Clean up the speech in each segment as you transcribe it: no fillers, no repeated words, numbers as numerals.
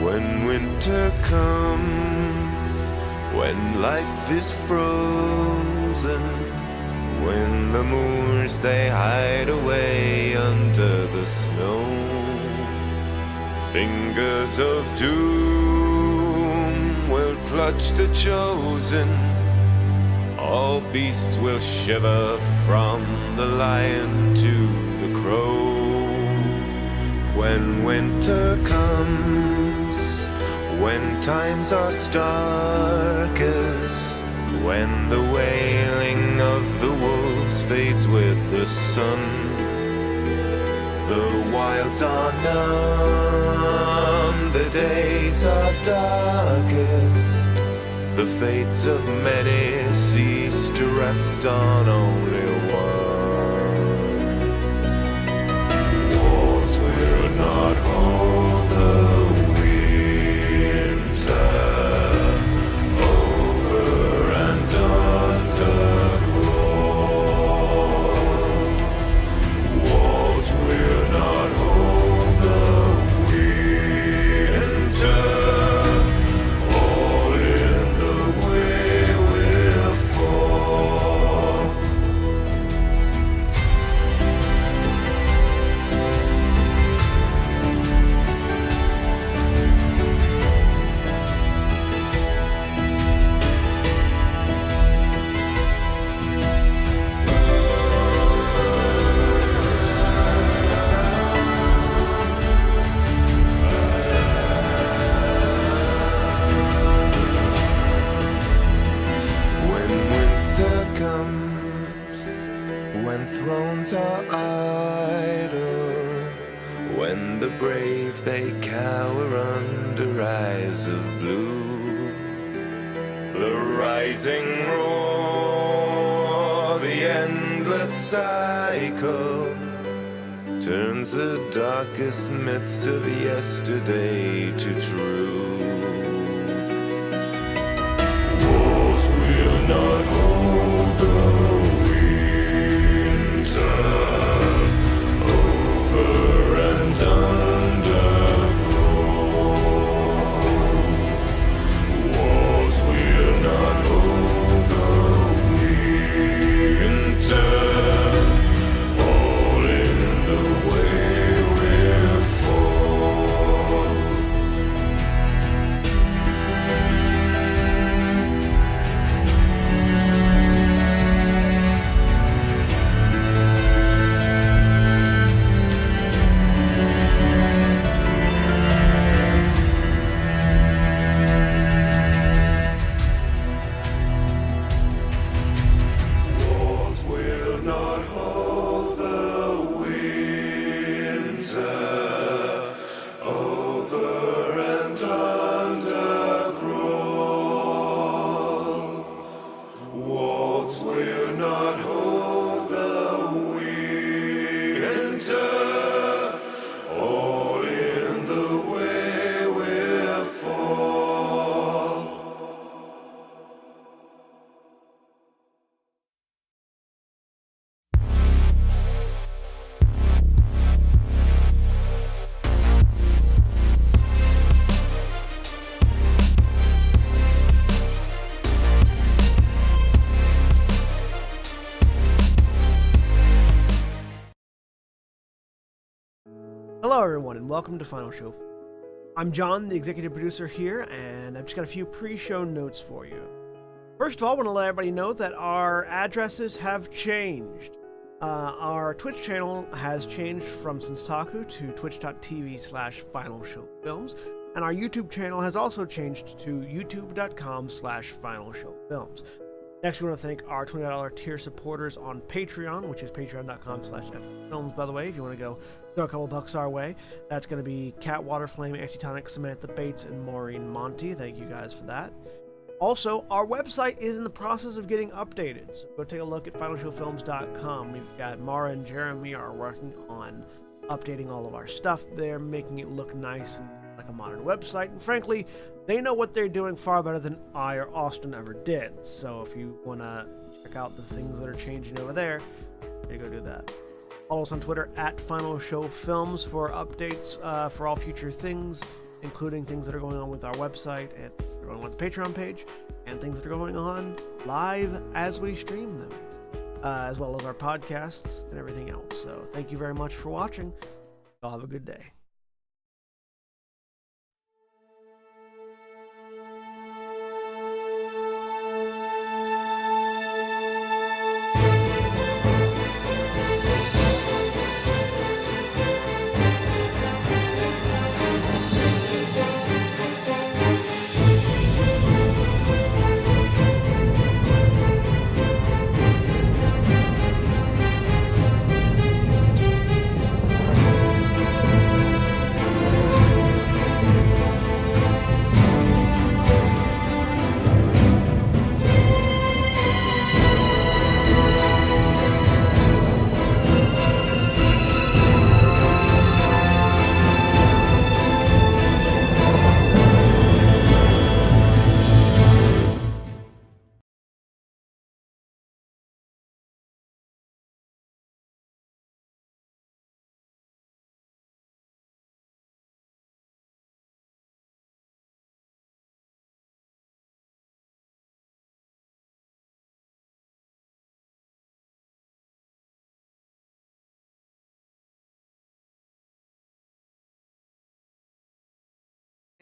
When winter comes, when life is frozen, when the moors they hide away under the snow, fingers of doom will clutch the chosen. All beasts will shiver from the lion to the crow. When winter comes, when times are starkest, when the wailing of the wolves fades with the sun, the wilds are numb, the days are darkest, the fates of many cease to rest on only one. Walls will not hold the winter, over and underground. Walls will not hold the winter. When thrones are idle, when the brave they cower under eyes of blue, the rising roar, the endless cycle, turns the darkest myths of yesterday to truth. Walls will not hold the over and underground. Walls will not hold the winter, all in the way we'll fall. Hello everyone and welcome to Final Show. I'm John, the executive producer here, and I've just got a few pre-show notes for you. First of all, I want to let everybody know that our addresses have changed. Our Twitch channel has changed from Senstaku to twitch.tv/finalshowfilms, and our YouTube channel has also changed to youtube.com/finalshowfilms. Next, we want to thank our $20 tier supporters on Patreon, which is patreon.com/ffilms, by the way, if you want to go throw a couple bucks our way. That's going to be Cat Waterflame, Antitonic, Samantha Bates, and Maureen Monty. Thank you guys for that. Also, our website is in the process of getting updated, so go take a look at finalshowfilms.com. We've got Mara and Jeremy are working on updating all of our stuff there, making it look nice and like a modern website, and frankly, they know what they're doing far better than I or Austin ever did. So if you want to check out the things that are changing over there, you go do that. Follow us on Twitter at Final Show Films for updates for all future things, including things that are going on with our website and going on with the Patreon page, and things that are going on live as we stream them, as well as our podcasts and everything else. So thank you very much for watching. Y'all have a good day.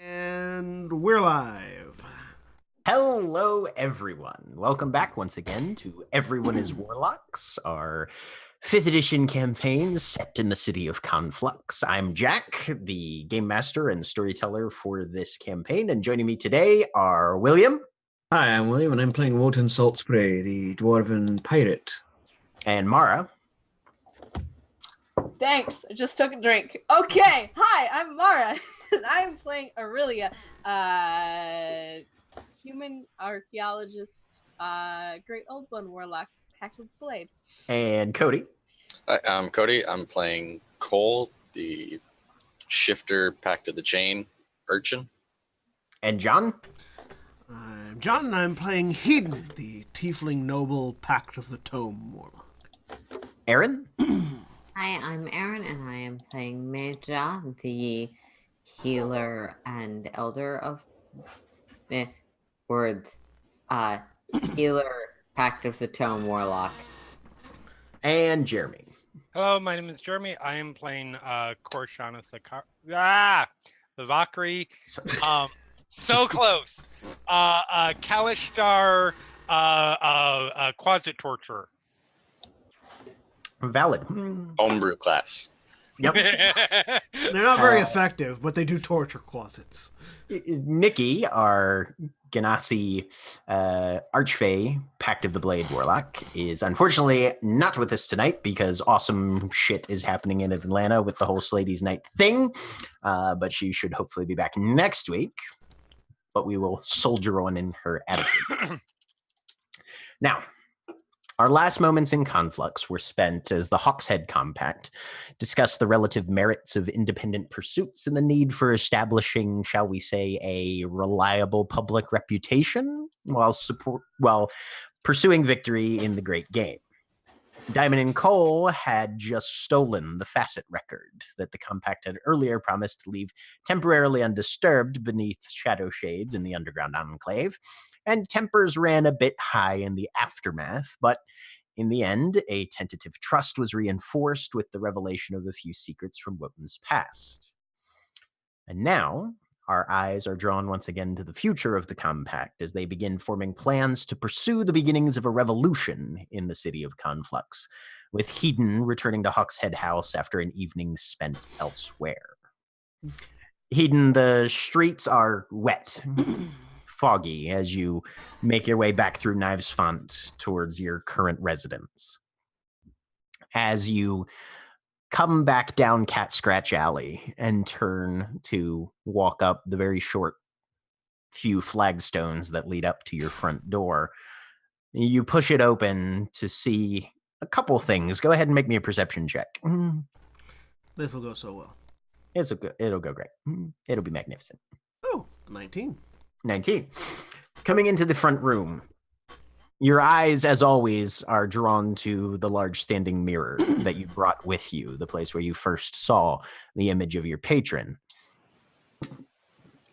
And we're live. Hello, everyone. Welcome back once again to Everyone is Warlocks, our 5th edition campaign set in the city of Conflux. I'm Jack, the game master and storyteller for this campaign, and joining me today are William. Hi, I'm William, and I'm playing Walton Saltspray, the dwarven pirate. And Mara. Thanks. I just took a drink. Okay. Hi, I'm Mara, and I'm playing Orillia, human archaeologist, great old one warlock, pact with the blade. And Cody. Hi, I'm Cody. I'm playing Cole, the shifter, pact of the chain urchin. And John. I'm John, and I'm playing Hedon, the tiefling noble pact of the tome warlock. Aaron. Hi, I'm Aaron, and I am playing Meja, the healer and elder of healer, pact of the tome warlock. And Jeremy. Hello, my name is Jeremy. I am playing Korshana the Valkyrie. So close. Kalishtar Quasit Torturer. Valid. Homebrew class. Yep. They're not very effective, but they do torture closets. Nikki, our Ganassi Archfey Pact of the Blade Warlock, is unfortunately not with us tonight because awesome shit is happening in Atlanta with the whole Slady's Night thing. But she should hopefully be back next week. But we will soldier on in her absence. Now, our last moments in Conflux were spent as the Hawkshead Compact discussed the relative merits of independent pursuits and the need for establishing, shall we say, a reliable public reputation while pursuing victory in the great game. Diamond and Cole had just stolen the facet record that the Compact had earlier promised to leave temporarily undisturbed beneath shadow shades in the underground enclave, and tempers ran a bit high in the aftermath, but in the end, a tentative trust was reinforced with the revelation of a few secrets from Wotan's past. And now, our eyes are drawn once again to the future of the Compact as they begin forming plans to pursue the beginnings of a revolution in the city of Conflux, with Hedon returning to Hawkshead House after an evening spent elsewhere. Hedon, the streets are wet, foggy as you make your way back through Knives Font towards your current residence. As you come back down Cat Scratch Alley and turn to walk up the very short few flagstones that lead up to your front door, you push it open to see a couple things. Go ahead and make me a perception check. This will go so well. It'll go great. It'll be magnificent. Oh, 19. 19. Coming into the front room, your eyes, as always, are drawn to the large standing mirror that you brought with you, the place where you first saw the image of your patron.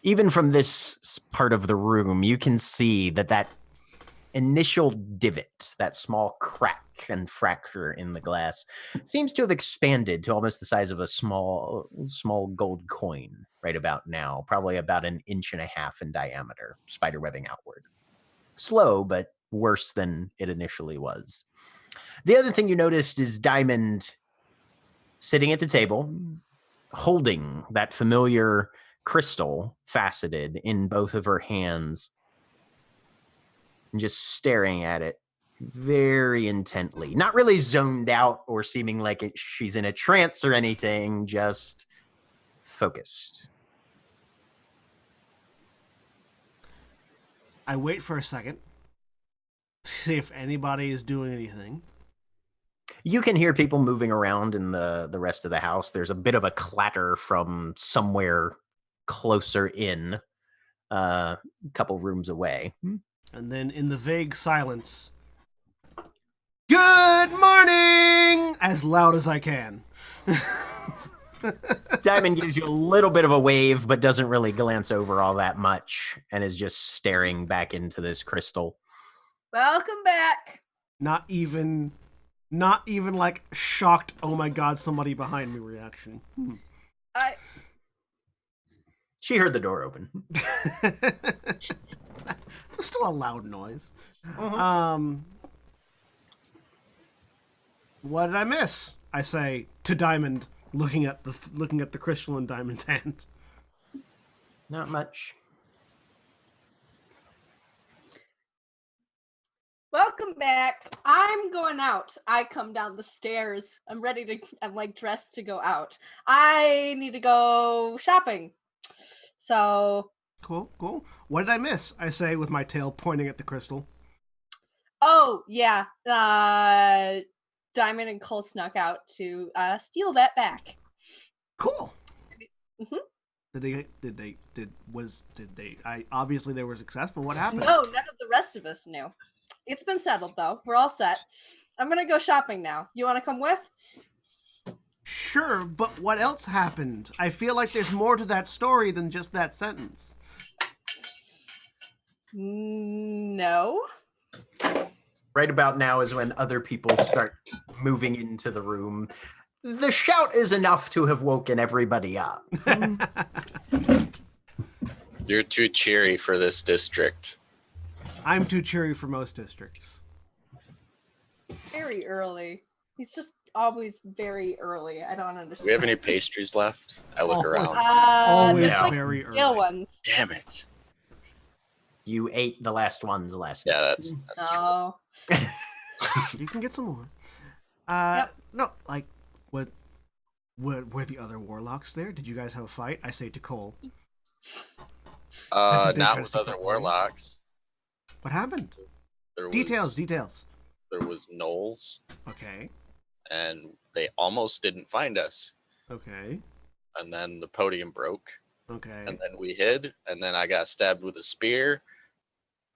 Even from this part of the room, you can see that initial divot, that small crack and fracture in the glass, seems to have expanded to almost the size of a small gold coin right about now, probably about 1.5 inches in diameter, spiderwebbing outward. Slow, but worse than it initially was. The other thing you noticed is Diamond sitting at the table, holding that familiar crystal faceted in both of her hands, and just staring at it very intently. Not really zoned out or seeming like she's in a trance or anything, just focused. I wait for a second to see if anybody is doing anything. You can hear people moving around in the rest of the house. There's a bit of a clatter from somewhere closer in, a couple rooms away. And then in the vague silence, "Good morning!" as loud as I can. Diamond gives you a little bit of a wave, but doesn't really glance over all that much, and is just staring back into this crystal. Welcome back. Not even like shocked, "Oh my god, somebody behind me" reaction. She heard the door open. It was still a loud noise. What did I miss? I say to Diamond, looking at the crystal in Diamond's hand. Not much. Welcome back. I'm going out. I come down the stairs. I'm like dressed to go out. I need to go shopping. So. Cool. What did I miss? I say with my tail pointing at the crystal. Oh, yeah. Diamond and Cole snuck out to steal that back. Cool. Mm-hmm. Did they? Obviously they were successful. What happened? No, none of the rest of us knew. It's been settled though. We're all set. I'm gonna go shopping now. You want to come with? Sure, but what else happened? I feel like there's more to that story than just that sentence. No. Right about now is when other people start moving into the room. The shout is enough to have woken everybody up. You're too cheery for this district. I'm too cheery for most districts. Very early. He's just always very early. I don't understand. Do we have any pastries left? I look around. Always there's, like, very stale early. ones. Damn it. You ate the last ones last night. Yeah, that's true. Oh. You can get some more. Yep. No, like, were the other warlocks there? Did you guys have a fight? I say to Cole. Did they try Not to with stick other up for you? warlocks. What happened? There Details. There was gnolls, Okay. and they almost didn't find us. Okay. And then the podium broke, Okay. and then we hid, and then I got stabbed with a spear.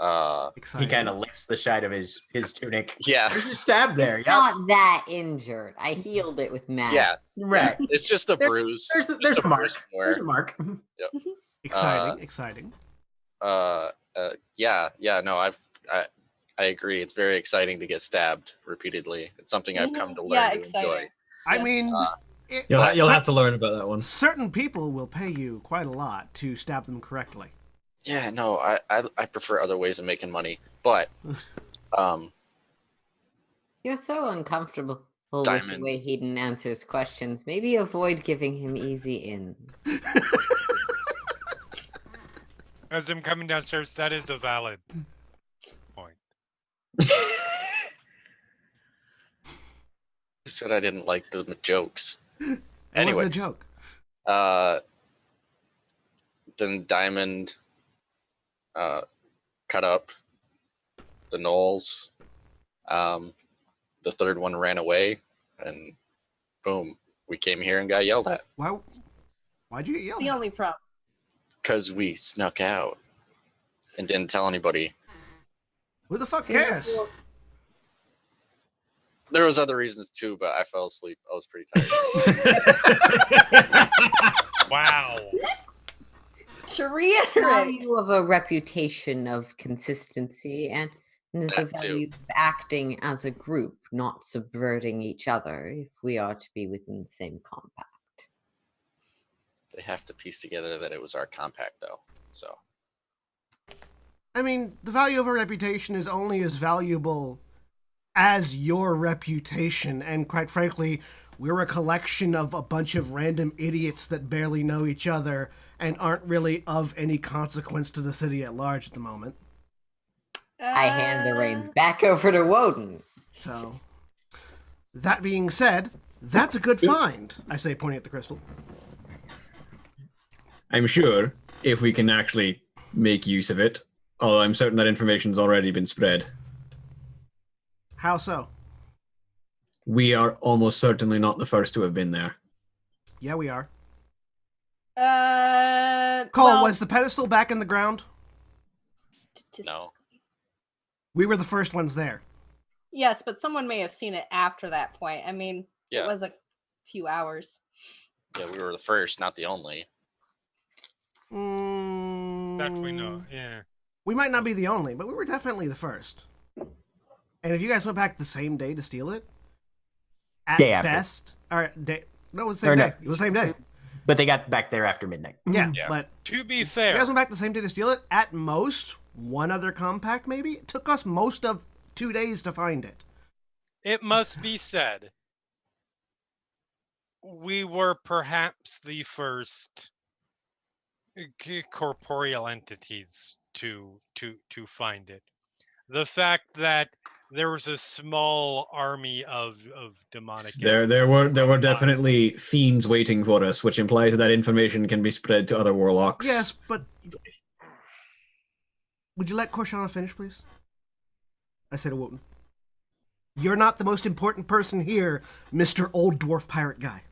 Exciting. He kind of lifts the side of his tunic. Yeah, There's a stab there. It's Yep. not that injured. I healed it with magic. yeah. Right. It's just a There's- bruise. There's Just a mark. bruise somewhere. There's a mark. Exciting. Yeah. No, I agree. It's very exciting to get stabbed repeatedly. It's something I've come to learn Yeah, to exciting. enjoy. I mean, You'll have to learn about that one. certain people will pay you quite a lot to stab them correctly. Yeah, no, I prefer other ways of making money, but You're so uncomfortable with Diamond. the way Hedon answers questions. Maybe avoid giving him easy in. As I'm coming downstairs, that is a valid point. Who said I didn't like the jokes? It Anyways, wasn't a joke. then Diamond cut up the gnolls. The third one ran away, and boom, we came here and got yelled at Why'd you get yelled The at? only problem. because we snuck out and didn't tell anybody. Who the fuck cares? There was other reasons too, but I fell asleep. I was pretty tired. Wow. To reiterate, Value of a reputation of consistency and the That too. value of acting as a group, not subverting each other if we are to be within the same compact. They have to piece together that it was our compact, though. So I mean, the value of a reputation is only as valuable as your reputation, and quite frankly, we're a collection of a bunch of random idiots that barely know each other and aren't really of any consequence to the city at large at the moment. I hand the reins back over to Woden. So, that being said, that's a good find, I say, pointing at the crystal. I'm sure if we can actually make use of it, although I'm certain that information's already been spread. How so? We are almost certainly not the first to have been there. Yeah, we are. Cole, Cole, was the pedestal back in the ground? no, We were the first ones there. Yes, but someone may have seen it after that point. I mean, Yeah. it was a few hours. yeah, we were the first, not the only. That we know. Yeah. We might not be the only, but we were definitely the first. And if you guys went back the same day to steal it, at Day after. best, or day, no, it was the same Or no. day. It was the same day. But they got back there after midnight. Yeah, Yeah. but To be you fair, guys went back the same day to steal it. At most, one other compact, maybe. It took us most of 2 days to find it. it must be said, we were perhaps the first corporeal entities to find it. The fact that there was a small army of demonic There were definitely fiends waiting for us, which implies that information can be spread to other warlocks. Yes, but would you let Korshana finish, please? I said to Wotan. You're not the most important person here, Mr. Old Dwarf Pirate Guy.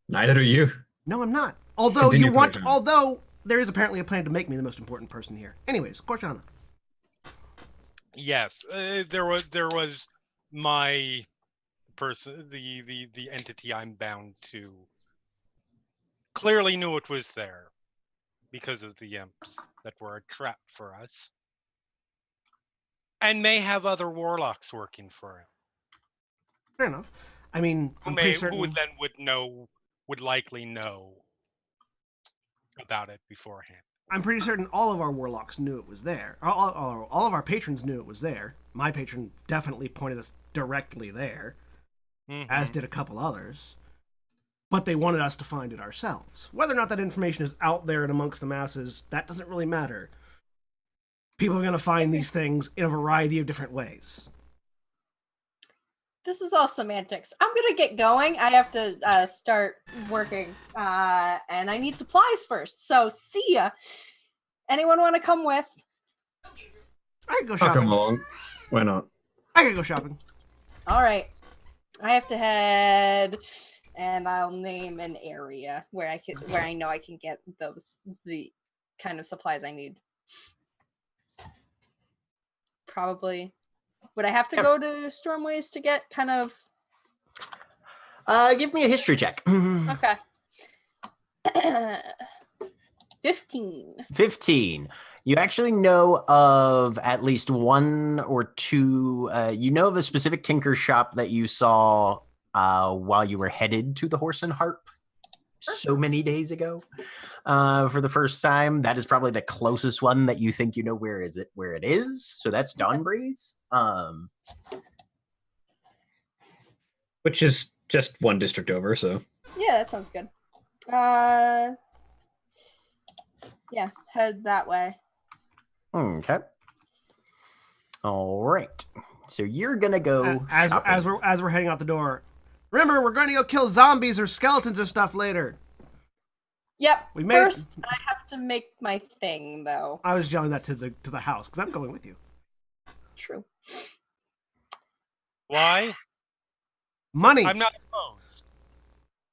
Neither are you. No, I'm not. Although Continue, you want, Korshana. although there is apparently a plan to make me the most important person here. Anyways, Korshana. Yes, there was my person, the entity I'm bound to. Clearly knew it was there because of the imps that were a trap for us, and may have other warlocks working for him. Fair enough. I mean, I'm pretty certain. Who then would likely know about it beforehand. I'm pretty certain all of our warlocks knew it was there. All of our patrons knew it was there. My patron definitely pointed us directly there, as did a couple others. But they wanted us to find it ourselves. Whether or not that information is out there and amongst the masses, that doesn't really matter. People are going to find these things in a variety of different ways. This is all semantics. I'm gonna get going. I have to start working, and I need supplies first. So see ya. Anyone want to come with? I could go Oh, shopping. come along. Why not? I could go shopping. All right. I have to head, and I'll name an area where I know I can get the kind of supplies I need. Probably. Would I have to go to Stormways to get kind of... Give me a history check. Okay. 15. 15. You actually know of at least one or two. You know of a specific tinker shop that you saw while you were headed to the Horse and Harp so many days ago for the first time. That is probably the closest one that you think you know where it is. So that's Dawnbreeze. Which is just one district over, so. Yeah, that sounds good. Yeah, head that way. Okay. All right. So you're gonna go As shopping. we're heading out the door. Remember, we're going to go kill zombies or skeletons or stuff later. Yep. We made- First, I have to make my thing, though. I was yelling that to the house because I'm going with you. True. Why? Money. I'm not opposed.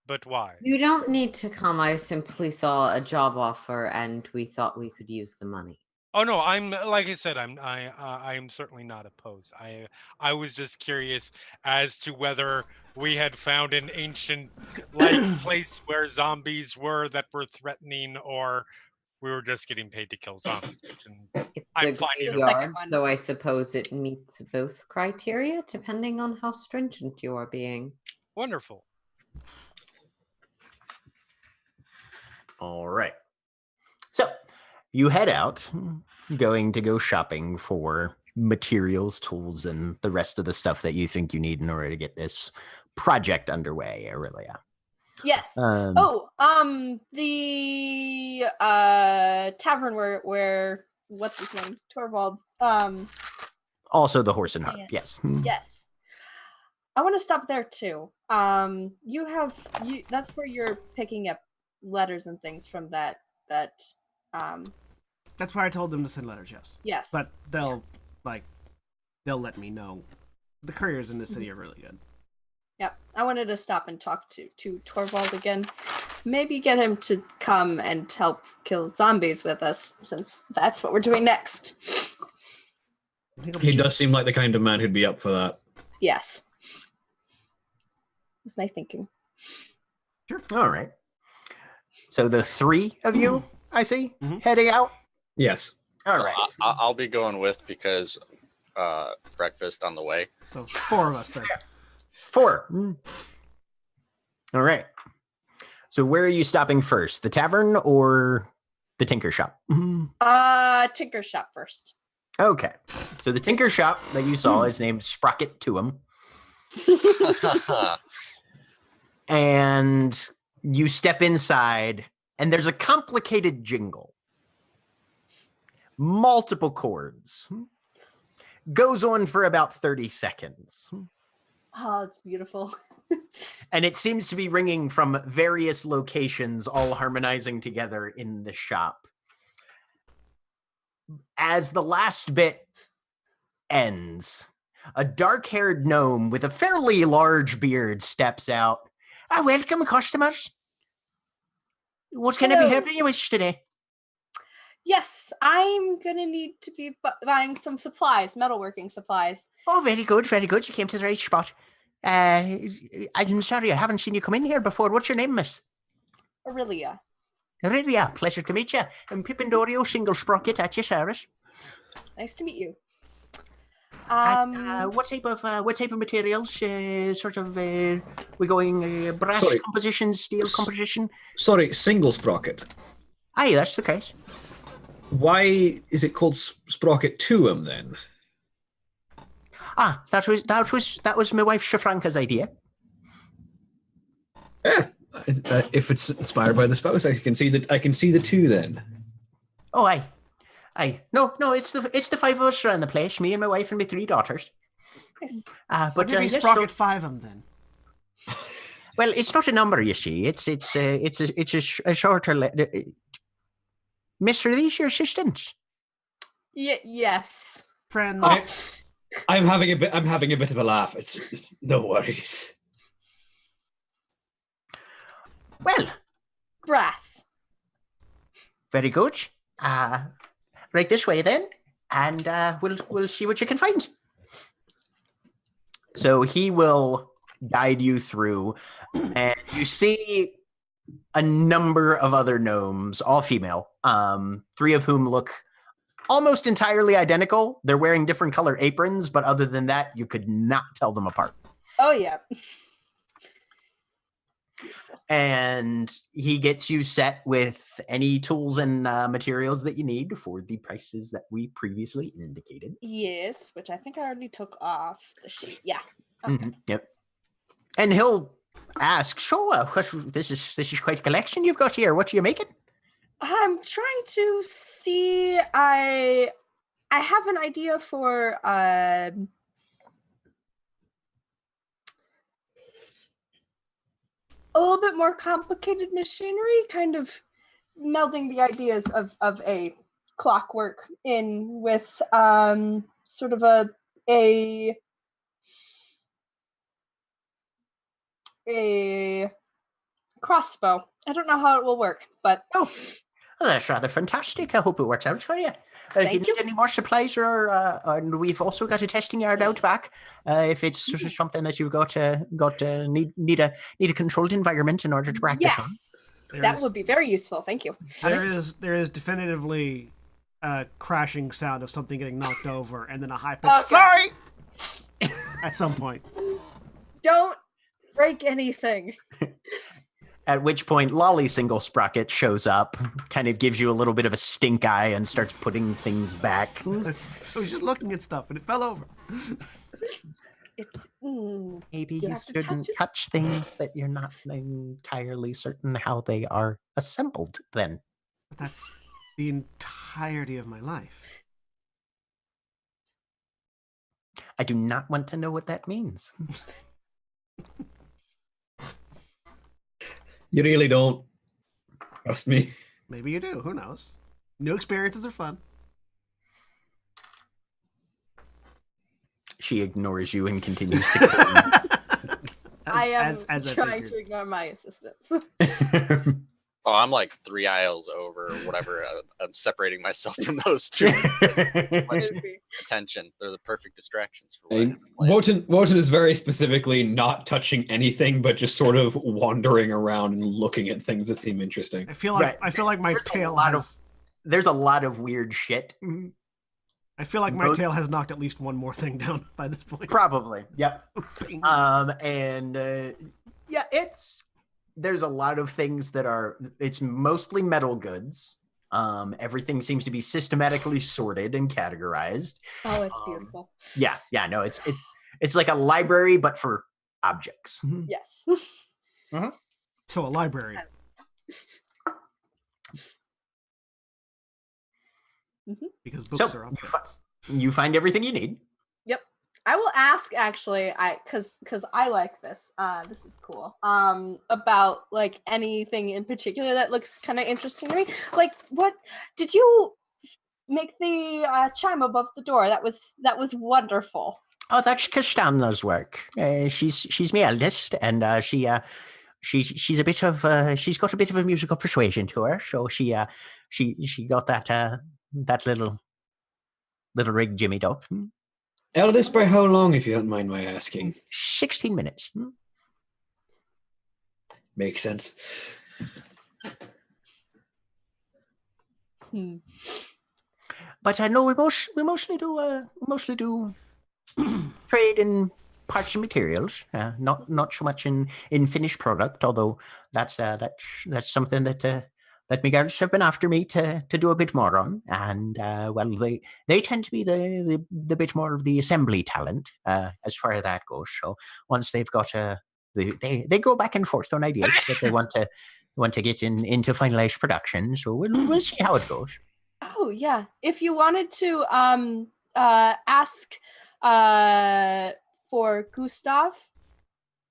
But why? You don't need to come. I simply saw a job offer and we thought we could use the money. Oh no, I'm like I said, I'm certainly not opposed. I was just curious as to whether we had found an ancient place where zombies were that were threatening, or we were just getting paid to kill zombies. It's I'm a fine either way. graveyard, Second one. so I suppose it meets both criteria, depending on how stringent you are being. Wonderful. All right. So you head out, going to go shopping for materials, tools, and the rest of the stuff that you think you need in order to get this project underway, Orillia. Yes. Um, The tavern where what's his name? Torvald. Also the Horse and Harp, Yeah. yes. Yes. I want to stop there too. That's where you're picking up letters and things from that That's why I told them to send letters. Yes. yes. But they'll let me know. The couriers in this city are really good. Yep. I wanted to stop and talk to Torvald again. Maybe get him to come and help kill zombies with us, since that's what we're doing next. I think He does seem like the kind of man who'd be up for that. Yes. That's my thinking. Sure. All right. So the three of you, I see, Mhm. heading out. Yes. All right. I'll be going with because breakfast on the way. So 4 of us then. 4. All right. So where are you stopping first? The tavern or the tinker shop? Tinker shop first. Okay. So the tinker shop that you saw is named Sprocket Tuum. And you step inside, and there's a complicated jingle. Multiple chords. Goes on for about 30 seconds. Oh, it's beautiful. And it seems to be ringing from various locations, all harmonizing together in the shop. As the last bit ends, a dark-haired gnome with a fairly large beard steps out. Welcome, customers. What can I be Hello. helping you with today? Yes, I'm gonna need to be buying some supplies, metalworking supplies. Oh, very good, very good. You came to the right spot. I'm sorry, I haven't seen you come in here before. What's your name, miss? Orillia. Orillia, pleasure to meet you. I'm Pippendorio, single sprocket at your service. Nice to meet you. What type of materials? We're going brass Sorry. composition, steel composition. Sorry, single sprocket. Aye, that's the case. Why is it called Sprocket Tuum then? That was my wife Shafranka's idea. Yeah, if it's inspired by the spouse, I can see the two then. Oh, aye. No, it's the 5 of us around the place. Me and my wife and my 3 daughters. Nice. But maybe yes, Sprocket 5 them then. well, it's not a number, you see. It's a shorter. Miss, are these your assistants? Yes. Friends. I'm having a bit of a laugh. It's no worries. Well, Brass. very good. Right this way then, and we'll see what you can find. So he will guide you through, and you see a number of other gnomes, all female, 3 of whom look almost entirely identical. They're wearing different color aprons, but other than that, you could not tell them apart. Oh yeah. And he gets you set with any tools and materials that you need for the prices that we previously indicated. Yes, which I think I already took off the sheet. Yeah. Okay. Yep. And he'll ask, "So, this is quite a collection you've got here. What are you making?" I'm trying to see. I have an idea for a little bit more complicated machinery, kind of melding the ideas of a clockwork in with sort of a crossbow. I don't know how it will work, but Well, that's rather fantastic. I hope it works out for you. If you Thank need you. any more supplies, and we've also got a testing yard out back. If it's something that you've got need a controlled environment in order to practice on. yes, that There's- would be very useful. Thank you. There is definitively a crashing sound of something getting knocked over, and then a high pitch. Okay. Sorry. At some point. Don't break anything. At which point, Lolly Single Sprocket shows up, kind of gives you a little bit of a stink eye, and starts putting things back. I was just looking at stuff and it fell over. It's Maybe You you have to touch shouldn't it. touch things that you're not entirely certain how they are assembled. Then But that's the entirety of my life. I do not want to know what that means. You really don't. Trust me. Maybe you do. Who knows? New experiences are fun. She ignores you and continues to clean. I am as I trying figured. to ignore my assistants. Oh, I'm like 3 aisles over, or whatever. I'm separating myself from those two. Too much attention. They're the perfect distractions for what I'm playing. Wotan is very specifically not touching anything, but just sort of wandering around and looking at things that seem interesting. I feel like Right. my There's a tail lot has. There's a lot of weird shit. I feel like my Both- tail has knocked at least one more thing down by this point. Probably. Yep. Bing. Yeah, there's a lot of things that it's mostly metal goods. Everything seems to be systematically sorted and categorized. Oh, it's beautiful. Yeah, no, it's like a library, but for objects. Yes. So a library. Because books So, are you objects. You find everything you need. Yep. I will ask actually, because I like this. This is cool. About like anything in particular that looks kind of interesting to me. Like, what did you make the chime above the door? That was wonderful. Oh, that's Castana's work. She's my eldest, and she's a bit of she's got a bit of a musical persuasion to her, so she got that little rig jimmied up. Eldest by how long, if you don't mind my asking? 16 minutes. Makes sense. But I know we mostly do trade in parts and materials. Not so much in finished product, although that's something that my girls have been after me to do a bit more on. And well, they tend to be the bit more of the assembly talent as far as that goes. So once they've got they go back and forth on ideas that they want to get into finalized production. So we'll see how it goes. Oh yeah. If you wanted to ask for Gustav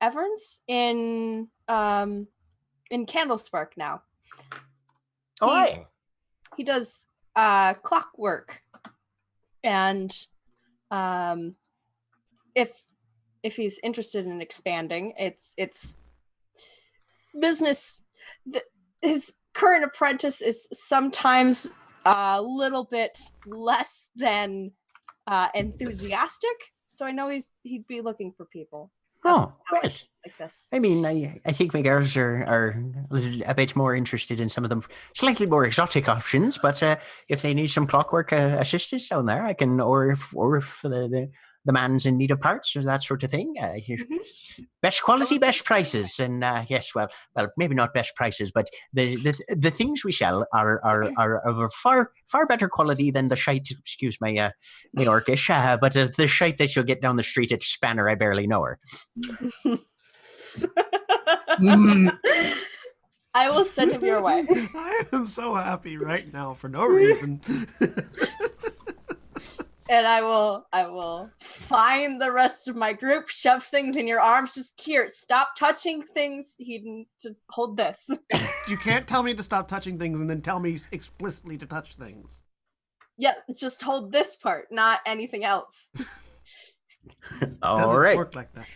Everns in Candlespark now. All right. He does clockwork, and if he's interested in expanding, it's business. His current apprentice is sometimes a little bit less than enthusiastic, so I know he'd be looking for people. Oh, well. Like this. I mean, I think my girls are a bit more interested in some of them slightly more exotic options. But if they need some clockwork assistance down there, I can, or if the man's in need of parts or that sort of thing, best quality, best prices, and yes, well, maybe not best prices, but the things we sell are of a far better quality than the shite. Excuse my Orcish, but the shite that you'll get down the street at Spanner. I barely know her. I will send him your way. I am so happy right now for no reason. And I will find the rest of my group, shove things in your arms. Just here, stop touching things. He just hold this. You can't tell me to stop touching things and then tell me explicitly to touch things. Yeah, just hold this part, not anything else. All Doesn't right. work like that.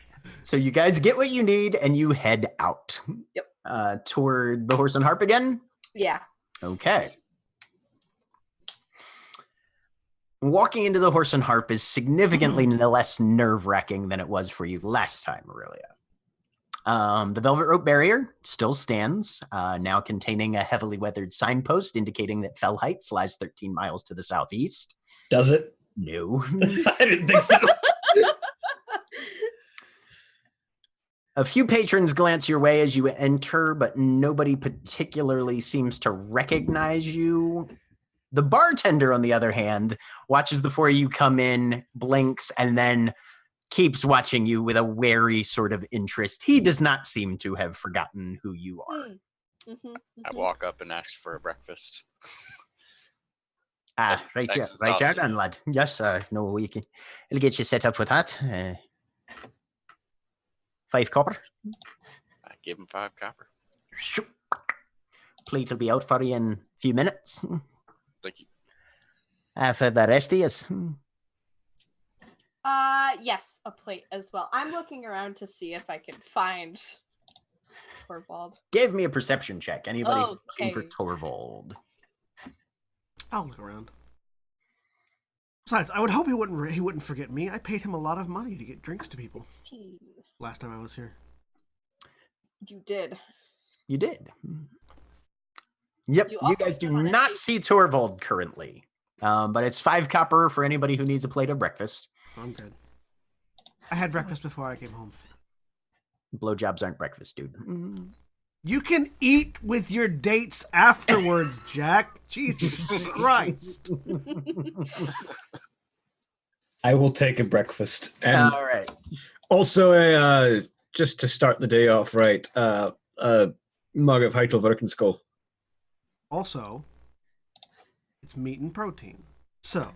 So you guys get what you need and you head out. Yep. Toward the Horse and Harp again? Yeah. Okay. Walking into the Horse and Harp is significantly less nerve-wracking than it was for you last time, Orillia. The Velvet Rope Barrier still stands, now containing a heavily weathered signpost indicating that Fell Heights lies 13 miles to the southeast. Does it? No. I didn't think so. A few patrons glance your way as you enter, but nobody particularly seems to recognize you. The bartender, on the other hand, watches the four of you come in, blinks, and then keeps watching you with a wary sort of interest. He does not seem to have forgotten who you are. I walk up and ask for a breakfast. Right, Thanks, right, sausage. then, lad. Yes, no, we can. I'll get you set up with that. 5 copper. I give him 5 copper. Shoop. Plate will be out for you in a few minutes. Thank you. For the rest of us. Yes, a plate as well. I'm looking around to see if I can find Torvald. Give me a perception check. Anybody looking for Okay. Torvald? I'll look around. Besides, I would hope he wouldn't forget me. I paid him a lot of money to get drinks to people 16. last time I was here. You did. You did. Yep, You you also guys do still wanna not eat- see Torvald currently. But it's 5 copper for anybody who needs a plate of breakfast. I'm good. I had breakfast before I came home. Blowjobs aren't breakfast, dude. You can eat with your dates afterwards, Jack. Jesus Christ. I will take a breakfast. And All right. also, just to start the day off right, a mug of Heidelbergenskoll. Also, it's meat and protein. So,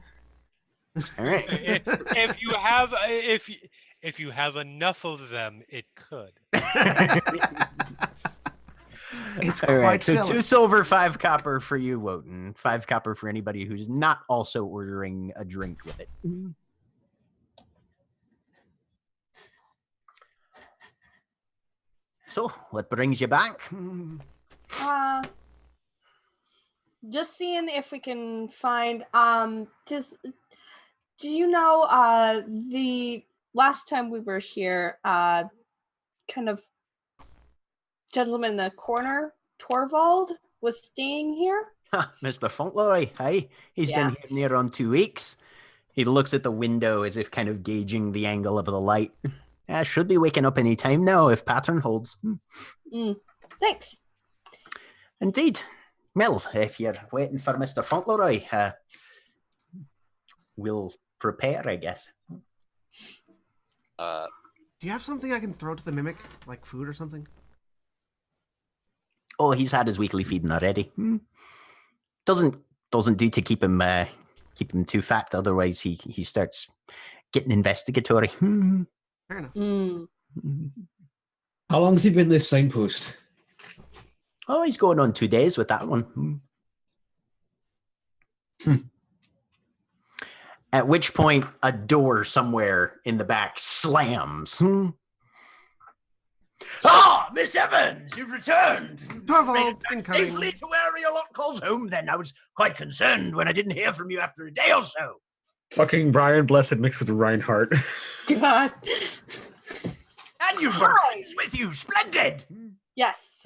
All right. If you have enough of them, it could. it's All quite right. So filling. 2 silver, 5 copper for you, Wotan. 5 copper for anybody who's not also ordering a drink with it. So, what brings you back? Just seeing if we can find do you know the last time we were here, kind of gentleman in the corner, Torvald, was staying here? Mr. Fauntleroy, hi. He's been here near on 2 weeks. He looks at the window as if kind of gauging the angle of the light. Should be waking up any time now if pattern holds. Thanks. Indeed. Well, if you're waiting for Mr. Fauntleroy, we'll prepare, I guess. Do you have something I can throw to the mimic, like food or something? Oh, he's had his weekly feeding already. Doesn't do to keep him too fat. Otherwise, he starts getting investigatory. Fair enough. How long's he been this signpost? Oh, he's going on 2 days with that one. At which point, a door somewhere in the back slams. Ah, Miss Evans, you've returned. Torvald, incoming. Safely to where your lot calls home, then. I was quite concerned when I didn't hear from you after a day or so. Fucking Brian Blessed mixed with Reinhardt. God. And you've got friends with you. Splendid. Yes.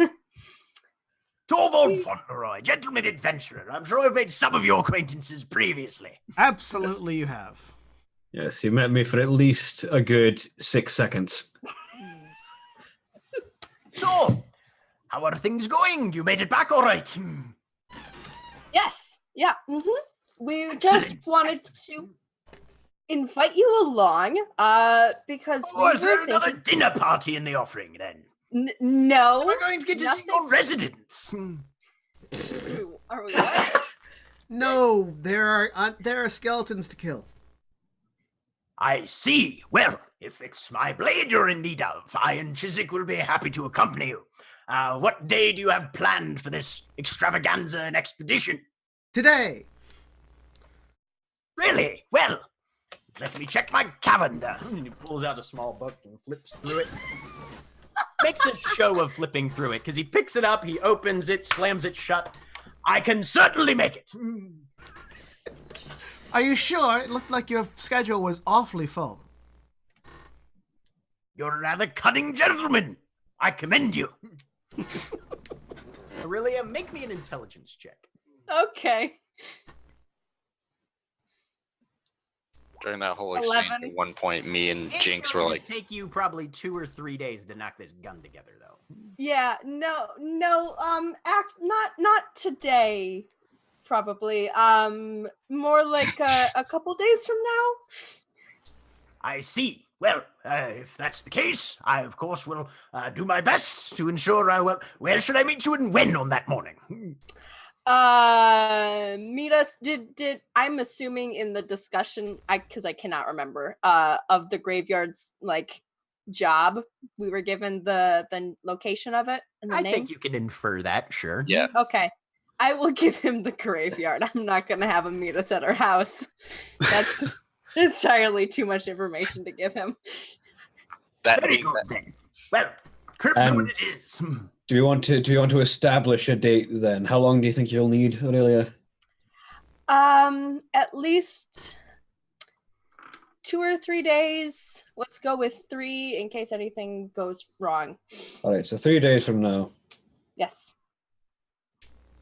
Torvald Fauntleroy, gentleman adventurer. I'm sure I've made some of your acquaintances previously. Absolutely, you have. Yes, you met me for at least a good 6 seconds. So, how are things going? You made it back all right? Yes. Yeah. We just wanted to invite you along, because we Oh, is there were another thinking. dinner party in the offering then? No. Am I going to get to see your residence? Are we what? No, there are skeletons to kill. I see. Well, if it's my blade you're in need of, I and Chiswick will be happy to accompany you. What day do you have planned for this extravaganza and expedition? Today. Really? Well, let me check my calendar. And he pulls out a small book and flips through it. Makes a show of flipping through it, because he picks it up, he opens it, slams it shut. I can certainly make it. Are you sure? It looked like your schedule was awfully full. You're a rather cunning gentleman. I commend you. Orillia, make me an intelligence check. Okay. During that whole exchange, 11. at one point, me and It's Jinx were going like, to take you probably 2 or 3 days to knock this gun together, though. Yeah, no, not today, probably. More like a couple days from now. I see. Well, if that's the case, I, of course, will do my best to ensure I will... Where should I meet you and when on that morning? Meet us. Did I'm assuming in the discussion, because I cannot remember, of the graveyard's, like, job, we were given the location of it and the I name? think you can infer that, sure. yeah. Okay. I will give him the graveyard. I'm not going to have him meet us at our house. That's entirely too much information to give him. That Very being good, that, then. Well, Cryptward it is. Do you want to establish a date then? How long do you think you'll need, Orillia? At least 2 or 3 days. Let's go with 3 in case anything goes wrong. All right, so 3 days from now. Yes.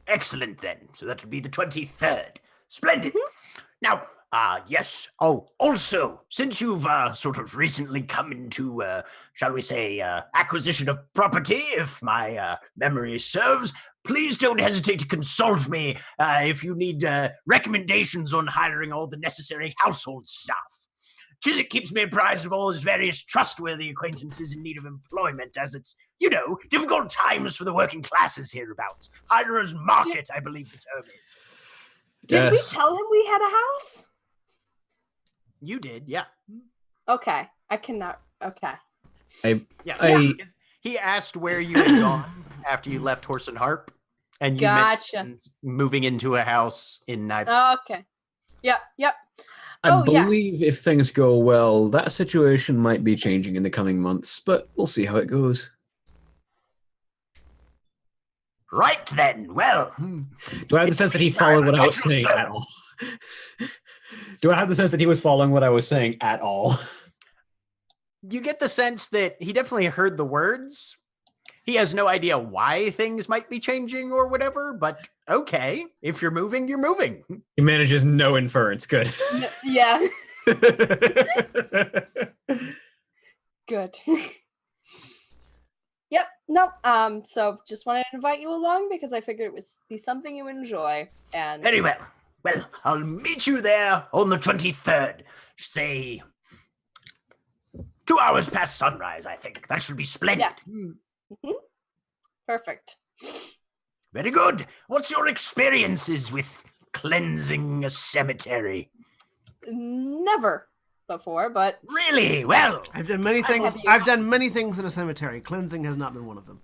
Excellent, then. So that would be the 23rd. Splendid. Now, yes. Oh, also, since you've sort of recently come into, shall we say, acquisition of property, if my memory serves, please don't hesitate to consult me if you need recommendations on hiring all the necessary household staff. Chiswick keeps me apprised of all his various trustworthy acquaintances in need of employment, as it's, difficult times for the working classes hereabouts. Hirer's market, I believe the term is. Did we tell him we had a house? You did, yeah. Okay. I cannot. Okay. He asked where you had gone after you left Horse and Harp, and you mentioned moving into a house in Knives. Okay. Yep. I believe if things go well, that situation might be changing in the coming months, but we'll see how it goes. Right then, well. Do I have the sense that he followed what I was saying at all? Do I have the sense that he was following what I was saying at all? You get the sense that he definitely heard the words. He has no idea why things might be changing or whatever, but okay, if you're moving, you're moving. He manages no inference. Good. Yeah. Good. Yep. No. So just wanted to invite you along because I figured it would be something you enjoy. And very well. Well, I'll meet you there on the 23rd. Say 2 hours past sunrise, I think. That should be splendid. Yeah. Perfect. Very good. What's your experiences with cleansing a cemetery? Never before, but really well. I've done many things. I've done many things in a cemetery. Cleansing has not been one of them.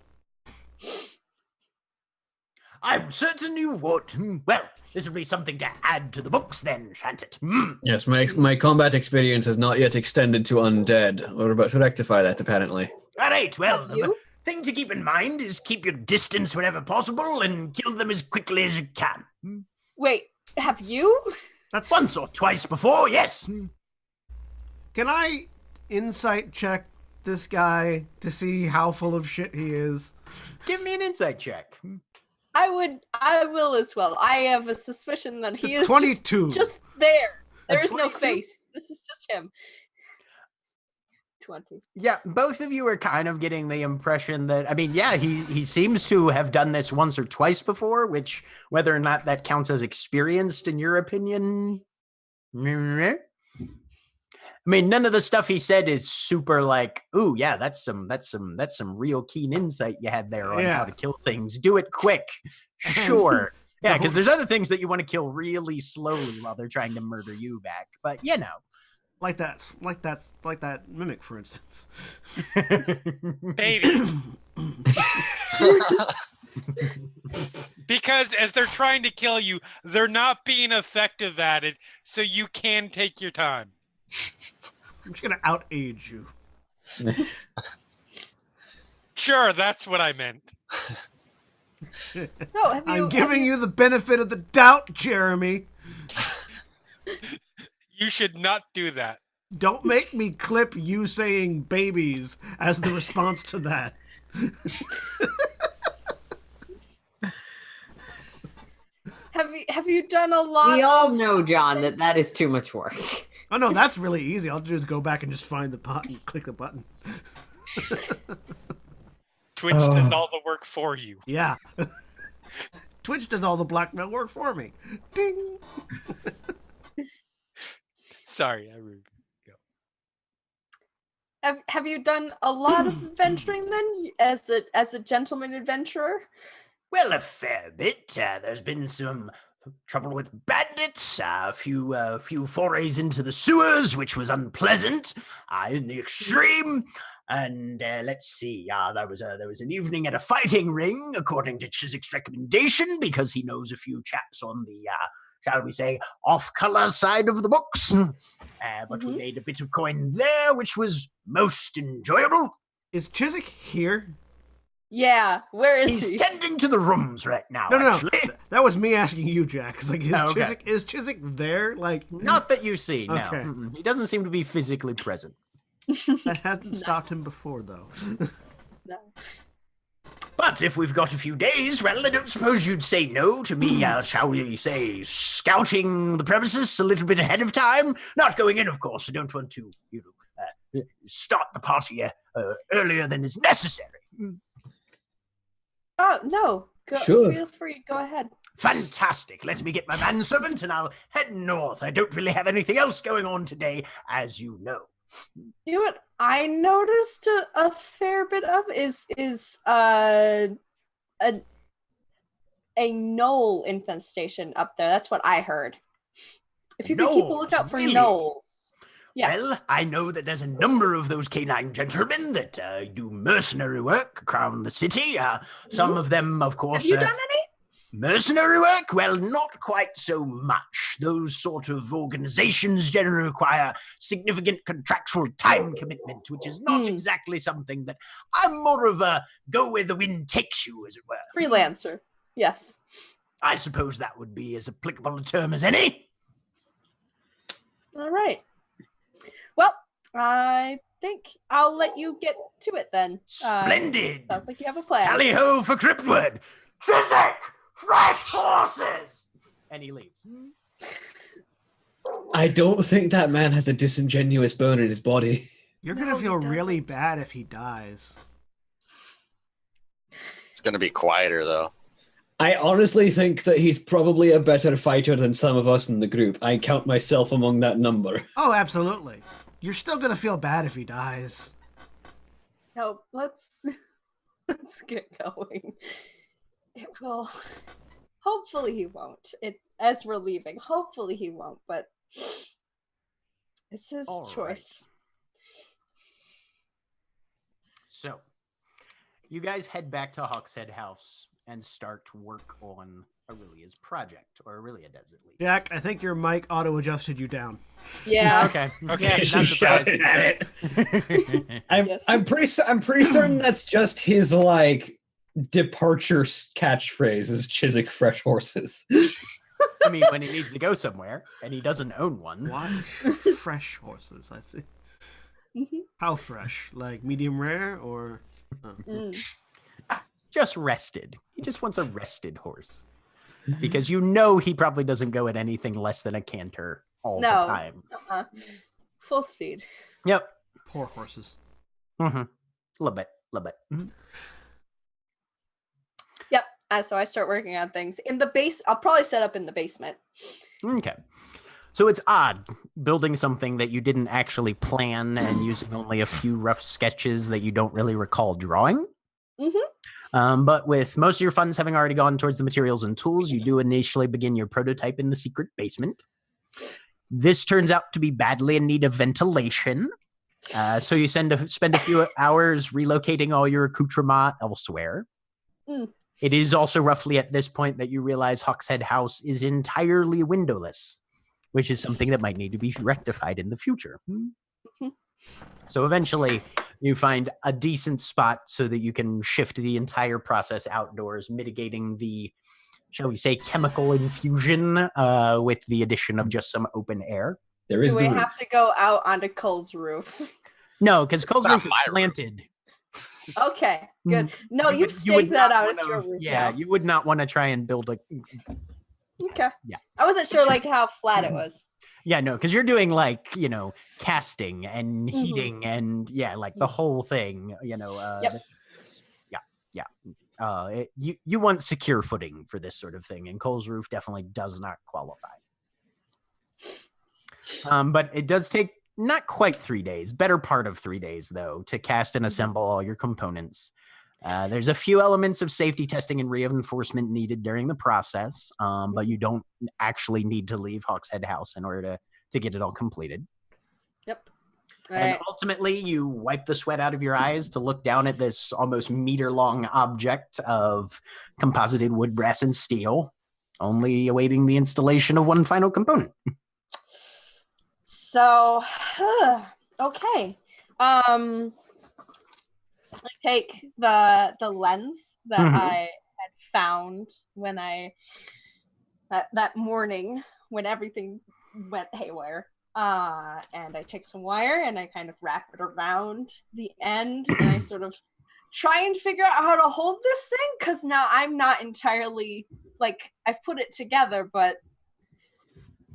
I'm certain you would. Well, this will be something to add to the books then, shan't it? Yes, my combat experience has not yet extended to undead. We're about to rectify that, apparently. All right, well, the thing to keep in mind is keep your distance whenever possible and kill them as quickly as you can. Wait, have you? That's once or twice before, yes. Can I insight check this guy to see how full of shit he is? Give me an insight check. I will as well. I have a suspicion that he is 22. Just there. There is 22? no face. This is just him. 20. Yeah, both of you are kind of getting the impression that, he seems to have done this once or twice before, which, whether or not that counts as experienced in your opinion, I mean, none of the stuff he said is super like, ooh, yeah, that's some real keen insight you had there on how to kill things. Do it quick. Sure. Yeah, because there's other things that you want to kill really slowly while they're trying to murder you back. But like that mimic, for instance. Baby. Because as they're trying to kill you, they're not being effective at it, so you can take your time. I'm just gonna out-age you. Sure, that's what I meant. No, I'm giving you the benefit of the doubt, Jeremy. You should not do that. Don't make me clip you saying babies as the response to that. Have you done a lot? We all know, John, that is too much work. Oh no, that's really easy. All you do is go back and just find the button and click the button. Twitch does all the work for you. Yeah. Twitch does all the blackmail work for me. Ding. Sorry, I ruined it. Have you done a lot of adventuring then, as a gentleman adventurer? Well, a fair bit. There's been some trouble with bandits, a few forays into the sewers, which was unpleasant in the extreme. And let's see, there was an evening at a fighting ring, according to Chiswick's recommendation, because he knows a few chaps on the, shall we say, off-color side of the books. But we made a bit of coin there, which was most enjoyable. Is Chiswick here? Yeah, where is he? He's tending to the rooms right now. No. That was me asking you, Jack. Like, is Chiswick there? Like, not that you see. No, okay. He doesn't seem to be physically present. That hasn't stopped him before, though. No. But if we've got a few days, well, I don't suppose you'd say no to me, shall we say, scouting the premises a little bit ahead of time? Not going in, of course. I don't want to, start the party earlier than is necessary. Oh, no. Sure. Feel free. Go ahead. Fantastic. Let me get my manservant and I'll head north. I don't really have anything else going on today, as you know. You know what I noticed a fair bit of is a gnoll infestation up there. That's what I heard. If you could keep a lookout for gnolls. Yes. Well, I know that there's a number of those canine gentlemen that do mercenary work around the city. Some of them, of course... Have you done any? Mercenary work? Well, not quite so much. Those sort of organizations generally require significant contractual time commitment, which is not exactly something that I'm more of a go where the wind takes you, as it were. Freelancer. Yes. I suppose that would be as applicable a term as any. All right. Well, I think I'll let you get to it then. Splendid. Sounds like you have a plan. Tally-ho for Cryptward. Chiswick! Fresh horses! And he leaves. I don't think that man has a disingenuous bone in his body. You're going to feel really bad if he dies. It's going to be quieter, though. I honestly think that he's probably a better fighter than some of us in the group. I count myself among that number. Oh, absolutely. You're still going to feel bad if he dies. No, let's get going. It will. Hopefully he won't. As we're leaving, hopefully he won't, but it's his choice. Right. So, you guys head back to Hawkshead House and start work on Orillia's project, or Orillia does at least. Jack, I think your mic auto-adjusted you down. Yeah. Okay. Yeah, not surprised. at it. I'm pretty certain that's just his departure catchphrase is Chiswick fresh horses. I mean, when he needs to go somewhere and he doesn't own one. What? Fresh horses, I see. How fresh? Like medium rare or? Just rested. He just wants a rested horse. Because he probably doesn't go at anything less than a canter all the time. Full speed. Yep. Poor horses. Mm-hmm. A little bit. Mm-hmm. Yep. So I start working on things in the base. I'll probably set up in the basement. Okay. So it's odd. building something that you didn't actually plan and using only a few rough sketches that you don't really recall drawing. But with most of your funds having already gone towards the materials and tools, you do initially begin your prototype in the secret basement. This turns out to be badly in need of ventilation. So you spend a few hours relocating all your accoutrement elsewhere. It is also roughly at this point that you realize Hawkshead House is entirely windowless, which is something that might need to be rectified in the future. So eventually you find a decent spot so that you can shift the entire process outdoors, mitigating the, shall we say, chemical infusion with the addition of just some open air. There is Do we have to go out onto Cole's roof? No, because Cole's roof is slanted. Okay, good. No, you stake that out. It's your roof. Yeah, you would not want to try and build a... Okay. Yeah. I wasn't sure like how flat it was. Yeah, no, because you're doing like, casting and heating and like the whole thing, Yep. You want secure footing for this sort of thing, and Cole's roof definitely does not qualify. But it does take not quite 3 days, better part of 3 days though, to cast and assemble all your components. There's a few elements of safety testing and reinforcement needed during the process, but you don't actually need to leave Hawkshead House in order to get it all completed. Yep. And ultimately, you wipe the sweat out of your eyes to look down at this almost meter-long object of composited wood, brass, and steel, only awaiting the installation of one final component. So, okay. I take the lens that I had found when that morning when everything went haywire. And I take some wire and I kind of wrap it around the end and I sort of try and figure out how to hold this thing, because now I'm not entirely, like, I've put it together, but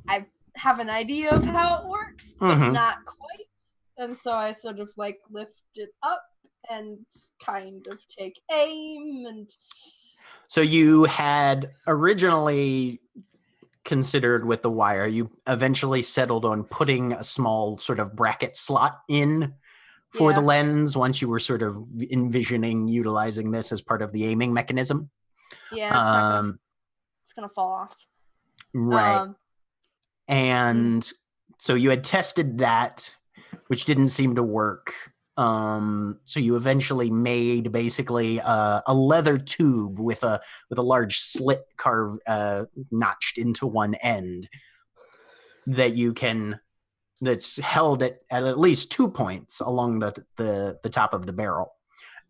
I have an idea of how it works, but not quite. And so I sort of like lift it up and kind of take aim. And so you had originally considered with the wire, you eventually settled on putting a small sort of bracket slot in for the lens once you were sort of envisioning utilizing this as part of the aiming mechanism. Yeah, it's gonna fall off. Right. And so you had tested that, which didn't seem to work. So you eventually made basically a leather tube with a large slit carved, notched into one end that's held at least 2 points along the top of the barrel,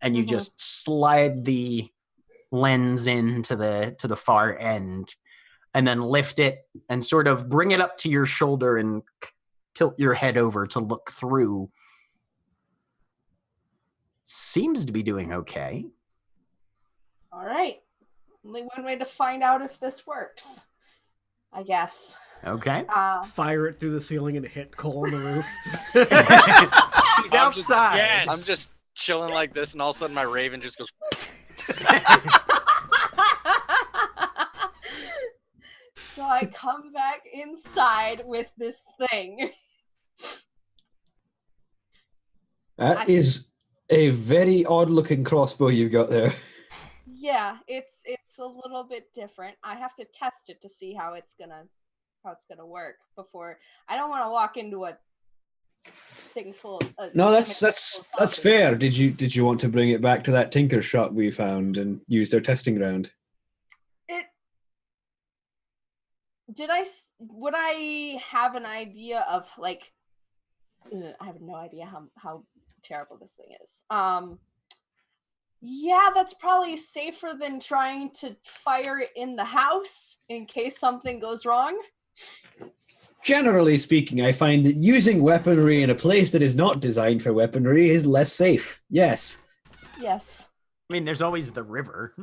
and you just slide the lens into the far end, and then lift it and sort of bring it up to your shoulder and tilt your head over to look through. Seems to be doing okay. All right. Only one way to find out if this works, I guess. Okay. Fire it through the ceiling and hit Cole on the roof. She's outside. I'm just chilling like this, and all of a sudden my raven just goes. So I come back inside with this thing. That is a very odd-looking crossbow you've got there. Yeah, it's a little bit different. I have to test it to see how it's gonna work before. I don't want to walk into a thing full of. No, that's fair. Did you want to bring it back to that tinker shop we found and use their testing ground? Would I have an idea of, like, I have no idea how terrible this thing is. Yeah, that's probably safer than trying to fire it in the house in case something goes wrong. Generally speaking, I find that using weaponry in a place that is not designed for weaponry is less safe. Yes. Yes. I mean, there's always the river.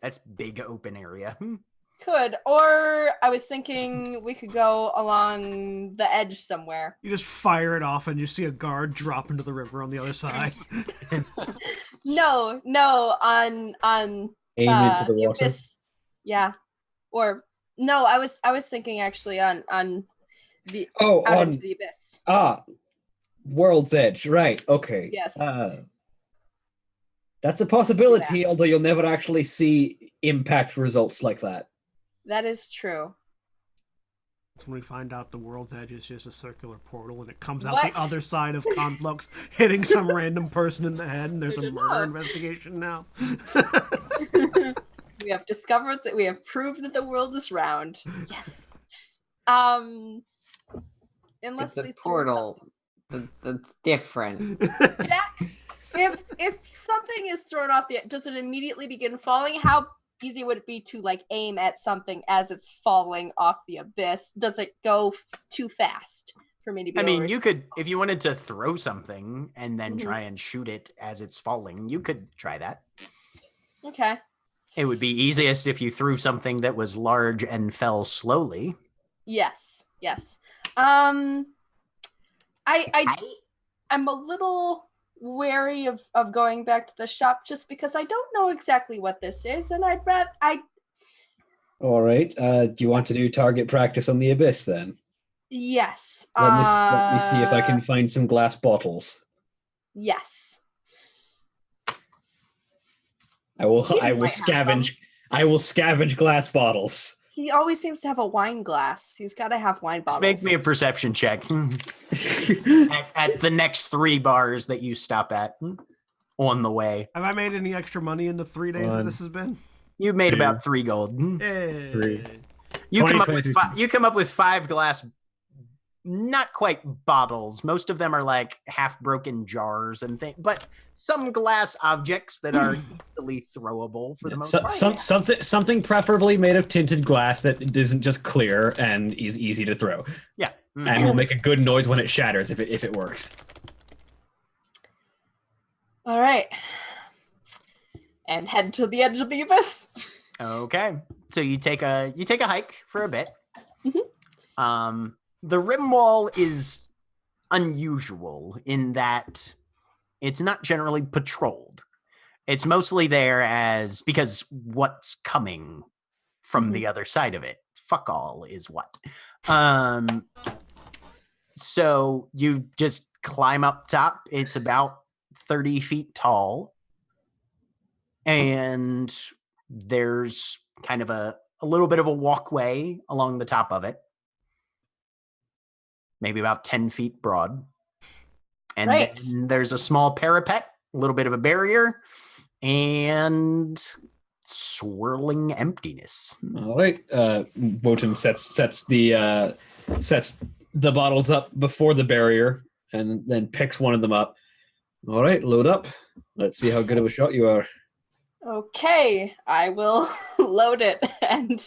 That's big open area. Could. Or I was thinking we could go along the edge somewhere. You just fire it off and you see a guard drop into the river on the other side. No, on aim into the water. Yeah. Or no, I was thinking actually on into the abyss. World's Edge. Right. Okay. Yes. That's a possibility, although you'll never actually see impact results like that. That is true. When we find out the World's Edge is just a circular portal and it comes out the other side of Conflux, hitting some random person in the head, and there's a murder investigation now. We have discovered that we have proved that the world is round. Yes. Unless It's a portal. That's different. Jack, if something is thrown off the, does it immediately begin falling? How easy would it be to like aim at something as it's falling off the abyss? Does it go too fast for me to be? I mean, you could, if you wanted to throw something and then try and shoot it as it's falling, you could try that. Okay. It would be easiest if you threw something that was large and fell slowly. Yes. I'm a little wary of going back to the shop just because I don't know exactly what this is, and All right. Do you want to do target practice on the abyss then? Yes. Let me see if I can find some glass bottles. Yes. I will scavenge glass bottles. He always seems to have a wine glass. He's got to have wine bottles. Make me a perception check at the next 3 bars that you stop at on the way. Have I made any extra money in the 3 days that this has been? You made about 3 gold. Hey. 3. You come up with 5 glass, not quite bottles. Most of them are like half broken jars and things, but some glass objects that are easily throwable for the most part. Something preferably made of tinted glass that isn't just clear and is easy to throw. Yeah. And will make a good noise when it shatters if it works. All right. And head to the edge of the abyss. Okay. So you take a hike for a bit. The rim wall is unusual in that it's not generally patrolled. It's mostly there because what's coming from the other side of it. Fuck all is what. So you just climb up top. It's about 30 feet tall. And there's kind of a little bit of a walkway along the top of it. Maybe about 10 feet broad. And then there's a small parapet, a little bit of a barrier, and swirling emptiness. All right. Wotan sets the bottles up before the barrier and then picks one of them up. All right, load up. Let's see how good of a shot you are. Okay, I will load it and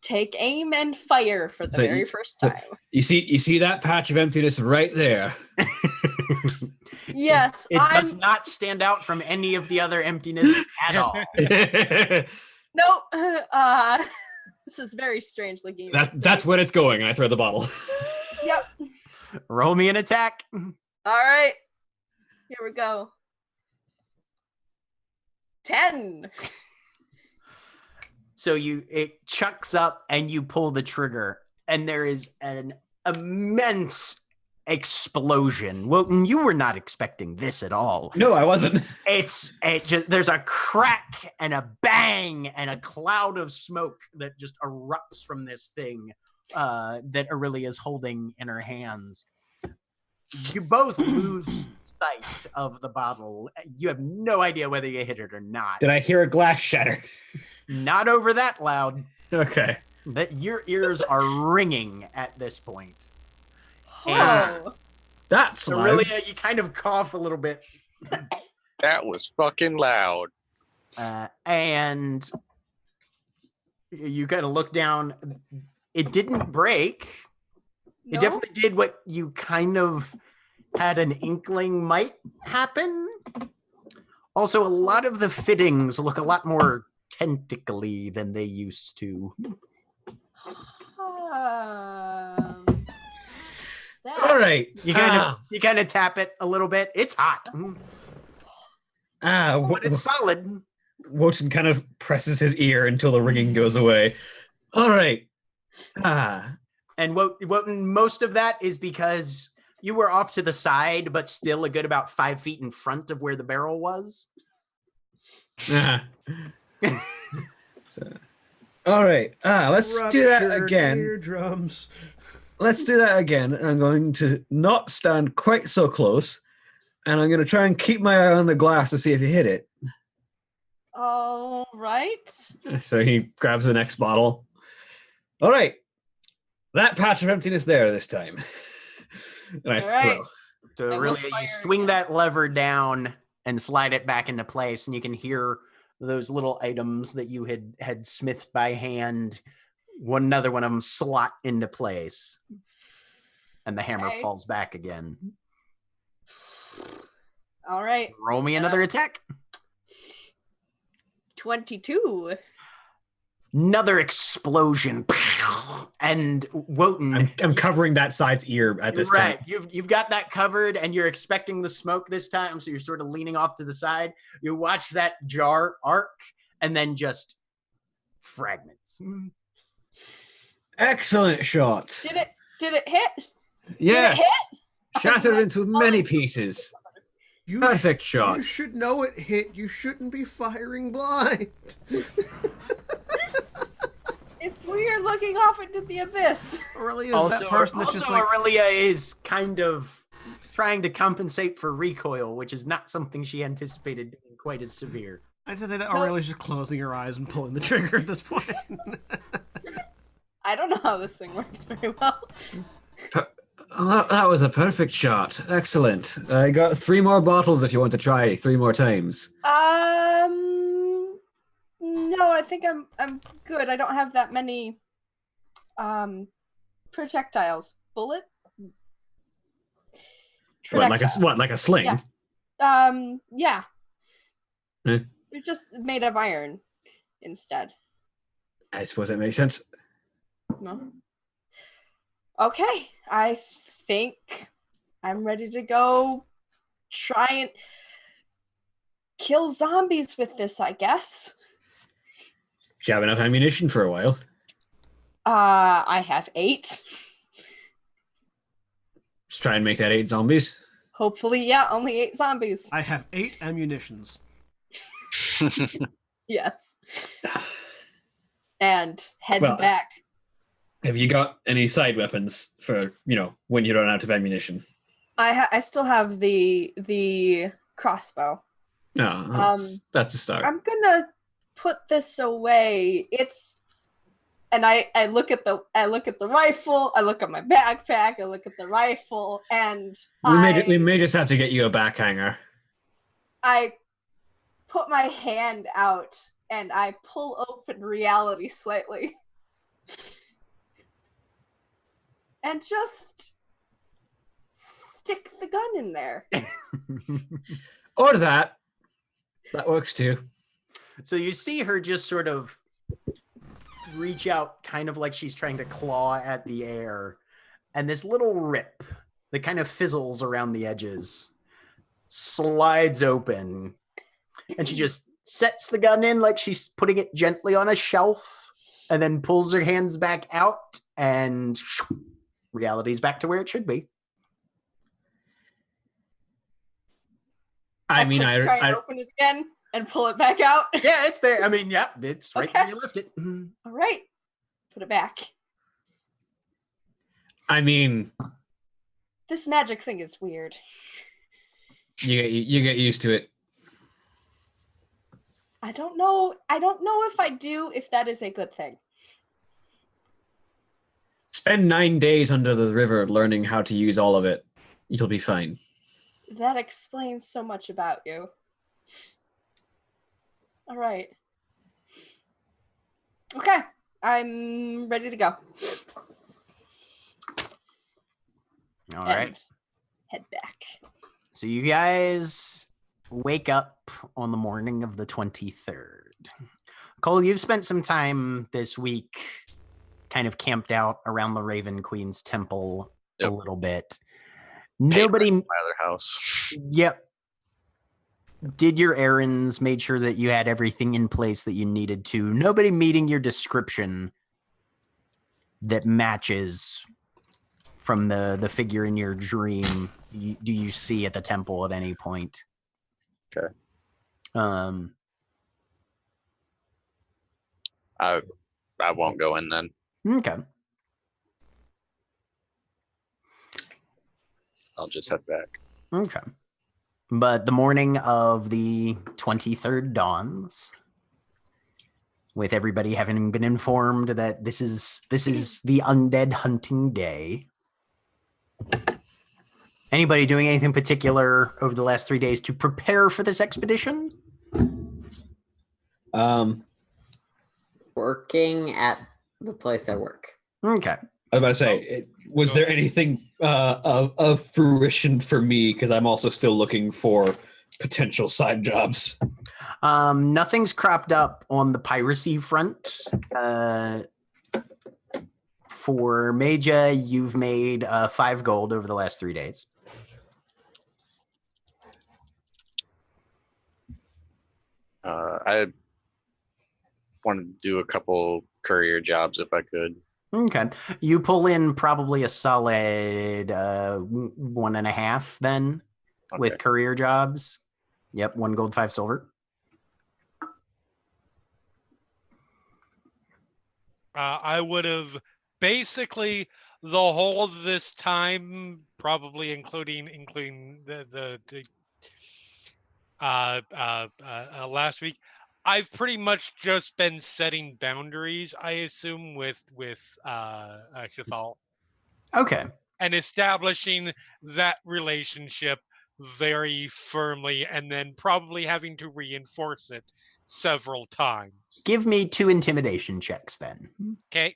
take aim and fire for the very first time. You see that patch of emptiness right there? Yes. It does not stand out from any of the other emptiness at all. Nope. This is very strange looking. That's when it's going, and I throw the bottle. Yep. Roll me an attack. All right. Here we go. 10. So it chucks up and you pull the trigger, and there is an immense explosion. Wotan, you were not expecting this at all. No, I wasn't. There's a crack and a bang and a cloud of smoke that just erupts from this thing that Orillia is holding in her hands. You both lose sight of the bottle. You have no idea whether you hit it or not. Did I hear a glass shatter? Not over that loud. Okay. That your ears are ringing at this point. Oh. That's loud. Orillia, you kind of cough a little bit. That was fucking loud. And you kind of look down. It didn't break. No? It definitely did what you kind of had an inkling might happen. Also, a lot of the fittings look a lot more tentacly than they used to. All right. You kind of tap it a little bit. It's hot. But it's solid. Wotan kind of presses his ear until the ringing goes away. All right. And Wotan, most of that is because you were off to the side, but still a good about 5 feet in front of where the barrel was. So, all right. Let's do that Ruptured again. Eardrums. Let's do that again. I'm going to not stand quite so close, and I'm going to try and keep my eye on the glass to see if you hit it. All right. So he grabs the next bottle. All right. That patch of emptiness there this time. And I All right. throw. So I will really, fire you swing again. that lever down and slide it back into place, and you can hear those little items that you had smithed by hand. Another one of them slot into place, and the hammer Okay. falls back again. All right. Roll me another attack. 22. Another explosion, and Wotan. I'm covering that side's ear at this Right, point. you've got that covered, and you're expecting the smoke this time, so you're sort of leaning off to the side. You watch that jar arc, and then just fragments. Excellent shot. Did it hit? Yes. hit? Shattered into many pieces. Perfect shot. You should know it hit. You shouldn't be firing blind. It's weird looking off into the abyss. Aurelia is that person that's just like... Orillia is kind of trying to compensate for recoil, which is not something she anticipated being quite as severe. I just think that Aurelia's just closing her eyes and pulling the trigger at this point. I don't know how this thing works very well. That was a perfect shot. Excellent. I got 3 more bottles if you want to try 3 more times. No, I think I'm good. I don't have that many projectiles. Bullet? What, like a sling? Yeah. Yeah. Eh. They're just made of iron instead. I suppose that makes sense. No. Okay, I think I'm ready to go try and kill zombies with this, I guess. Do you have enough ammunition for a while? I have 8. Just try and make that 8 zombies. Hopefully, yeah, only 8 zombies. I have 8 ammunitions. Yes. And head Well, back. Have you got any side weapons for, when you don't have ammunition? I still have the crossbow. No, that's a start. I'm gonna put this away. And I look at the rifle. I look at my backpack. I look at the rifle, and We may just have to get you a back hanger. I put my hand out and I pull open reality slightly, and just stick the gun in there. Or that. That works too. So you see her just sort of reach out, kind of like she's trying to claw at the air, and this little rip that kind of fizzles around the edges slides open, and she just sets the gun in like she's putting it gently on a shelf, and then pulls her hands back out, and reality's back to where it should be. I mean, try and open it again and pull it back out. Yeah, it's there. I mean, yeah, it's right where you left it. All right, put it back. I mean, This magic thing is weird. you get used to it. I don't know if I do, if that is a good thing. Spend 9 days under the river learning how to use all of it. You'll be fine. That explains so much about you. All right. Okay, I'm ready to go. All right. And head back. So you guys wake up on the morning of the 23rd. Cole, you've spent some time this week kind of camped out around the Raven Queen's temple a little bit. Nobody... My other house. Yep. Did your errands, made sure that you had everything in place that you needed to. Nobody meeting your description. that matches from the figure in your dream do you see at the temple at any point. Okay. I won't go in then. Okay. I'll just head back. Okay. But the morning of the 23rd dawns, with everybody having been informed that this is the undead hunting day. Anybody doing anything particular over the last 3 days to prepare for this expedition? Working at the place I work. Okay. I was about to say, was there anything of fruition for me? Because I'm also still looking for potential side jobs. Nothing's cropped up on the piracy front. For Maja, you've made 5 gold over the last 3 days. I wanted to do a couple courier jobs if I could. Okay. You pull in probably a solid 1.5 then with courier jobs. Yep, 1 gold, 5 silver. I would have basically the whole of this time, probably including the last week, I've pretty much just been setting boundaries, I assume, with Shathal. Okay. And establishing that relationship very firmly, and then probably having to reinforce it several times. Give me 2 intimidation checks then. Okay.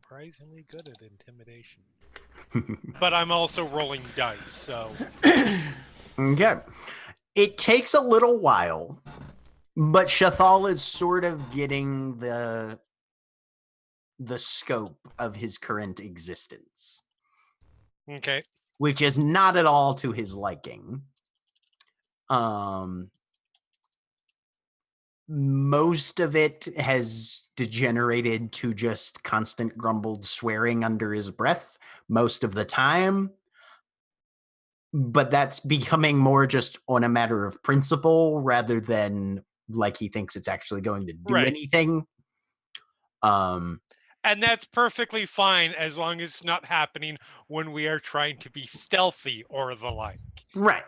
Surprisingly good at intimidation. But I'm also rolling dice, so. Okay. It takes a little while, but Shathal is sort of getting the scope of his current existence. Okay. Which is not at all to his liking. Most of it has degenerated to just constant grumbled swearing under his breath most of the time. But that's becoming more just on a matter of principle rather than like he thinks it's actually going to do anything. And that's perfectly fine as long as it's not happening when we are trying to be stealthy or the like. Right.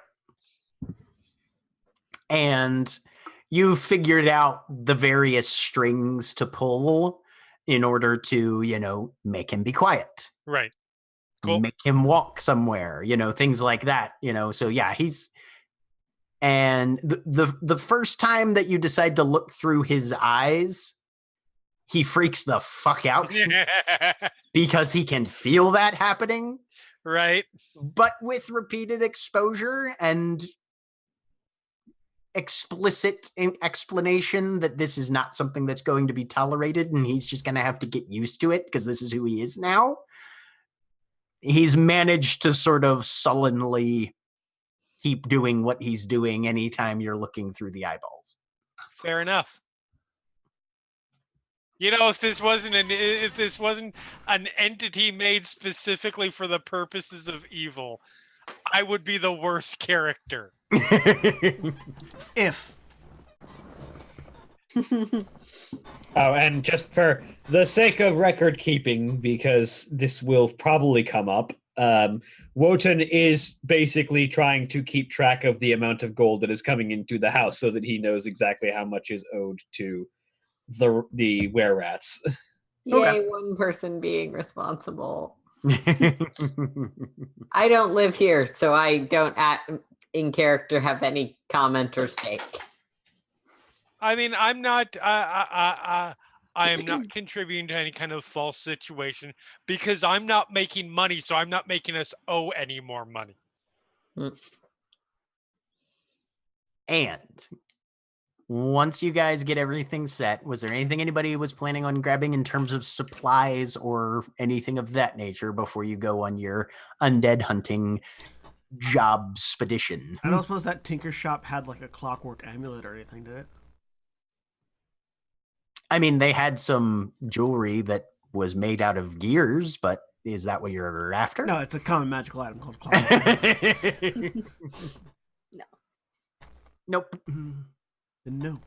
And you figured out the various strings to pull in order to, make him be quiet. Right. Cool. Make him walk somewhere, things like that, So yeah, and the first time that you decide to look through his eyes, he freaks the fuck out because he can feel that happening. Right. But with repeated exposure and explicit explanation that this is not something that's going to be tolerated and he's just going to have to get used to it because this is who he is now, he's managed to sort of sullenly keep doing what he's doing anytime you're looking through the eyeballs. Fair enough. If this wasn't an entity made specifically for the purposes of evil, I would be the worst character. If. Oh, and just for the sake of record keeping, because this will probably come up, Wotan is basically trying to keep track of the amount of gold that is coming into the house so that he knows exactly how much is owed to the were-rats. Yay, one person being responsible. I don't live here, so I don't in character have any comment or stake. I mean, I'm not. I am not contributing to any kind of false situation because I'm not making money, so I'm not making us owe any more money. And once you guys get everything set, was there anything anybody was planning on grabbing in terms of supplies or anything of that nature before you go on your undead hunting job expedition? I don't suppose that tinker shop had like a clockwork amulet or anything, did it? I mean, they had some jewelry that was made out of gears, but is that what you're after? No, it's a common magical item called clockwork. No. Nope. No.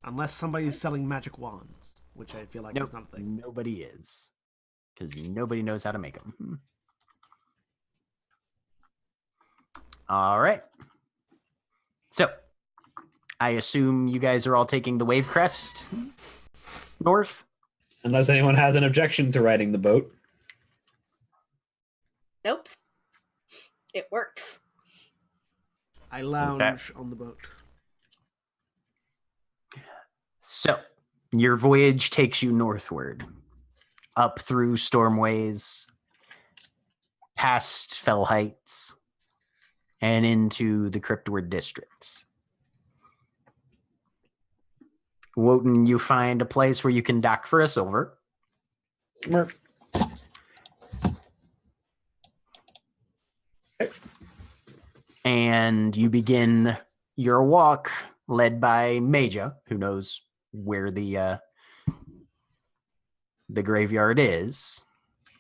Unless somebody's selling magic wands, which I feel like is not a thing. Nobody is. Because nobody knows how to make them. All right. So, I assume you guys are all taking the Wave Crest north? Unless anyone has an objection to riding the boat. Nope. It works. I lounge on the boat. So, your voyage takes you northward, up through Stormways, past Fell Heights, and into the Cryptward districts. Wotan, you find a place where you can dock for a silver. And you begin your walk led by Maja, who knows where the graveyard is,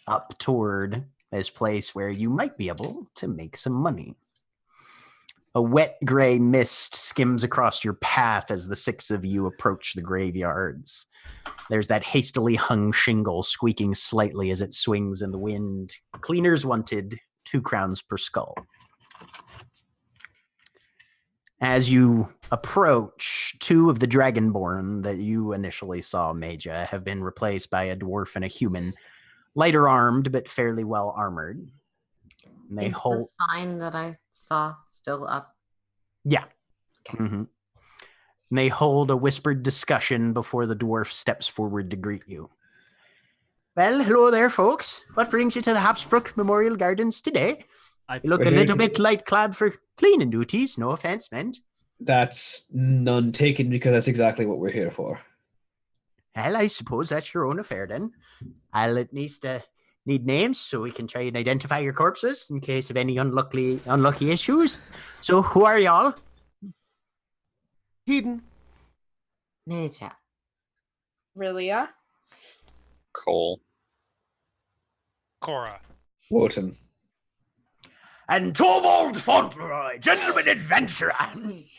up toward this place where you might be able to make some money. A wet gray mist skims across your path as the six of you approach the graveyards. There's that hastily hung shingle squeaking slightly as it swings in the wind. Cleaners wanted 2 crowns per skull. As you approach, 2 of the Dragonborn that you initially saw, Maja, have been replaced by a dwarf and a human, lighter armed but fairly well armored. And they Is hold the sign that I saw still up? Yeah. Mm-hmm. And they hold a whispered discussion before the dwarf steps forward to greet you. Well, hello there, folks. What brings you to the Habsbrook Memorial Gardens today? You look a little bit light-clad for cleaning duties. No offense meant. That's none taken because that's exactly what we're here for. Well, I suppose that's your own affair then. I'll at least need names so we can try and identify your corpses in case of any unlucky issues. So, who are y'all? Hedon. Major. Orillia. Cole. Cora. Wotan. And Torvald Fauntleroy, gentleman adventurer,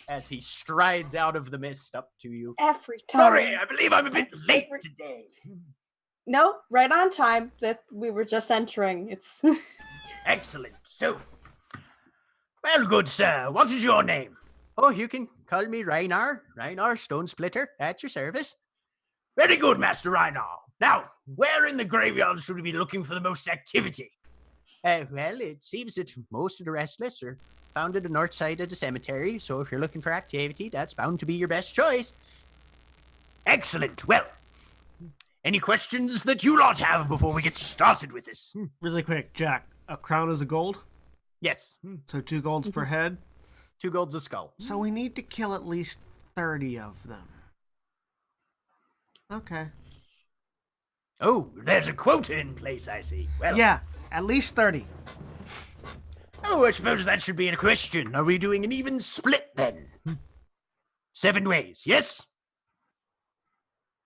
as he strides out of the mist up to you. Every time. Sorry, I believe I'm a bit late today. No, right on time. That we were just entering. It's Excellent. So, well, good sir, what is your name? Oh, you can call me Reinar. Reinar Stone Splitter, at your service. Very good, Master Reinar. Now, where in the graveyard should we be looking for the most activity? Well, it seems that most of the restless are found at the north side of the cemetery, so if you're looking for activity, that's bound to be your best choice. Excellent. Well, any questions that you lot have before we get started with this? Really quick, Jack. A crown is a gold? Yes. So 2 golds per head? 2 golds a skull. So we need to kill at least 30 of them. Okay. Oh, there's a quota in place, I see. Well, Yeah, at least 30. Oh, I suppose that should be a question. Are we doing an even split then? 7 ways, yes?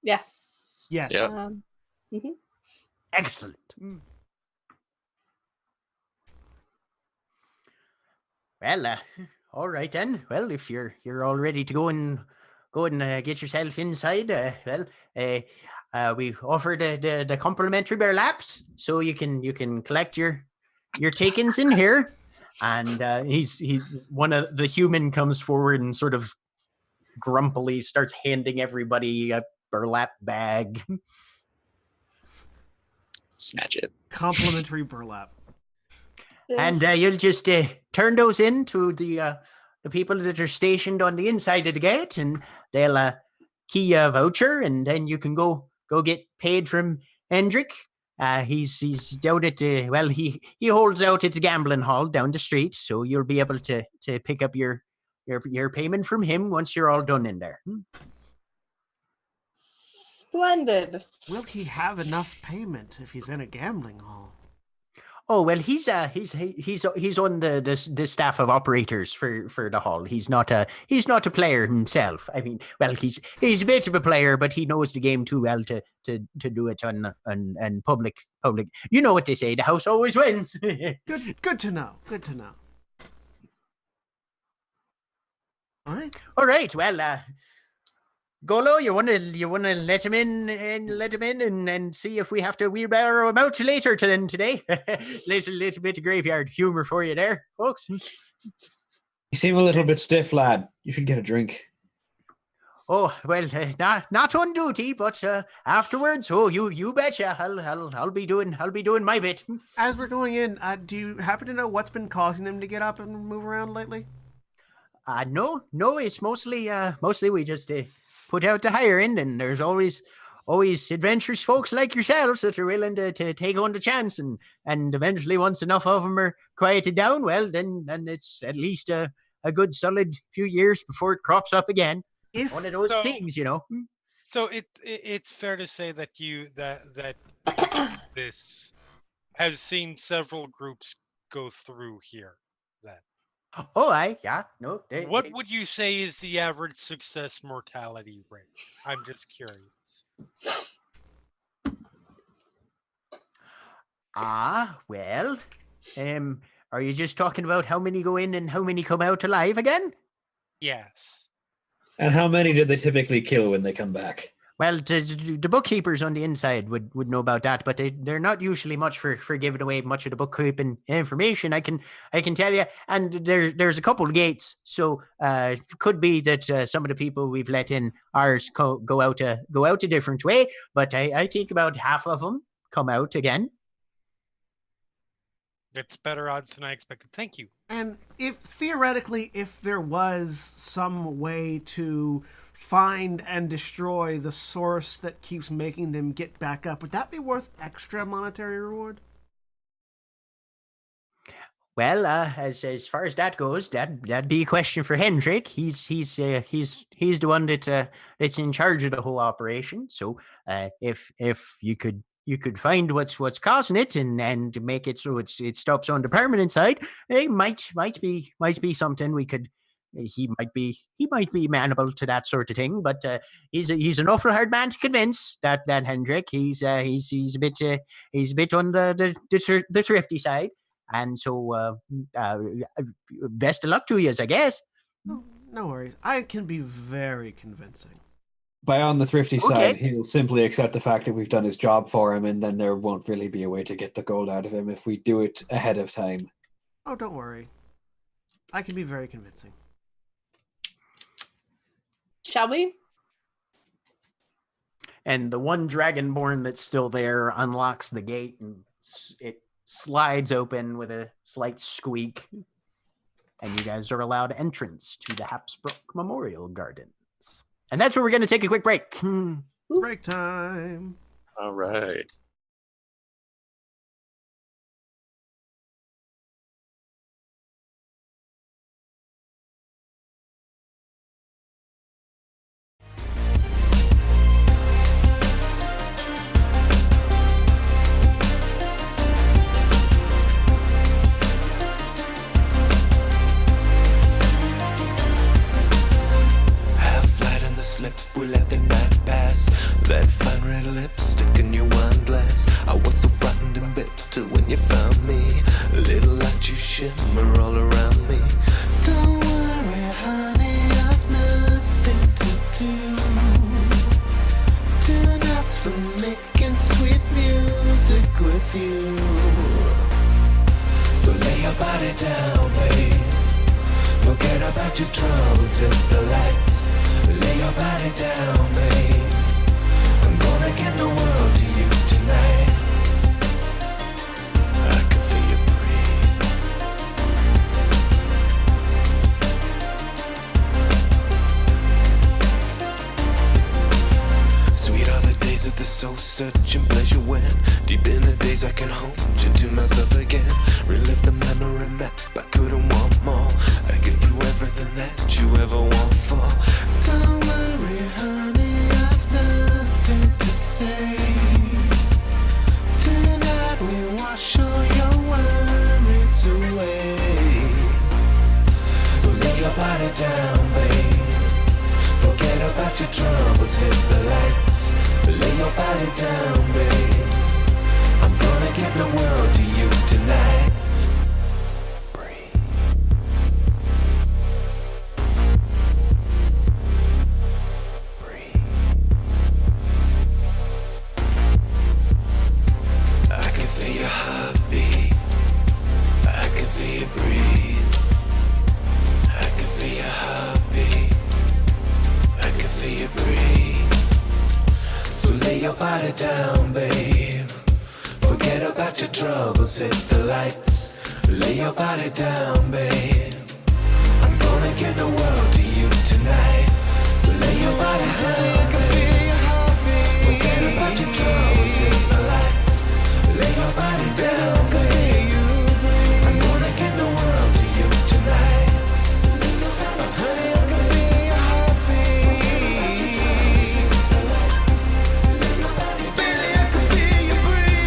yes. Yes. Yeah. Mhm. Excellent. Well, all right then. Well, if you're all ready to go and get yourself inside, we offer the complimentary bear laps, so you can collect your takings in here. And he's one of the human comes forward and sort of grumpily starts handing everybody a burlap bag. Snatch it. Complimentary burlap. And you'll just turn those in to the people that are stationed on the inside of the gate, and they'll key a voucher, and then you can go get paid from Hendrik. He's down at he holds out at the gambling hall down the street, so you'll be able to pick up your your payment from him once you're all done in there. Splendid. Will he have enough payment if he's in a gambling hall? Oh well, he's on the staff of operators for the hall. He's not a player himself. I mean, well, he's a bit of a player, but he knows the game too well to do it on public. You know what they say: the house always wins. Good to know. Good to know. All right. Well, Golo, you wanna let him in and see if we have to wheelbarrow him out later today. little bit of graveyard humor for you there, folks. You seem a little bit stiff, lad. You should get a drink. Oh well, not on duty, but afterwards. Oh, you betcha. I'll be doing my bit. As we're going in, do you happen to know what's been causing them to get up and move around lately? No, it's mostly we just put out the hiring, and there's always adventurous folks like yourselves that are willing to take on the chance, and eventually once enough of them are quieted down, well, then it's at least a good solid few years before it crops up again. One of those things, you know. So it's fair to say that that this has seen several groups go through here. Then. Oh, no. What would you say is the average success mortality rate? I'm just curious. Well, are you just talking about how many go in and how many come out alive again? Yes. And how many do they typically kill when they come back? Well, the bookkeepers on the inside would know about that, but they're not usually much for giving away much of the bookkeeping information. I can tell you, and there's a couple of gates, so it could be that some of the people we've let in ours go out a different way. But I think about half of them come out again. It's better odds than I expected. Thank you. And if there was some way to find and destroy the source that keeps making them get back up, would that be worth extra monetary reward? Well, as far as that goes, that'd be a question for Hendrik. He's the one that's in charge of the whole operation. So, if you could find what's causing it and make it so it stops on the permanent side, it might be something we could. He might be amenable to that sort of thing, but he's an awful hard man to convince. That Hendrik, he's a bit on the thrifty side, and so best of luck to you, I guess. No worries, I can be very convincing. By on the thrifty side, he'll simply accept the fact that we've done his job for him, and then there won't really be a way to get the gold out of him if we do it ahead of time. Oh, don't worry, I can be very convincing. Shall we? And the one dragonborn that's still there unlocks the gate, and it slides open with a slight squeak. And you guys are allowed entrance to the Habsburg Memorial Gardens. And that's where we're going to take a quick break. Break time. All right. We let the night pass. That fine red lipstick in your wine glass. I was so frightened and bitter when you found me. A little light you shimmer all around me. Don't worry, honey, I've nothing to do. Tonight's for making sweet music with you. So lay your body down, babe. Forget about your troubles, hit the lights. Lay your body down, babe. I'm gonna give the world to you tonight. I can feel you breathe. Sweet are the days of the soul searching pleasure when deep in the days I can hold you to myself again. Relive the memory map, I couldn't want more. I give you everything that you body down, babe. Forget about your troubles, hit the lights. Lay your body down, babe. I'm gonna give the world to you tonight. Breathe. Breathe. I can feel your heartbeat. I can feel you breathe. I can feel your heartbeat. I can feel you breathe. So lay your body down, babe. Forget about your troubles, hit the lights. Lay your body down, babe. I'm gonna give the world to you tonight. So lay your body down, babe. Forget about your troubles, hit the lights. Lay your body down, babe. I'm gonna give the world to you tonight. Honey, I can feel your heartbeat. Baby, I can feel you breathe.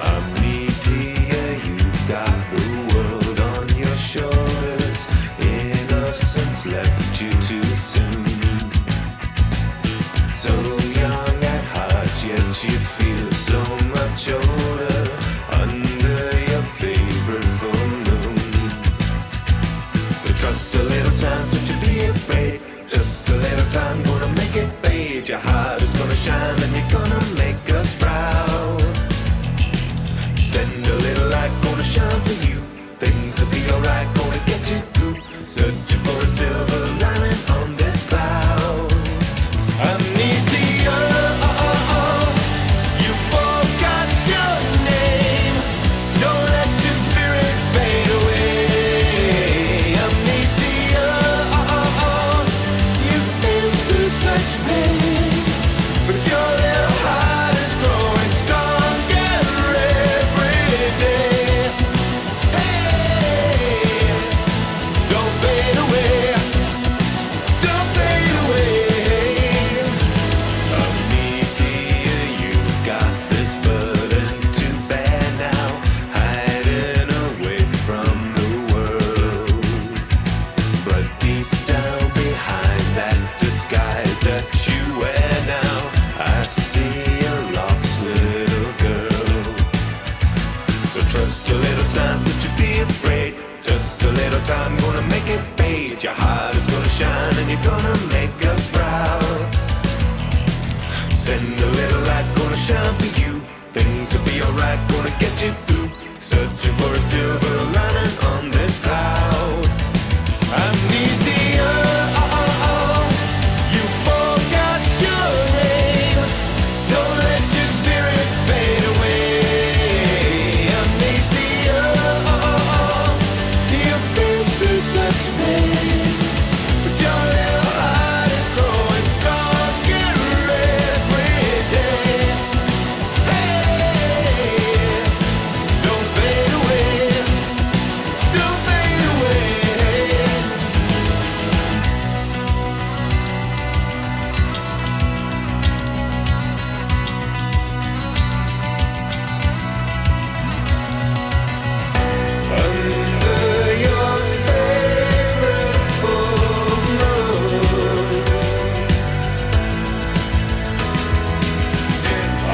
Amnesia, you've got the world on your shoulders. Innocence left you too soon. So young at heart, yet you feel so much older under your favorite full moon. So trust a little time, so to be afraid. Just a little time, gonna make it fade. Your heart is gonna shine and you're gonna make us proud. Send a little light, gonna shine for you. Things will be alright, gonna get you through. Searching for a silver lining on this cloud. Amnesia, you forgot your name. Don't let your spirit fade away. Amnesia, you've been through such pain, but your little heart is growing stronger every day. Hey, don't fade away. Don't fade away. Amnesia, you've got this burden to bear now, hiding away from the world. But deep down behind that disguise that you wear now, I see a lost little girl. So trust a little sign, so to be afraid. Just a little time, gonna make it fade. Your heart is gonna shine and you're gonna make us proud. Send a little light, gonna shine for you. Things will be alright, gonna get you through. Searching for a silver lining on this cloud. Amnesia, you forgot your name. Don't let your spirit fade away. Amnesia, you've been through such pain, but your little heart is growing stronger every day. Hey, don't fade away. Don't fade away. Under your favorite full moon.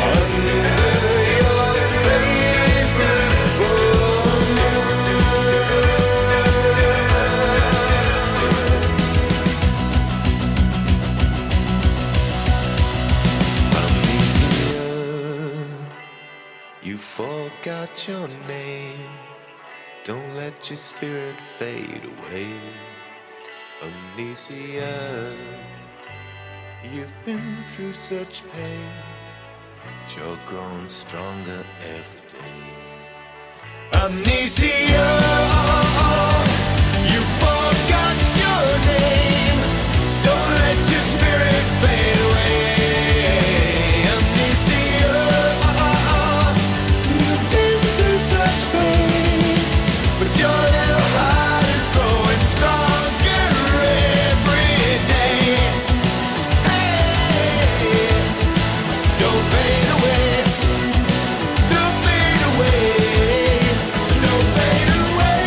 Under your favorite full moon. Amnesia, you forgot your name. Don't let your spirit fade away. Amnesia, you've been through such pain, but you're growing stronger every day. Amnesia, you forgot your name. Don't let your spirit fade away. Amnesia, you've been through such pain, but your little heart is growing stronger every day. Hey, don't fade away. Don't fade away. Don't fade away.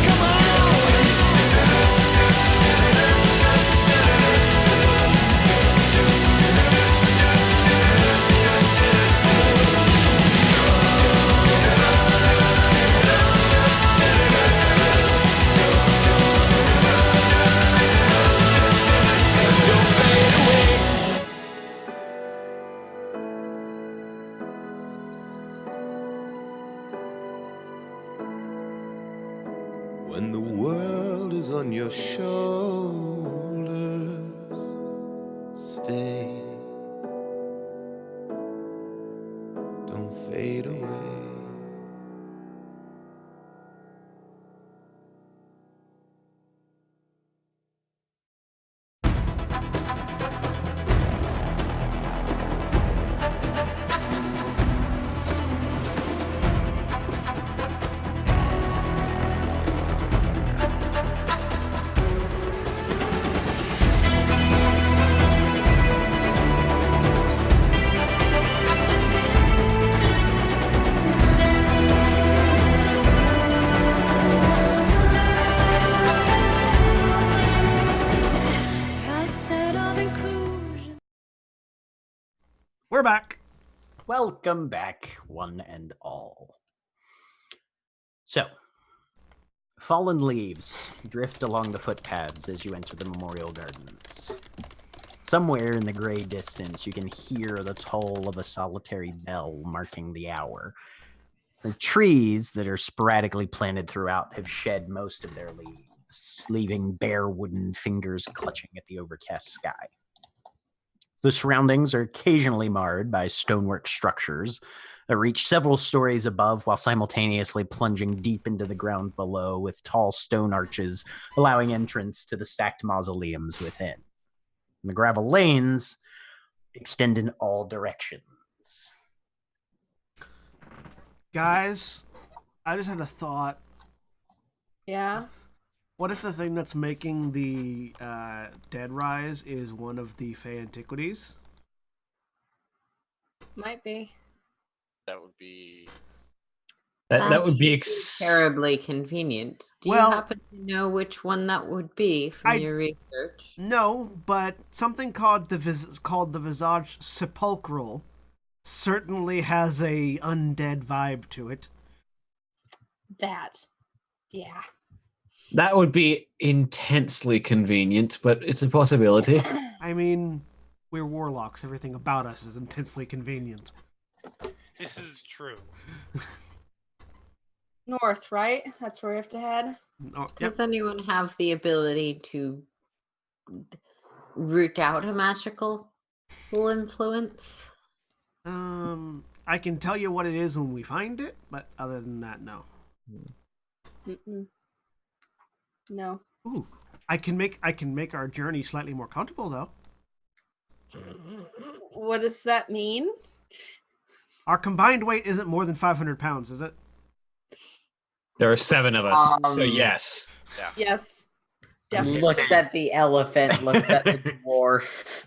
Come on. Don't fade away. When the world is on your shoulders, stay. Don't fade away. We're back. Welcome back, one and all. So, fallen leaves drift along the footpaths as you enter the memorial gardens. Somewhere in the gray distance, you can hear the toll of a solitary bell marking the hour. The trees that are sporadically planted throughout have shed most of their leaves, leaving bare wooden fingers clutching at the overcast sky. The surroundings are occasionally marred by stonework structures that reach several stories above while simultaneously plunging deep into the ground below with tall stone arches allowing entrance to the stacked mausoleums within. And the gravel lanes extend in all directions. Guys, I just had a thought. Yeah. What if the thing that's making the dead rise is one of the Fey antiquities? Might be. That would be. That would be terribly convenient. Do Well- you happen to know which one that would be from your research? No, but something called the Visage Sepulchral certainly has a undead vibe to it. That. Yeah. That would be intensely convenient, but it's a possibility. I mean, we're warlocks. Everything about us is intensely convenient. This is true. North, right? That's where we have to head. Oh, yep. Does anyone have the ability to root out a magical influence? I can tell you what it is when we find it, but other than that, no. Mm-mm. No. Ooh, I can make our journey slightly more comfortable though. What does that mean? Our combined weight isn't more than 500 pounds, is it? There are 7 of us, so yes. Yes. Definitely. Looks at the elephant, looks at the dwarf.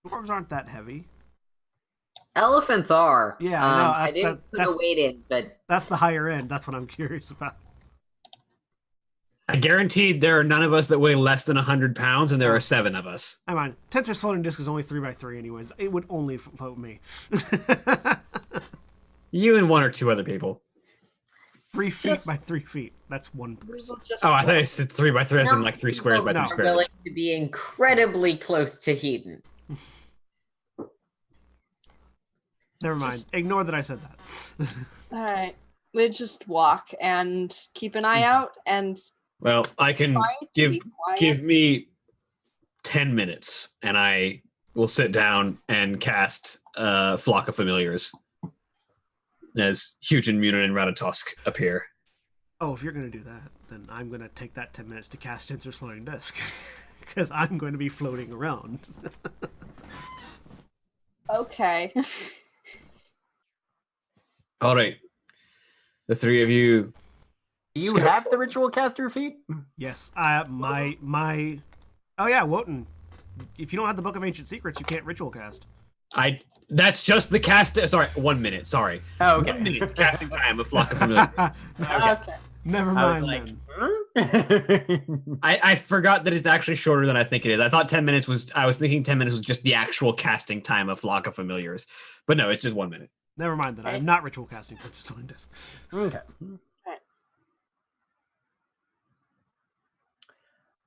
Dwarves aren't that heavy. Elephants are. Yeah, I know. I didn't put a weight in, but That's the higher end. That's what I'm curious about. I guarantee there are none of us that weigh less than 100 pounds, and there are 7 of us. I mind. Tensor's floating disc is only 3x3 anyways. It would only float me. You and 1 or 2 other people. 3 feet by 3 feet. That's one person. Oh, I thought you said 3 by 3, as in like 3 squares by 3 no. squares. willing to be incredibly close to Hedon. Never mind. Ignore that I said that. All right. We just walk and keep an eye out and Well, I can try to give be quiet. give me 10 minutes, and I will sit down and cast Flock of Familiars as Hugin, Munin, and Ratatosk appear. Oh, if you're going to do that, then I'm going to take that 10 minutes to cast Tensor Slowing Disc. Because I'm going to be floating around. Okay. All right. The three of you. Do you have the ritual caster feat? Yes. Oh yeah, Wotan. If you don't have the Book of Ancient Secrets, you can't ritual cast. That's just the cast. Sorry, 1 minute. Sorry. Oh, okay. 1 minute casting time of Flock of Familiars. Okay. Never I was mind like, then. I forgot that it's actually shorter than I think it is. I thought 10 minutes was. I was thinking 10 minutes was just the actual casting time of Flock of Familiars, but no, it's just 1 minute. Never mind then. I'm not ritual casting Tensor Slowing Disc. Okay.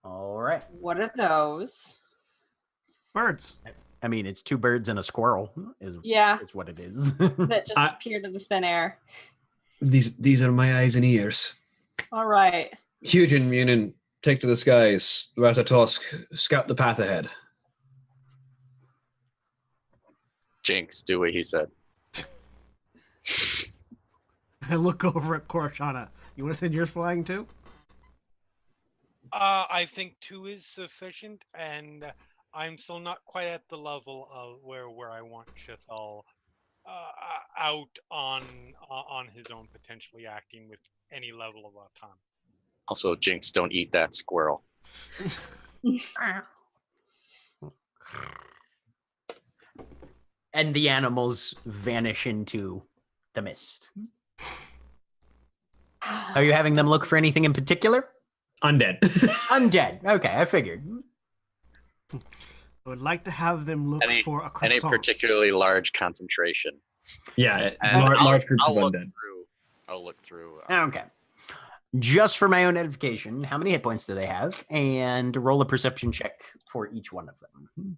All right. What are those? Birds. I mean, it's two birds and a squirrel is what it is. That just appeared in the thin air. These are my eyes and ears. All right. Hugin, Munin, take to the skies. Ratatosk, scout the path ahead. Jinx, do what he said. I look over at Koroshana. You want to send yours flying too? I think 2 is sufficient, and I'm still not quite at the level of where I want Shithal out on his own, potentially acting with any level of autonomy. Also, Jinx, don't eat that squirrel. And the animals vanish into the mist. Are you having them look for anything in particular? Undead. Undead. Okay, I figured. I would like to have them look for a croissant. Any particularly large concentration. Yeah, And large groups of I'll undead. I'll look through. Okay. Just for my own edification, how many hit points do they have? And roll a perception check for each one of them.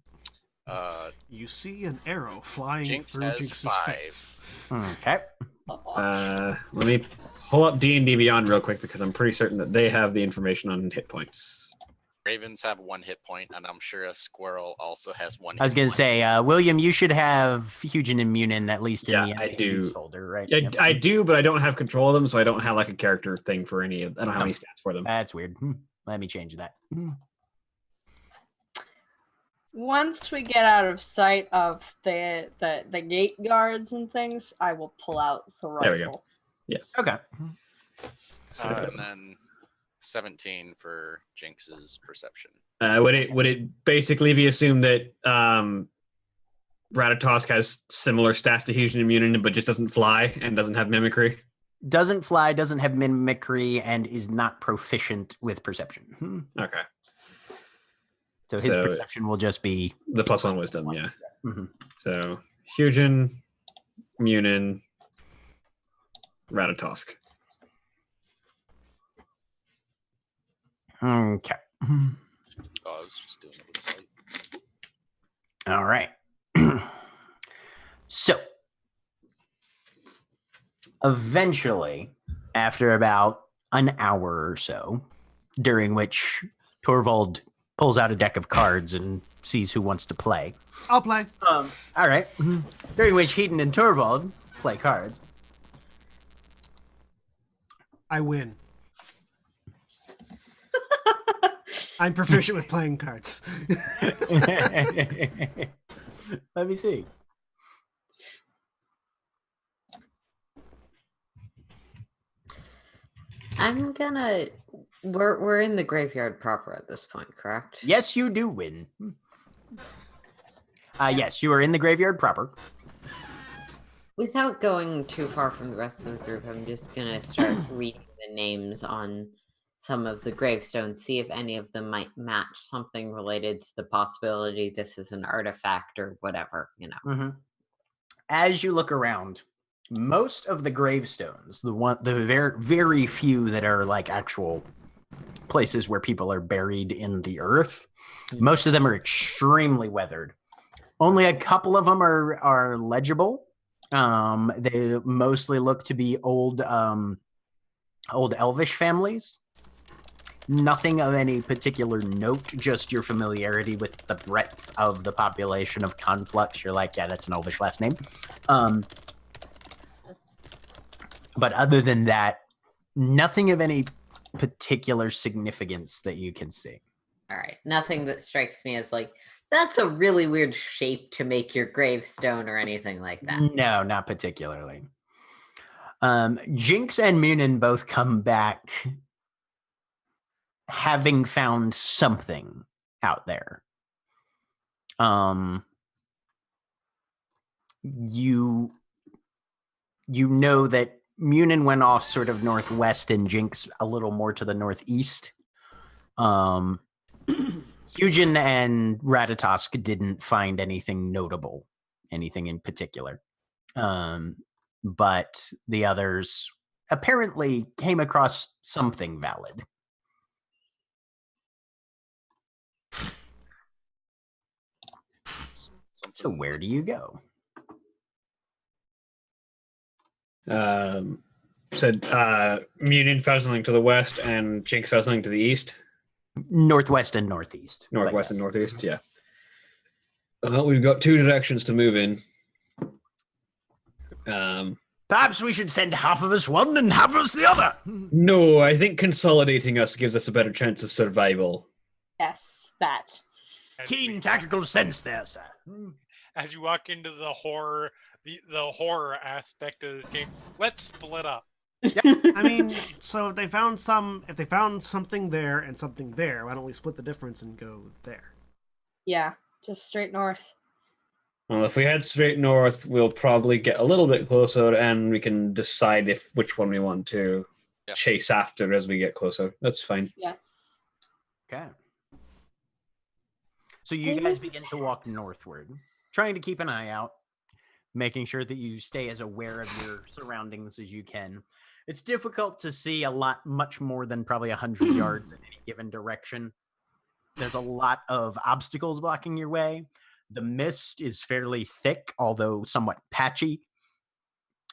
You see an arrow flying Jinx through has Jinx's 5. face. Okay. Let me pull up D&D Beyond real quick because I'm pretty certain that they have the information on hit points. Ravens have 1 hit point, and I'm sure a squirrel also has 1 hit point. I was going to say, William, you should have Hugin and Munin at least in Yeah, the I NPCs do. folder, right? I do, but I don't have control of them, so I don't have like a character thing for any of. I don't have any stats for them. That's weird. Let me change that. Once we get out of sight of the gate guards and things, I will pull out the rifle. There we go. Yeah. Okay. And then 17 for Jinx's perception. Would it basically be assumed that Ratatosk has similar stats to Hugin and Munin, but just doesn't fly and doesn't have mimicry? Doesn't fly, doesn't have mimicry, and is not proficient with perception. Okay. So his perception will just be the +1 wisdom, yeah. Mm-hmm. So Hugin, Munin, Ratatosk. Okay. Oh, I was just doing it with sight. All right. So eventually, after about an hour or so, during which Torvald pulls out a deck of cards and sees who wants to play. I'll play. All right. During which Heaton and Torvald play cards. I win. I'm proficient with playing cards. Let me see. I'm gonna. We're in the graveyard proper at this point, correct? Yes, you do win. Yes, you are in the graveyard proper. Without going too far from the rest of the group, I'm just gonna start reading the names on some of the gravestones, see if any of them might match something related to the possibility this is an artifact or whatever, you know. Mm-hmm. As you look around, most of the gravestones, the very, very few that are like actual places where people are buried in the earth, most of them are extremely weathered. Only a couple of them are legible. They mostly look to be old elvish families. Nothing of any particular note, just your familiarity with the breadth of the population of Conflux. You're like, yeah, that's an Elvish last name. But other than that, nothing of any particular significance that you can see. All right. Nothing that strikes me as like, that's a really weird shape to make your gravestone or anything like that. No, not particularly. Jinx and Munin both come back having found something out there. You know that Munin went off sort of northwest and Jinx a little more to the northeast. Hugin and Ratatosk didn't find anything notable, anything in particular. But the others apparently came across something valid. So where do you go? Said Munin found something to the west and Jinx found something to the east. Northwest and northeast. Northwest and northeast, yeah. We've got two directions to move in. Perhaps we should send half of us one and half of us the other. No, I think consolidating us gives us a better chance of survival. Yes, that. Keen tactical sense there, sir. As you walk into the horror, the horror aspect of this game, let's split up. I mean, so if they found something there and something there, why don't we split the difference and go there? Yeah, just straight north. Well, if we head straight north, we'll probably get a little bit closer, and we can decide which one we want to chase after as we get closer. That's fine. Yes. Okay. So you guys begin to walk northward, trying to keep an eye out, making sure that you stay as aware of your surroundings as you can. It's difficult to see much more than probably 100 yards in any given direction. There's a lot of obstacles blocking your way. The mist is fairly thick, although somewhat patchy.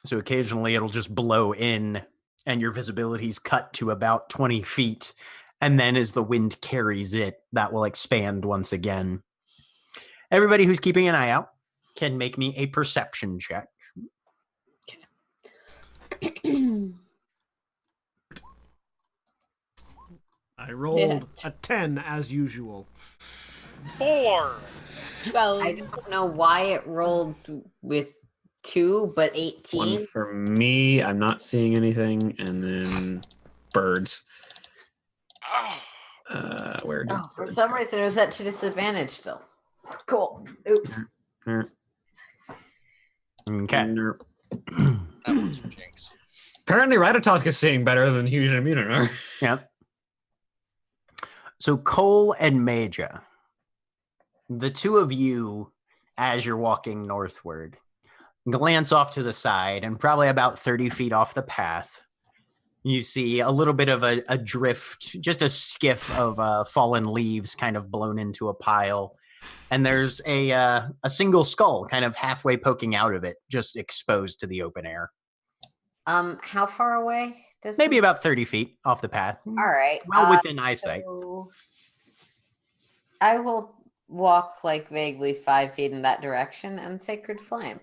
So occasionally it'll just blow in and your visibility is cut to about 20 feet. And then as the wind carries it, that will expand once again. Everybody who's keeping an eye out can make me a perception check. I rolled a 10 as usual. 4. Well, I don't know why it rolled with 2, but 18. One for me. I'm not seeing anything. And then birds. Where did For birds some go? reason, it was at to disadvantage still. Cool. Oops. Okay. Nope. That one's for Jinx. Apparently, Ratatosk is seeing better than Hugin and Munin are. Yep. So Cole and Major, the two of you, as you're walking northward, glance off to the side, and probably about 30 feet off the path, you see a little bit of a drift, just a skiff of fallen leaves kind of blown into a pile. And there's a single skull kind of halfway poking out of it, just exposed to the open air. How far away does Maybe about 30 feet off the path. All right. Well within eyesight. So I will walk like vaguely 5 feet in that direction and Sacred Flame.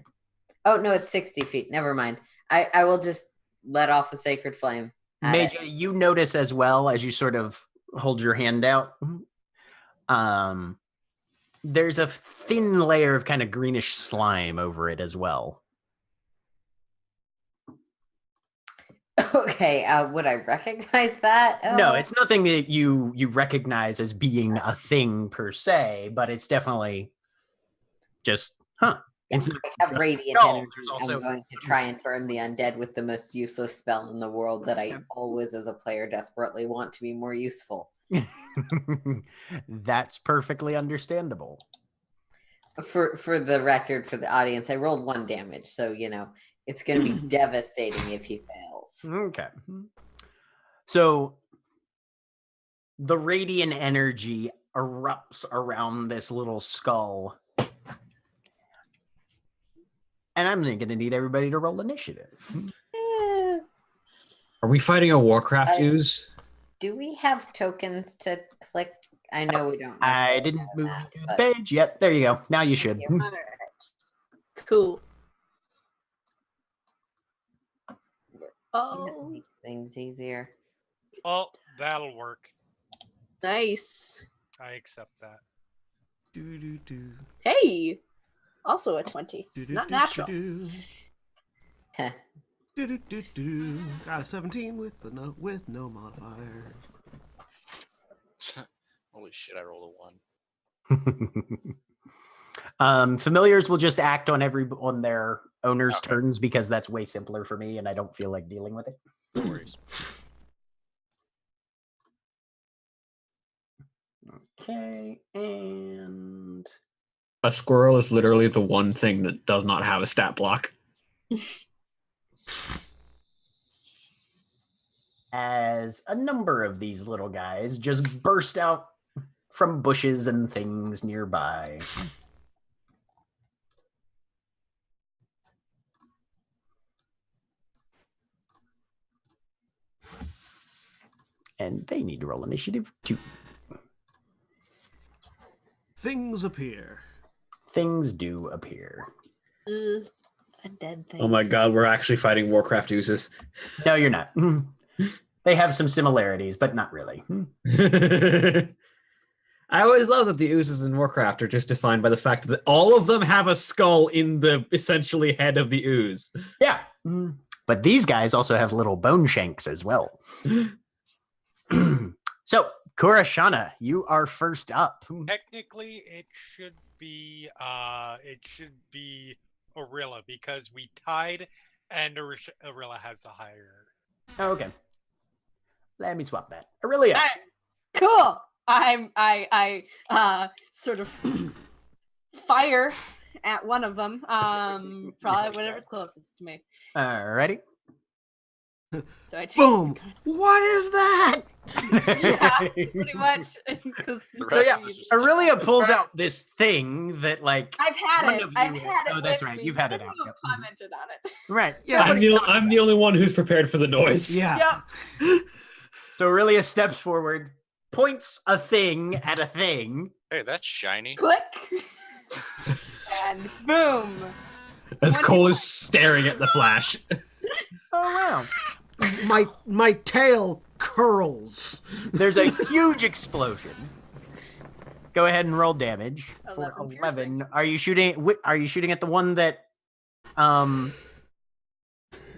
Oh, no, it's 60 feet. Never mind. I will just let off a Sacred Flame. Major, you notice as well as you sort of hold your hand out. There's a thin layer of kind of greenish slime over it as well. Okay, would I recognize that? No, it's nothing that you recognize as being a thing per se, but it's definitely just, I have radiant No, energy. there's also- I'm going to try and burn the undead with the most useless spell in the world that I always, as a player, desperately want to be more useful. That's perfectly understandable. For the record, for the audience, I rolled 1 damage, so it's going to be devastating if he fails. Okay. So the radiant energy erupts around this little skull. And I'm going to need everybody to roll initiative. Are we fighting a Warcraft ooze? Do we have tokens to click? I know we don't. I necessarily didn't have move that, you to the but- page yet. There you go. Now you should. you. All right. Cool. Oh, Oh, makes things easier. Oh, that'll work. nice. I accept that. Do, do, do, Hey, also a 20. do, do, Not do, natural. Do, Heh. do, do, do, do. Got a 17 with no modifier. Holy shit! I rolled a 1. Familiars will just act on their owner's Okay. turns because that's way simpler for me and I don't feel like dealing with it. No worries. Okay, and A squirrel is literally the one thing that does not have a stat block. as a number of these little guys just burst out from bushes and things nearby. And they need to roll initiative too. Things appear. Things do appear. Undead things. Oh my god, we're actually fighting Warcraft oozes. No, you're not. They have some similarities, but not really. I always love that the oozes in Warcraft are just defined by the fact that all of them have a skull in the essentially head of the ooze. Yeah. But these guys also have little bone shanks as well. So, Kurashana, you are first up. Technically, it should be Orillia because we tied, and Orillia has the higher. Okay. Let me swap that. Orillia. All right. Cool. I sort of fire at one of them. Probably whatever's closest to me. Alrighty. So I take Boom! What is that? Yeah, pretty much. 'Cause The So rest yeah, of us just Aurelia pulls out this thing that like I've had one it. of I've you- had it. oh, that's with right. me. You've had it None out. of you Yep. have commented on it. right. Yeah. I'm the only one who's prepared for the noise. Yeah. Yep. So Aurelia steps forward, points a thing at a thing. Hey, that's shiny. Click. And boom. As What Cole do you is staring at the flash. Oh wow. My tail curls. There's a huge explosion. Go ahead and roll damage for 11 11. Are you shooting at the one that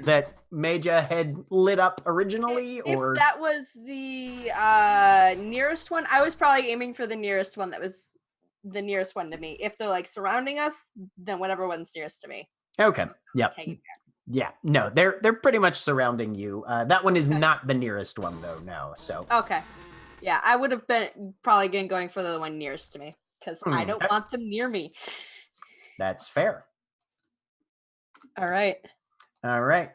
that Maja had lit up originally, or If that was the nearest one, I was probably aiming for the nearest one that was the nearest one to me. If they're like surrounding us, then whatever one's nearest to me. okay? Yep. Hanging Yeah. No, they're pretty much surrounding you. That one is Okay. not the nearest one though. No. So there. Okay. Yeah, I would have been probably going for the one nearest to me because I don't Okay. want them near me. that's fair. All right. All right.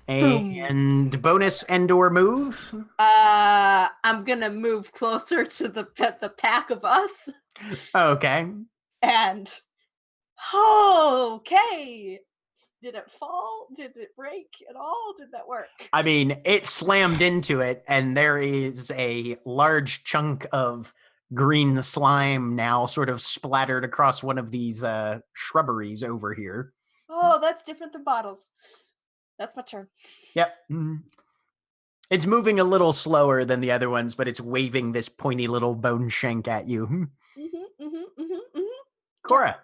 Boom. And bonus and/or move. I'm gonna move closer to the pack of us, Okay. and okay. Did it fall? Did it break at all? Did that work? I mean, it slammed into it, and there is a large chunk of green slime now sort of splattered across one of these shrubberies over here. Oh, that's different than bottles. That's my turn. Yep. It's moving a little slower than the other ones, but it's waving this pointy little bone shank at you. Cora.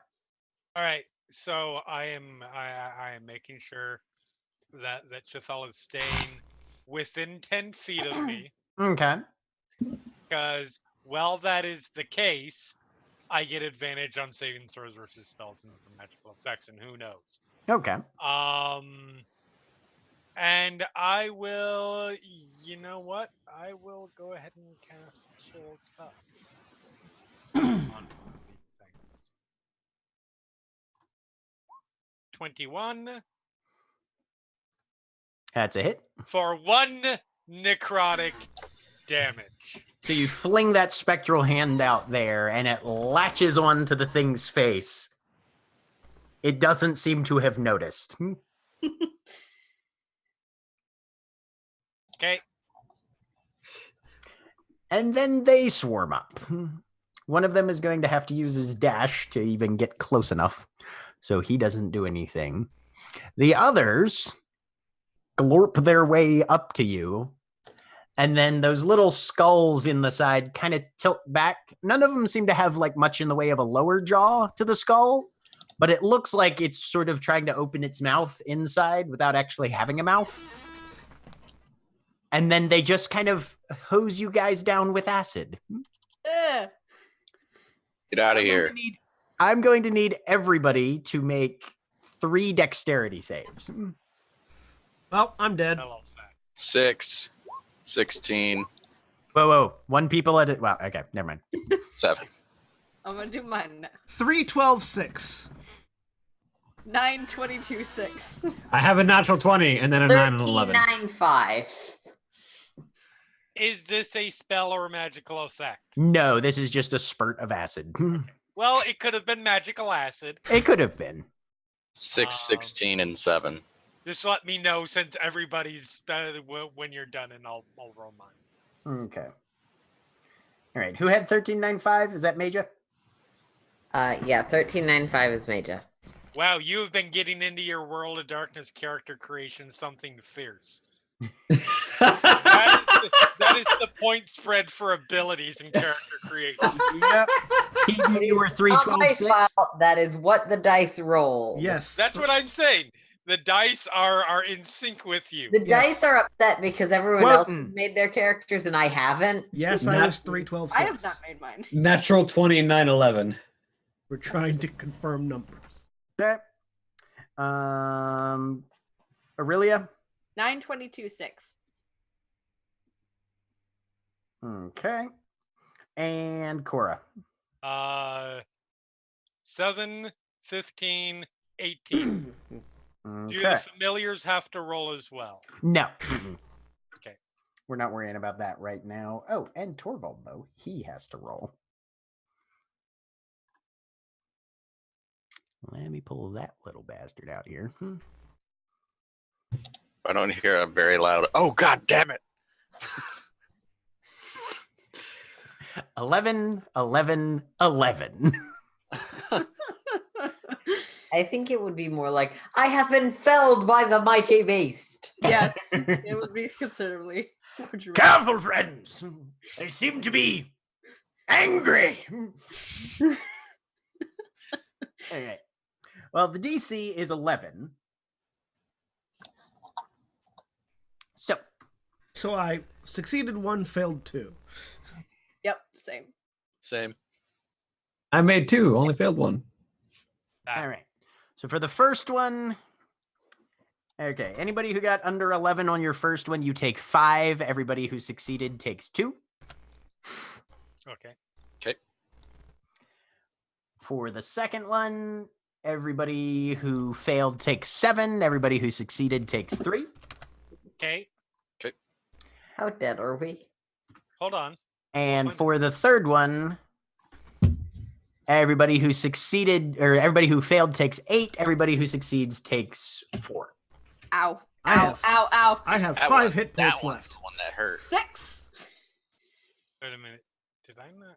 All right, so I am making sure that Chethel is staying within 10 feet of me, Okay. because while that is the case, I get advantage on saving throws versus spells and magical effects, and who knows. Okay. And I will, you know what? I will go ahead and cast Chill Touch on one of these things. 21 That's a hit. for 1 necrotic damage. So you fling that spectral hand out there, and it latches onto the thing's face. It doesn't seem to have noticed. Okay. And then they swarm up. One of them is going to have to use his dash to even get close enough, so he doesn't do anything. The others glorp their way up to you, and then those little skulls in the side kind of tilt back. None of them seem to have like much in the way of a lower jaw to the skull, but it looks like it's sort of trying to open its mouth inside without actually having a mouth. And then they just kind of hose you guys down with acid. Get out of here. I'm going to need everybody to make 3 dexterity saves. Well, I'm dead. Hello, fat. 6, 16, Whoa. 1 people at it. Wow. Okay. Never mind. 7. I'm gonna do mine now. 3, 12, 6. 9, 22, 6. I have a natural 20 and then a 9 and 11. 9, 5. Is this a spell or a magical effect? No, this is just a spurt of acid. Well, it could have been magical acid. It could have been. 6, 16, and 7. Just let me know since everybody's when you're done, and I'll roll mine. Okay. All right. Who had 1395? Is that Major? Yeah, 1395 is major. Wow, you have been getting into your World of Darkness character creation something fierce. That is the point spread for abilities and character creation. Yep. You were 3, 12, 6. That is what the dice roll. Yes. That's what I'm saying. The dice are in sync with you. The dice are upset because everyone else Quoting. has made their characters and I haven't. Yes, I was 3, 12, 6. I have not made mine. Natural 20 and 9, 11. We're trying to confirm numbers. Okay. Orillia? 9, 22, 6. Okay. And Cora? 7, 15, 18. Do the Okay. familiars have to roll as well? No. Okay. We're not worrying about that right now. Oh, and Torvald, though. He has to roll. Let me pull that little bastard out here. I don't hear a very loud, oh, God damn it. 11, 11, 11. I think it would be more like, I have been felled by the mighty beast. Yes, it would be considerably. Careful, friends. They seem to be angry. Okay. Well, the DC is 11. So I succeeded 1, failed 2. Yep, same. Same. I made 2, only failed 1. All right. So for the first one, okay. Anybody who got under 11 on your first one, you take 5. Everybody who succeeded takes 2. Okay. Okay. For the second one, everybody who failed takes 7. Everybody who succeeded takes 3. Okay. How dead are we? Hold on. And for the third one, everybody who succeeded or everybody who failed takes 8. Everybody who succeeds takes 4. Ow. I Ow, have- ow, ow. I have That 5 one- hit that points one's left. the one that hurt. 6. Wait a minute. Did I not?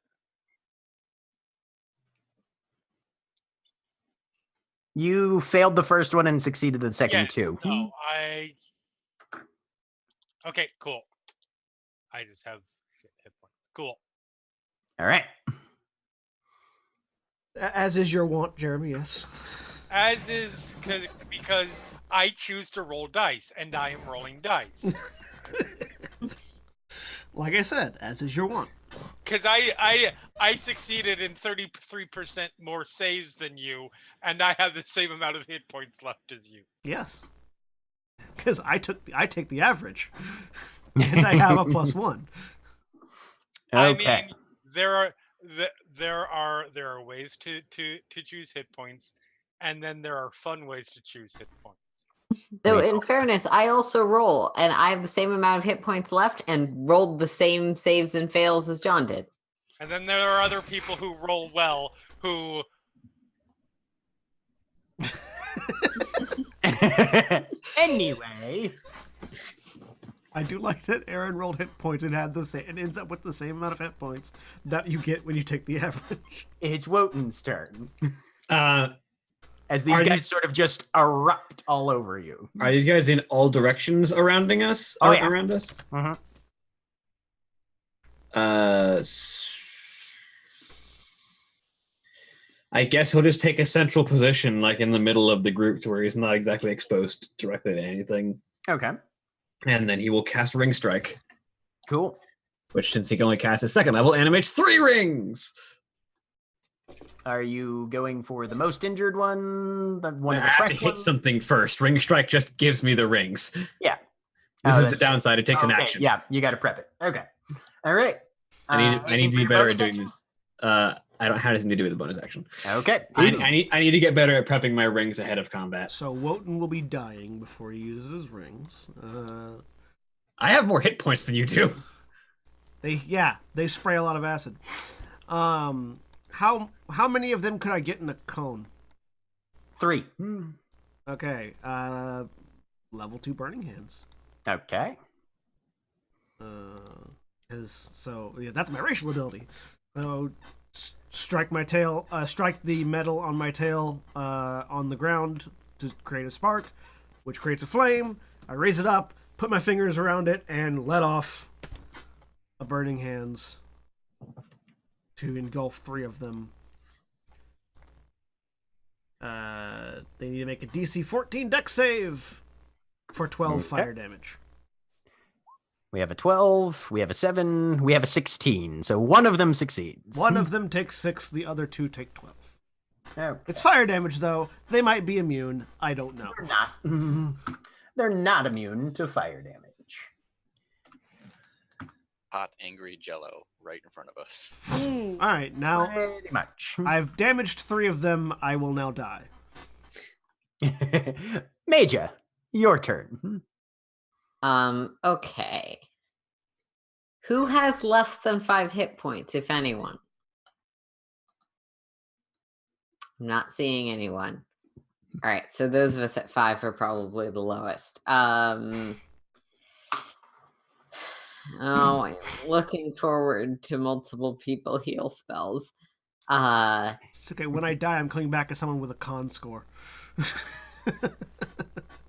You failed the first one and succeeded the second Yes. two. No, Okay, cool. I just have hit points. Cool. All right. As is your wont, Jeremy, yes. As is because I choose to roll dice, and I am rolling dice. Like I said, as is your wont. Because I succeeded in 33% more saves than you, and I have the same amount of hit points left as you. Yes. Because I take the average. And I have a +1. Okay. I mean, there are ways to choose hit points, and then there are fun ways to choose hit points. Though, in fairness, I also roll, and I have the same amount of hit points left and rolled the same saves and fails as John did. And then there are other people who roll well, who Anyway, I do like that Aaron rolled hit points and had the same, and ends up with the same amount of hit points that you get when you take the average. It's Wotan's turn. Uh, As these Are guys these- sort of just erupt all over you. are these guys in all directions surrounding us? Oh, yeah. Around us? Mhm. I guess he'll just take a central position, like in the middle of the group, to where he's not exactly exposed directly to anything, Okay, and then he will cast Ring Strike, cool. which, since he can only cast at second level, animates 3 rings. Are you going for the most injured one? The one I of the have to fresh hit ones? something first. Ring Strike just gives me the rings. Yeah. This Oh, is the that's true. downside. It takes an Okay, action. Yeah, you got to prep it. Okay. All right. I need to anything be for your better bonus at doing action? this. I don't have anything to do with the bonus action. Okay. I need to get better at prepping my rings ahead of combat. So Wotan will be dying before he uses his rings. I have more hit points than you do. They spray a lot of acid. How many of them could I get in a cone? 3. Okay. Level 2 burning hands. Okay. That's my racial ability. So strike my tail, strike the metal on my tail on the ground to create a spark, which creates a flame. I raise it up, put my fingers around it, and let off a burning hands to engulf 3 of them. They need to make a DC 14 dex save for 12 fire damage. We have a 12, we have a 7, we have a 16. So one of them succeeds. One of them takes 6, the other 2 take 12. Okay. It's fire damage, though. They might be immune. I don't know. They're not. They're not immune to fire damage. Hot, angry Jello right in front of us. All right, now Pretty much. I've damaged 3 of them. I will now die. Major, your turn. Okay. Who has less than 5 hit points, if anyone? I'm not seeing anyone. All right, so those of us at 5 are probably the lowest. Oh, I'm looking forward to multiple people heal spells. It's okay. When I die, I'm coming back as someone with a con score.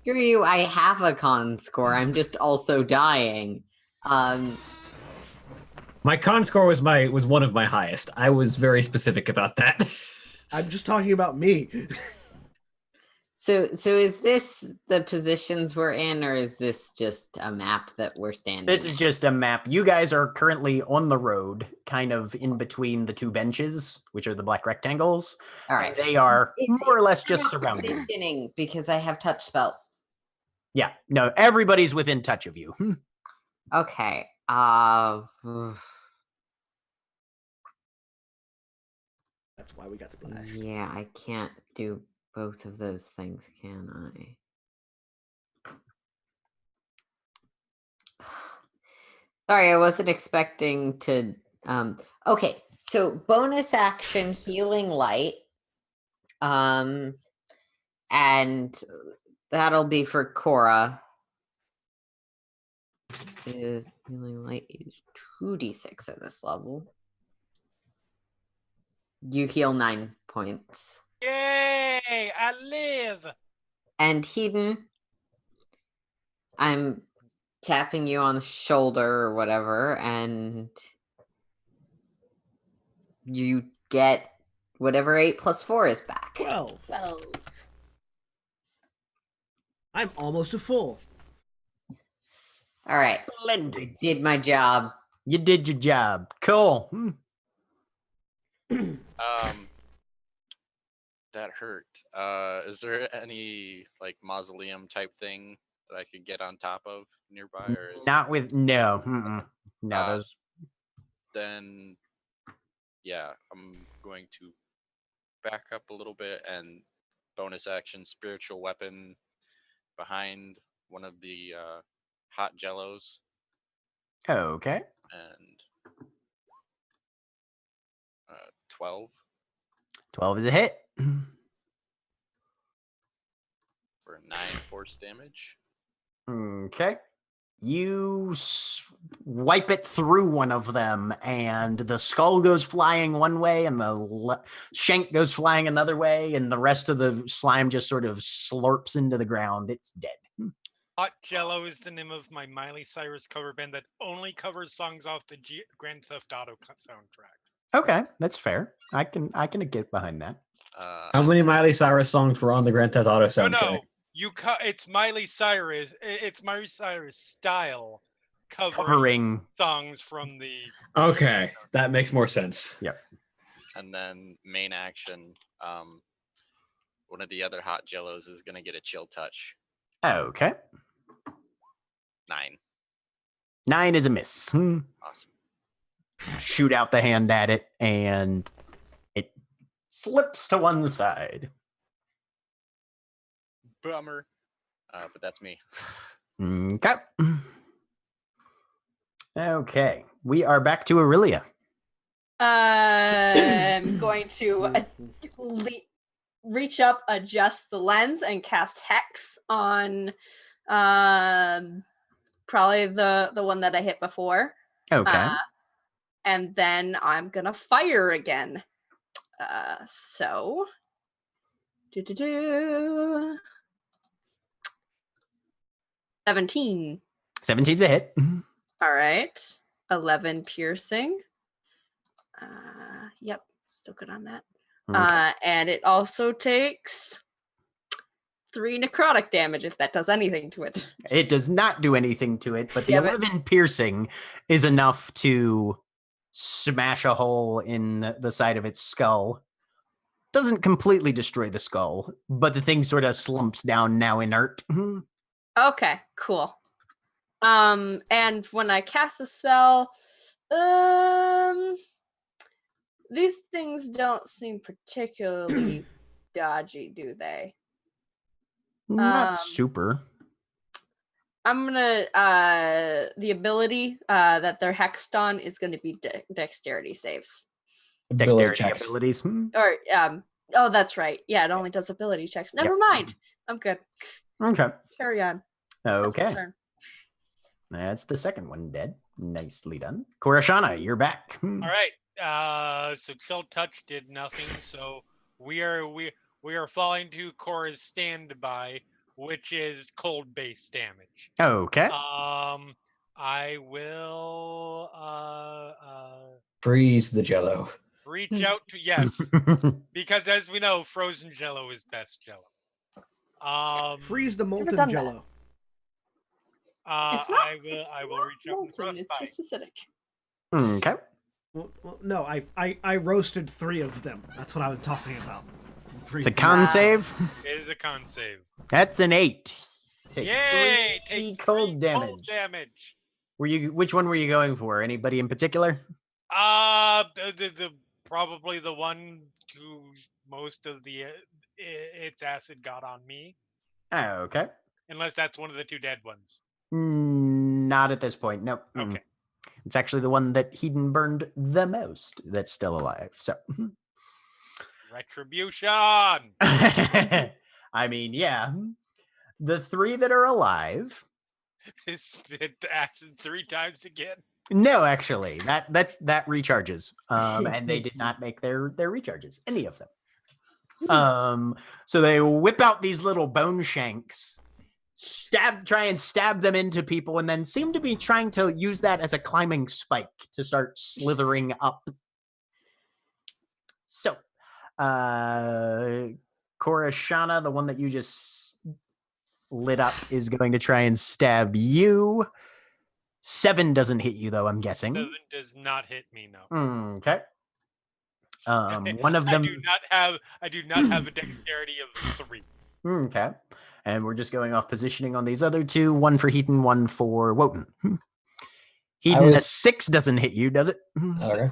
Screw you, I have a con score. I'm just also dying. My con score was one of my highest. I was very specific about that. I'm just talking about me. So is this the positions we're in, or is this just a map that we're standing This is just a map. You guys are currently on the road, kind of in between the 2 benches, which are the black rectangles. All right. And they are It's- more or less I'm just not surrounding. positioning because I have touch spells. Yeah, no, everybody's within touch of you. Okay. That's why we got splash. Yeah, I can't do both of those things, can I? Sorry, I wasn't expecting to. Okay, so bonus action healing light. And that'll be for Cora. Healing light is 2d6 at this level. You heal 9 points. Yay! I live. And Hedon, I'm tapping you on the shoulder or whatever, and you get whatever 8 plus 4 is back. 12. 12. I'm almost a full. All right, Splendid. did my job. You did your job. Cool. That hurt. Is there any like mausoleum type thing that I could get on top of nearby, or is Not with no. No, Uh, those. then yeah, I'm going to back up a little bit and bonus action spiritual weapon behind one of the hot jellos Okay. and 12 12 is a hit. for 9 force damage. Okay. You wipe it through one of them, and the skull goes flying one way, and the shank goes flying another way, and the rest of the slime just sort of slurps into the ground. It's dead. Hot Jello is the name of my Miley Cyrus cover band that only covers songs off the Grand Theft Auto soundtracks. Okay, that's fair. I can get behind that. How many Miley Cyrus songs were on the Grand Theft Auto soundtrack? No, it's Miley Cyrus. It's Miley Cyrus style covering songs from the. Okay, that makes more sense. Yep. And then main action. One of the other hot Jellos is gonna get a chill touch. Okay. 9. 9 is a miss. Awesome. Shoot out the hand at it, and it slips to one side. Bummer. But that's me. Okay. Okay. We are back to Orillia. I'm going to reach up, adjust the lens, and cast Hex on probably the one that I hit before. Okay. And then I'm gonna fire again. So 17. 17's a hit. All right. 11 piercing. Yep, still good on that. Okay. And it also takes 3 necrotic damage, if that does anything to it. It does not do anything to it, but the Damn it. 11 piercing is enough to smash a hole in the side of its skull. Doesn't completely destroy the skull, but the thing sort of slumps down, now inert. Okay, cool. And when I cast a spell, these things don't seem particularly dodgy, do they? Not super. I'm gonna the ability that they're hexed on is gonna be dexterity saves. Dexterity checks. abilities. Or oh, that's right. Yeah, it only does ability checks. Never mind. I'm good. Okay. Carry on. That's my Okay. turn. That's the second one dead. Nicely done. Korashana, you're back. All right. So chill touch did nothing. So we are falling to Cora's standby, which is cold base damage. Okay. I will Freeze the Jello. reach out to yes, because as we know, frozen Jello is best Jello. Freeze the molten done that. Jello. It's not, I will reach out and molten, it's frostbite. just acidic. Okay. Well, no, I roasted 3 of them. That's what I was talking about. It's a con save. It is a con save. That's an 8. Takes Yay! 3 Take cold 3 damage. Cold damage. Which one were you going for? Anybody in particular? Probably the one who most of the its acid got on me, Okay. unless that's one of the 2 dead ones. Not at this point. Nope. Okay. It's actually the one that Hedon burned the most that's still alive. So. Retribution. I mean, yeah. The 3 that are alive. Is it acid 3 times again? No, actually, that recharges. And they did not make their recharges, any of them. So they whip out these little bone shanks, try and stab them into people, and then seem to be trying to use that as a climbing spike to start slithering up. So, Korashana, the one that you just lit up, is going to try and stab you. 7 doesn't hit you, though, I'm guessing. 7 does not hit me, no. Okay. One of them. I do not have a dexterity of 3. Okay. And we're just going off positioning on these other 2. 1 for Heaton, 1 for Wotan. Heaton, a 6 doesn't hit you, does it? Okay.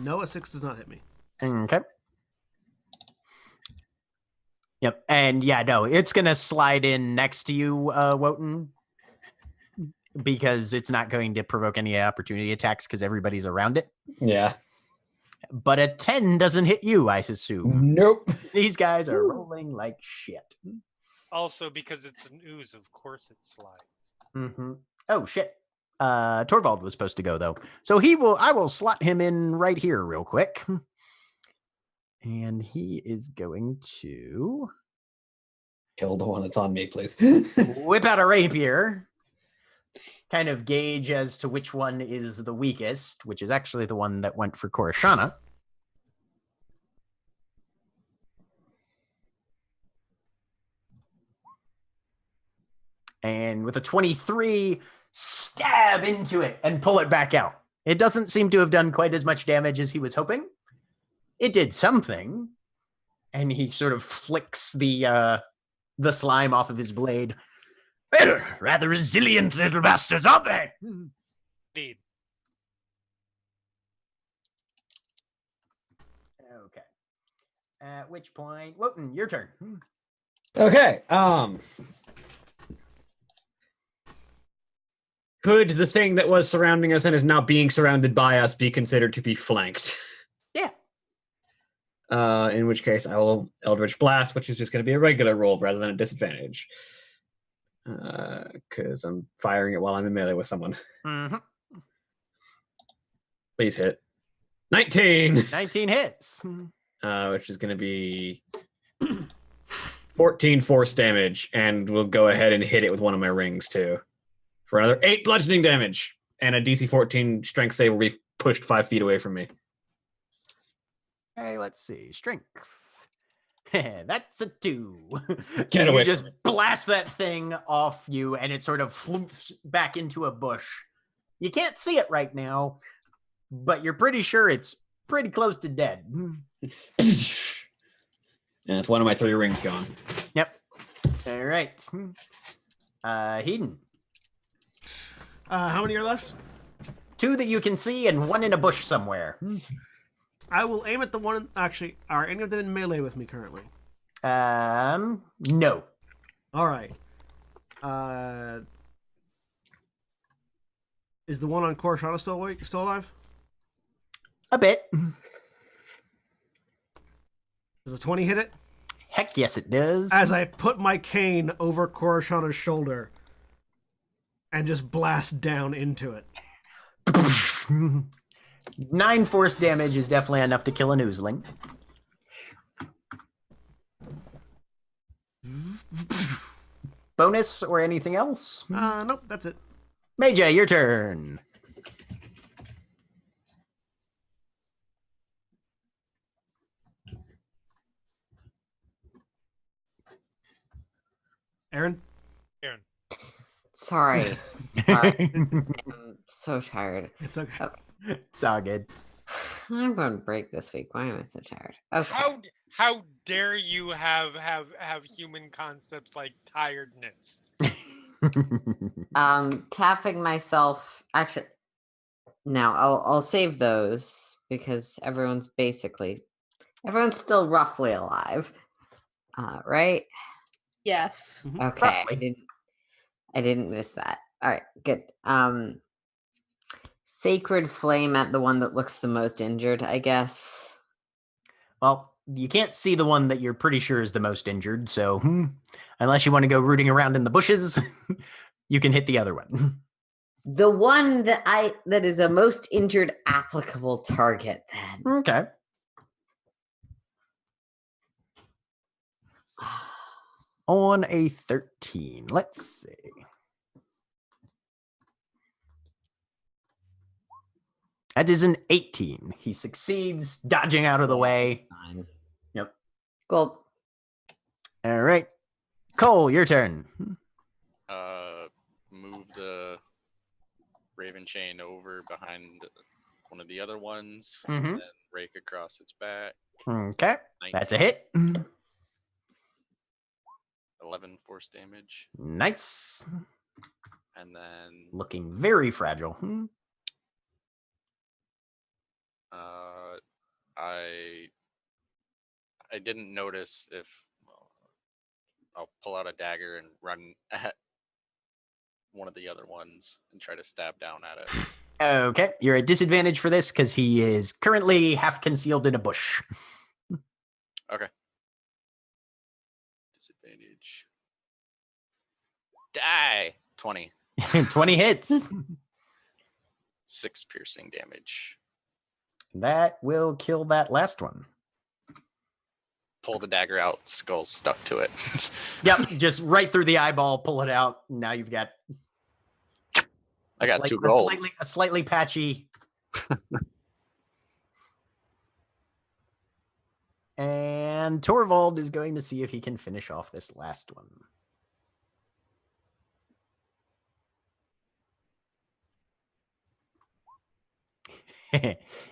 No, a 6 does not hit me. Okay. Yep. And yeah, no, it's going to slide in next to you, Wotan, because it's not going to provoke any opportunity attacks because everybody's around it. Yeah. But a 10 doesn't hit you, I assume. Nope. These guys are rolling like shit. Also, because it's an ooze, of course it slides. Mm-hmm. Oh shit. Torvald was supposed to go though. So I will slot him in right here real quick. And he is going to Kill the one that's on me, please. whip out a rapier. Kind of gauge as to which one is the weakest, which is actually the one that went for Korishana. And with a 23, stab into it and pull it back out. It doesn't seem to have done quite as much damage as he was hoping. It did something. And he sort of flicks the slime off of his blade. Well, rather resilient little bastards, aren't they? Indeed. Okay. At which point, Wotan, your turn. Okay. Could the thing that was surrounding us and is now being surrounded by us be considered to be flanked? Yeah. In which case, I will Eldritch Blast, which is just going to be a regular roll rather than a disadvantage. Because I'm firing it while I'm in melee with someone. Mm-hmm. Please hit. 19! 19 hits. Which is going to be 14 force damage, and we'll go ahead and hit it with one of my rings, too. For another 8 bludgeoning damage, and a DC 14 strength save will be pushed 5 feet away from me. Okay, let's see. Strength. That's a 2. Get so away you just from it. blast that thing off you, and it sort of floops back into a bush. You can't see it right now, but you're pretty sure it's pretty close to dead. And it's one of my 3 rings gone. Yep. All right. Hedon. How many are left? 2 that you can see and 1 in a bush somewhere. I will aim at the one. Actually, are any of them in melee with me currently? No. All right. Is the one on Korishana still alive? A bit. Does a 20 hit it? Heck yes, it does. As I put my cane over Korishana's shoulder and just blast down into it. 9 force damage is definitely enough to kill an oozling. Bonus or anything else? Nope, that's it. Major, your turn. Aaron? Aaron. Sorry. I'm so tired. It's okay. It's all good. I'm going to break this week. Why am I so tired? Okay. How dare you have human concepts like tiredness? Tapping myself. Actually, no, I'll save those because everyone's still roughly alive. Right? Yes. Okay. Roughly. I didn't miss that. All right, good. Sacred Flame at the one that looks the most injured, I guess. Well, you can't see the one that you're pretty sure is the most injured, so unless you want to go rooting around in the bushes, you can hit the other one. The one that is a most injured applicable target, then. Okay. On a 13. Let's see. That is an 18. He succeeds, dodging out of the way. Fine. Yep. Cool. All right. Cole, your turn. Move the Raven Chain over behind one of the other ones and rake across its back. Okay. 19, That's a hit. 11 force damage. Nice. And then Looking very fragile. I didn't notice if I'll pull out a dagger and run at one of the other ones and try to stab down at it. Okay. You're at disadvantage for this because he is currently half concealed in a bush. Okay. Disadvantage. Die. 20. 20 hits. 6 piercing damage. That will kill that last one. Pull the dagger out, skull stuck to it. Yep, just right through the eyeball, pull it out. Now you've got I got 2 gold. a slightly patchy. And Torvald is going to see if he can finish off this last one.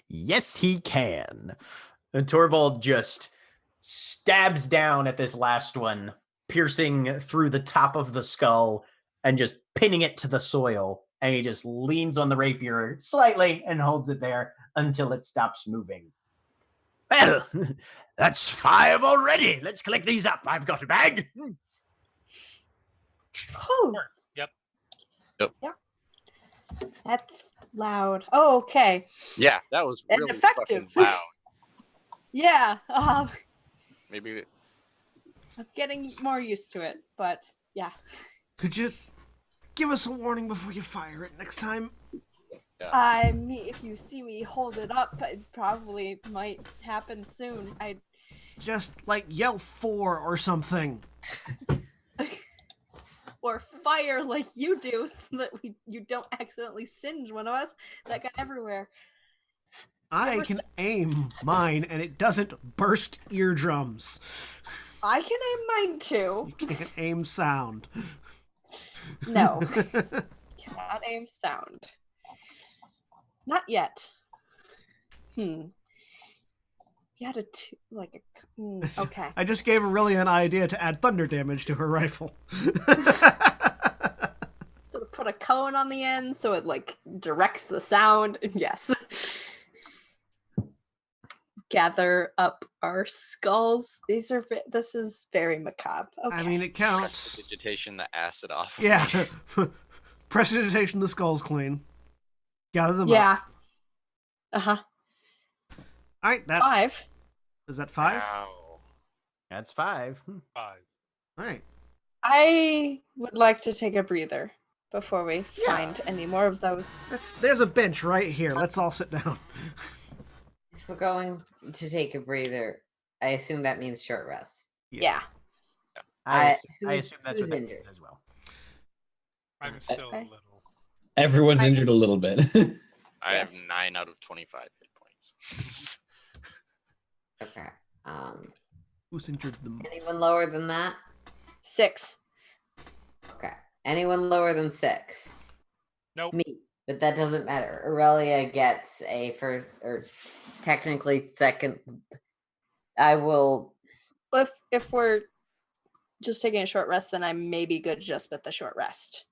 Yes, he can. And Torvald just stabs down at this last one, piercing through the top of the skull and just pinning it to the soil. And he just leans on the rapier slightly and holds it there until it stops moving. Well, that's 5 already. Let's collect these up. I've got a bag. Oh, Yep. that's loud. Oh, okay. Yeah, that was And really effective. fucking loud. Yeah. Maybe I'm getting more used to it, but yeah. Could you give us a warning before you fire it next time? If you see me hold it up, it probably might happen soon. Just like yell 4 or something. Or fire like you do, so that you don't accidentally singe one of us. That got everywhere. I Never can s- aim mine and it doesn't burst eardrums. I can aim mine too. You can aim sound. No, cannot aim sound. Not yet. You had a okay. I just gave Orillia an idea to add thunder damage to her rifle. So to put a cone on the end so it like directs the sound. Yes. Gather up our skulls. This is very macabre. Okay. I mean, it counts. prestidigitation the acid off. of Yeah. me. Prestidigitation, the skull's clean. Gather them up. yeah. Uh-huh. All right, that's 5. Is that 5? Ow. That's 5. 5. All right. I would like to take a breather before we Yeah. find any more of those. There's a bench right here. Let's all sit down. If we're going to take a breather, I assume that means short rest. Yeah. I Who's- assume that's who's what that injured? means as well. I'm still Okay. a little. Everyone's injured a little bit. I have Yes. 9 out of 25 hit points. Okay. Who's injured the most? Anyone lower than that? 6. Okay. Anyone lower than 6? Nope. Me. But that doesn't matter. Aurelia gets a first, or technically second. I will. If we're just taking a short rest, then I may be good just with the short rest.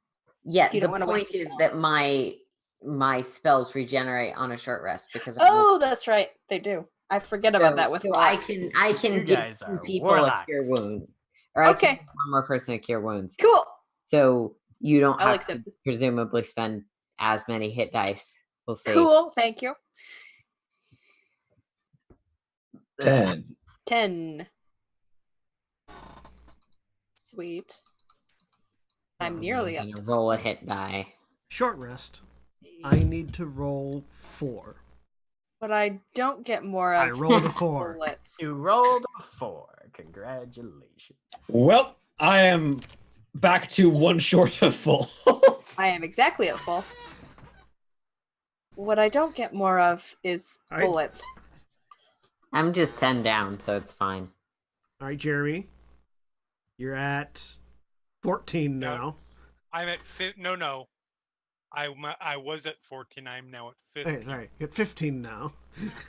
Yeah. You The don't wanna point waste a is spell. that my spells regenerate on a short rest because I'm Oh, that's right. They do. I forget about that with so Warlocks. I can You give guys 2 are people a cure warlocks. wound, or I Okay. can give one more person a cure wounds. Cool. So you don't I have like to that. presumably spend as many hit dice. We'll see. Cool. Thank you. 10. 10. Sweet. I'm nearly up. Gonna roll a hit die. Short rest. I need to roll 4. But I don't get more of I rolled a 4. bullets. You rolled a 4. Congratulations. Well, I am back to 1 short of full. I am exactly at full. What I don't get more of is I- bullets. I'm just 10 down, so it's fine. All right, Jeremy. You're at 14 No. now. I'm at no. I was at 14. I'm now at 15. Okay, sorry. You're at 15 now.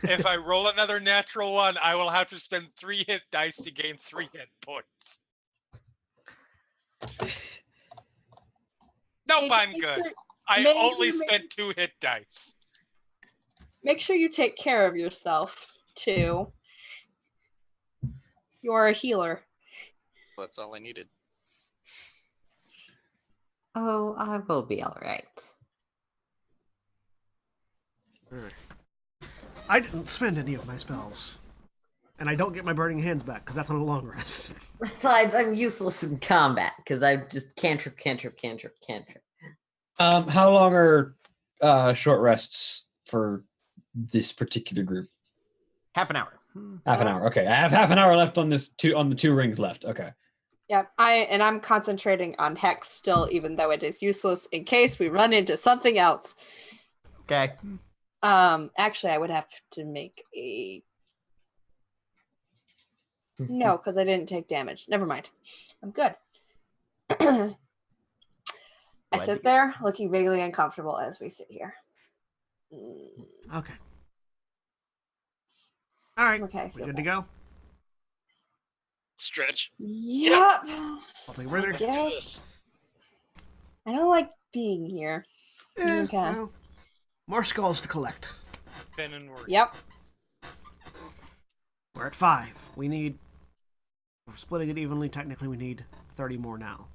If I roll another natural 1, I will have to spend 3 hit dice to gain 3 hit points. Nope, Hey, I'm make good. sure- I make only sure you spent 2 hit dice. Make sure you take care of yourself, too. You're a healer. That's all I needed. Oh, I will be all right. I didn't spend any of my spells. And I don't get my burning hands back because that's on a long rest. Besides, I'm useless in combat because I just cantrip. How long are short rests for this particular group? Half an hour. Half an hour. Okay, I have half an hour left on this on the 2 rings left. Okay. Yeah, I'm concentrating on Hex still, even though it is useless in case we run into something else. Okay. Actually, I would have to make a no, because I didn't take damage. Never mind. I'm good. I sit there looking vaguely uncomfortable as we sit here. Okay. All right. Okay, We're good to go. Stretch. Yep. I'll take a breather. Yes. I don't like being here. Okay. Well, more skulls to collect. Been and work. Yep. We're at 5. We need. We're splitting it evenly. Technically, we need 30 more now.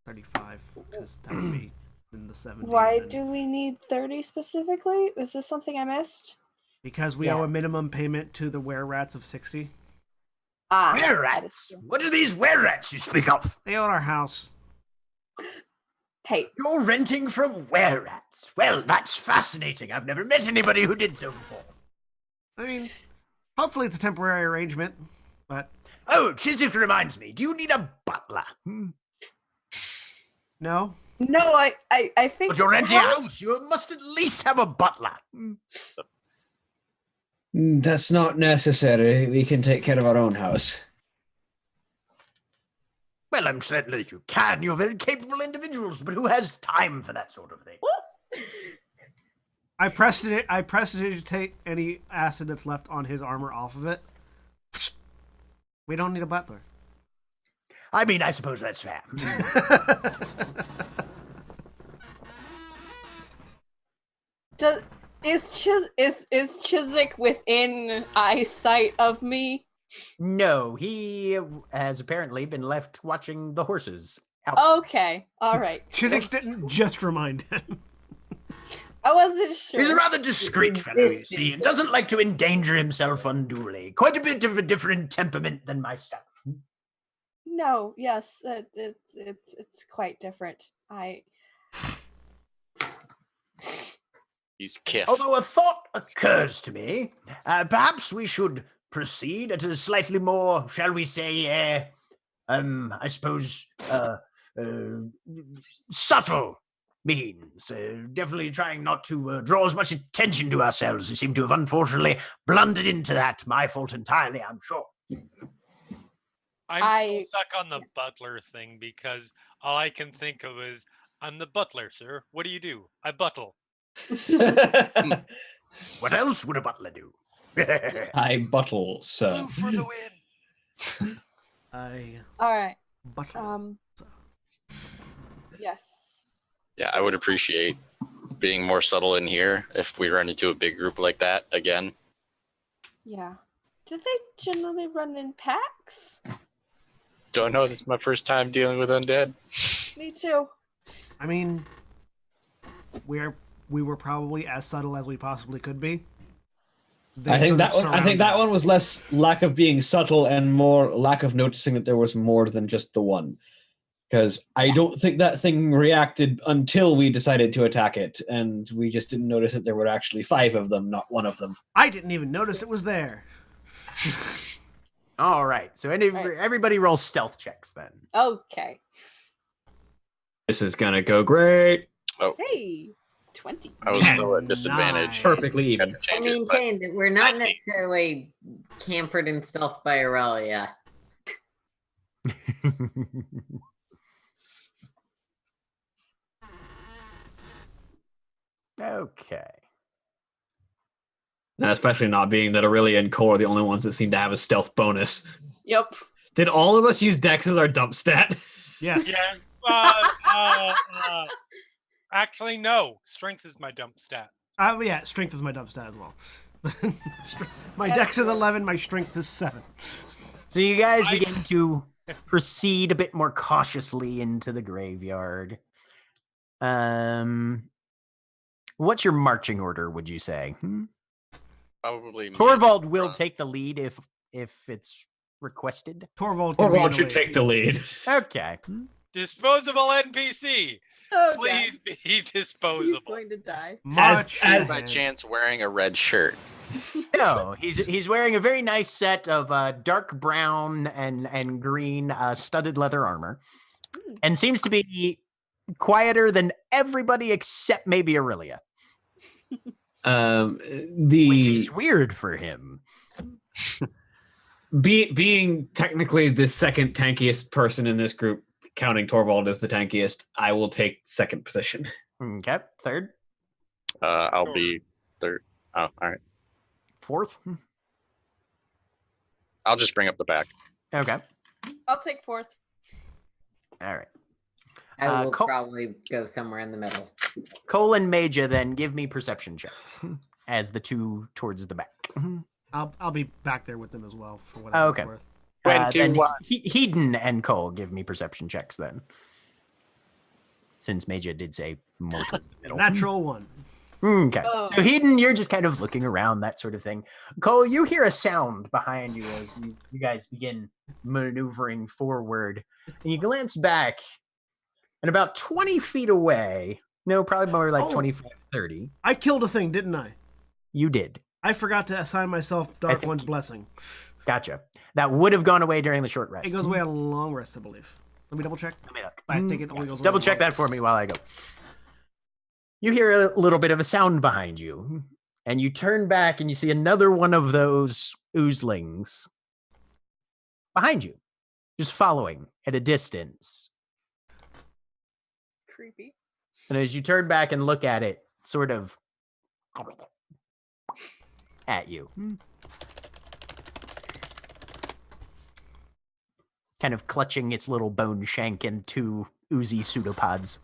35, because that would be in the 70. Why do we need 30 specifically? Is this something I missed? Because we owe a minimum payment to the were-rats of 60. Ah, Were-rats? What are these were-rats you speak of? They own our house. Hey. You're renting from were-rats. Well, that's fascinating. I've never met anybody who did so before. I mean, hopefully it's a temporary arrangement, but... Oh, Chiswick reminds me. Do you need a butler? No? No, I think... But you're renting a house. You must at least have a butler. That's not necessary. We can take care of our own house. Well, I'm certain that you can. You're very capable individuals, but who has time for that sort of thing? I prestidigitate any acid that's left on his armor off of it. We don't need a butler. I mean, I suppose that's fair. Is Chiswick within eyesight of me? No, he has apparently been left watching the horses outside. Okay, all right. Chiswick didn't just remind him. I wasn't sure. He's a rather discreet fellow, you see, and doesn't like to endanger himself unduly. Quite a bit of a different temperament than myself. No, yes, it's quite different. He's Kiff. Although a thought occurs to me, perhaps we should proceed at a slightly more, shall we say, I suppose, subtle means. Definitely trying not to draw as much attention to ourselves. We seem to have unfortunately blundered into that. My fault entirely, I'm sure. I'm still stuck on the butler thing because all I can think of is, I'm the butler, sir. What do? I buttle. What else would a butler do? I buttle, sir. Blue for the win. All right. Butler. Yes. Yeah, I would appreciate being more subtle in here if we run into a big group like that again. Yeah. Do they generally run in packs? Don't know. This is my first time dealing with undead. Me too. I mean, we were probably as subtle as we possibly could be. I think that one was less lack of being subtle and more lack of noticing that there was more than just the one. Because I don't think that thing reacted until we decided to attack it, and we just didn't notice that there were actually 5 of them, not 1 of them. I didn't even notice it was there. All right, so everybody roll stealth checks then. Okay. This is gonna go great. Oh, Hey, 20. I was still at disadvantage. Perfectly even. Had to I change it, but maintain that we're not 19. necessarily campered in stealth by Orillia. Okay. And especially not being that Orillia and Core are the only ones that seem to have a stealth bonus. Yep. Did all of us use Dex as our dump stat? Yes. Yeah. Actually, no. Strength is my dump stat. Yeah, strength is my dump stat as well. My dex is 11, my strength is 7. So you guys begin to proceed a bit more cautiously into the graveyard. What's your marching order, would you say? probably me. Torvald will take the lead if it's requested. Torvald Torvald should take the lead. Okay. Disposable NPC. Oh, Please be He's disposable. going to die. Much as- By ahead. chance wearing a red shirt. No, he's wearing a very nice set of dark brown and green studded leather armor, and seems to be quieter than everybody except maybe Orillia, which is weird for him. Being technically the second tankiest person in this group, counting Torvald as the tankiest, I will take second position. Okay, third, I'll be third. Oh, all right. fourth. I'll just bring up the back. Okay, I'll take fourth. all right. I will Col- probably go somewhere in the middle. Cole and Major, then give me perception checks as the two towards the back. I'll be back there with them as well for what Oh, it's okay. worth. Then Hedon and Cole give me perception checks then. Since Major did say more towards the middle. Natural one. Okay. Oh. So Hedon, you're just kind of looking around, that sort of thing. Cole, you hear a sound behind you as you guys begin maneuvering forward. And you glance back, and about 20 feet away, no, probably more like 25, 30, I killed a thing, didn't I? you did. I forgot to assign myself Dark think- One's Blessing. Gotcha. That would have gone away during the short rest. It goes away on a long rest, I believe. Let me double check. Let me look. I think it only goes away Double on check long. that for me while I go. You hear a little bit of a sound behind you, and you turn back and you see another one of those oozlings behind you, just following at a distance. Creepy. And as you turn back and look at it, sort of at you. Kind of clutching its little bone shank and two oozy pseudopods.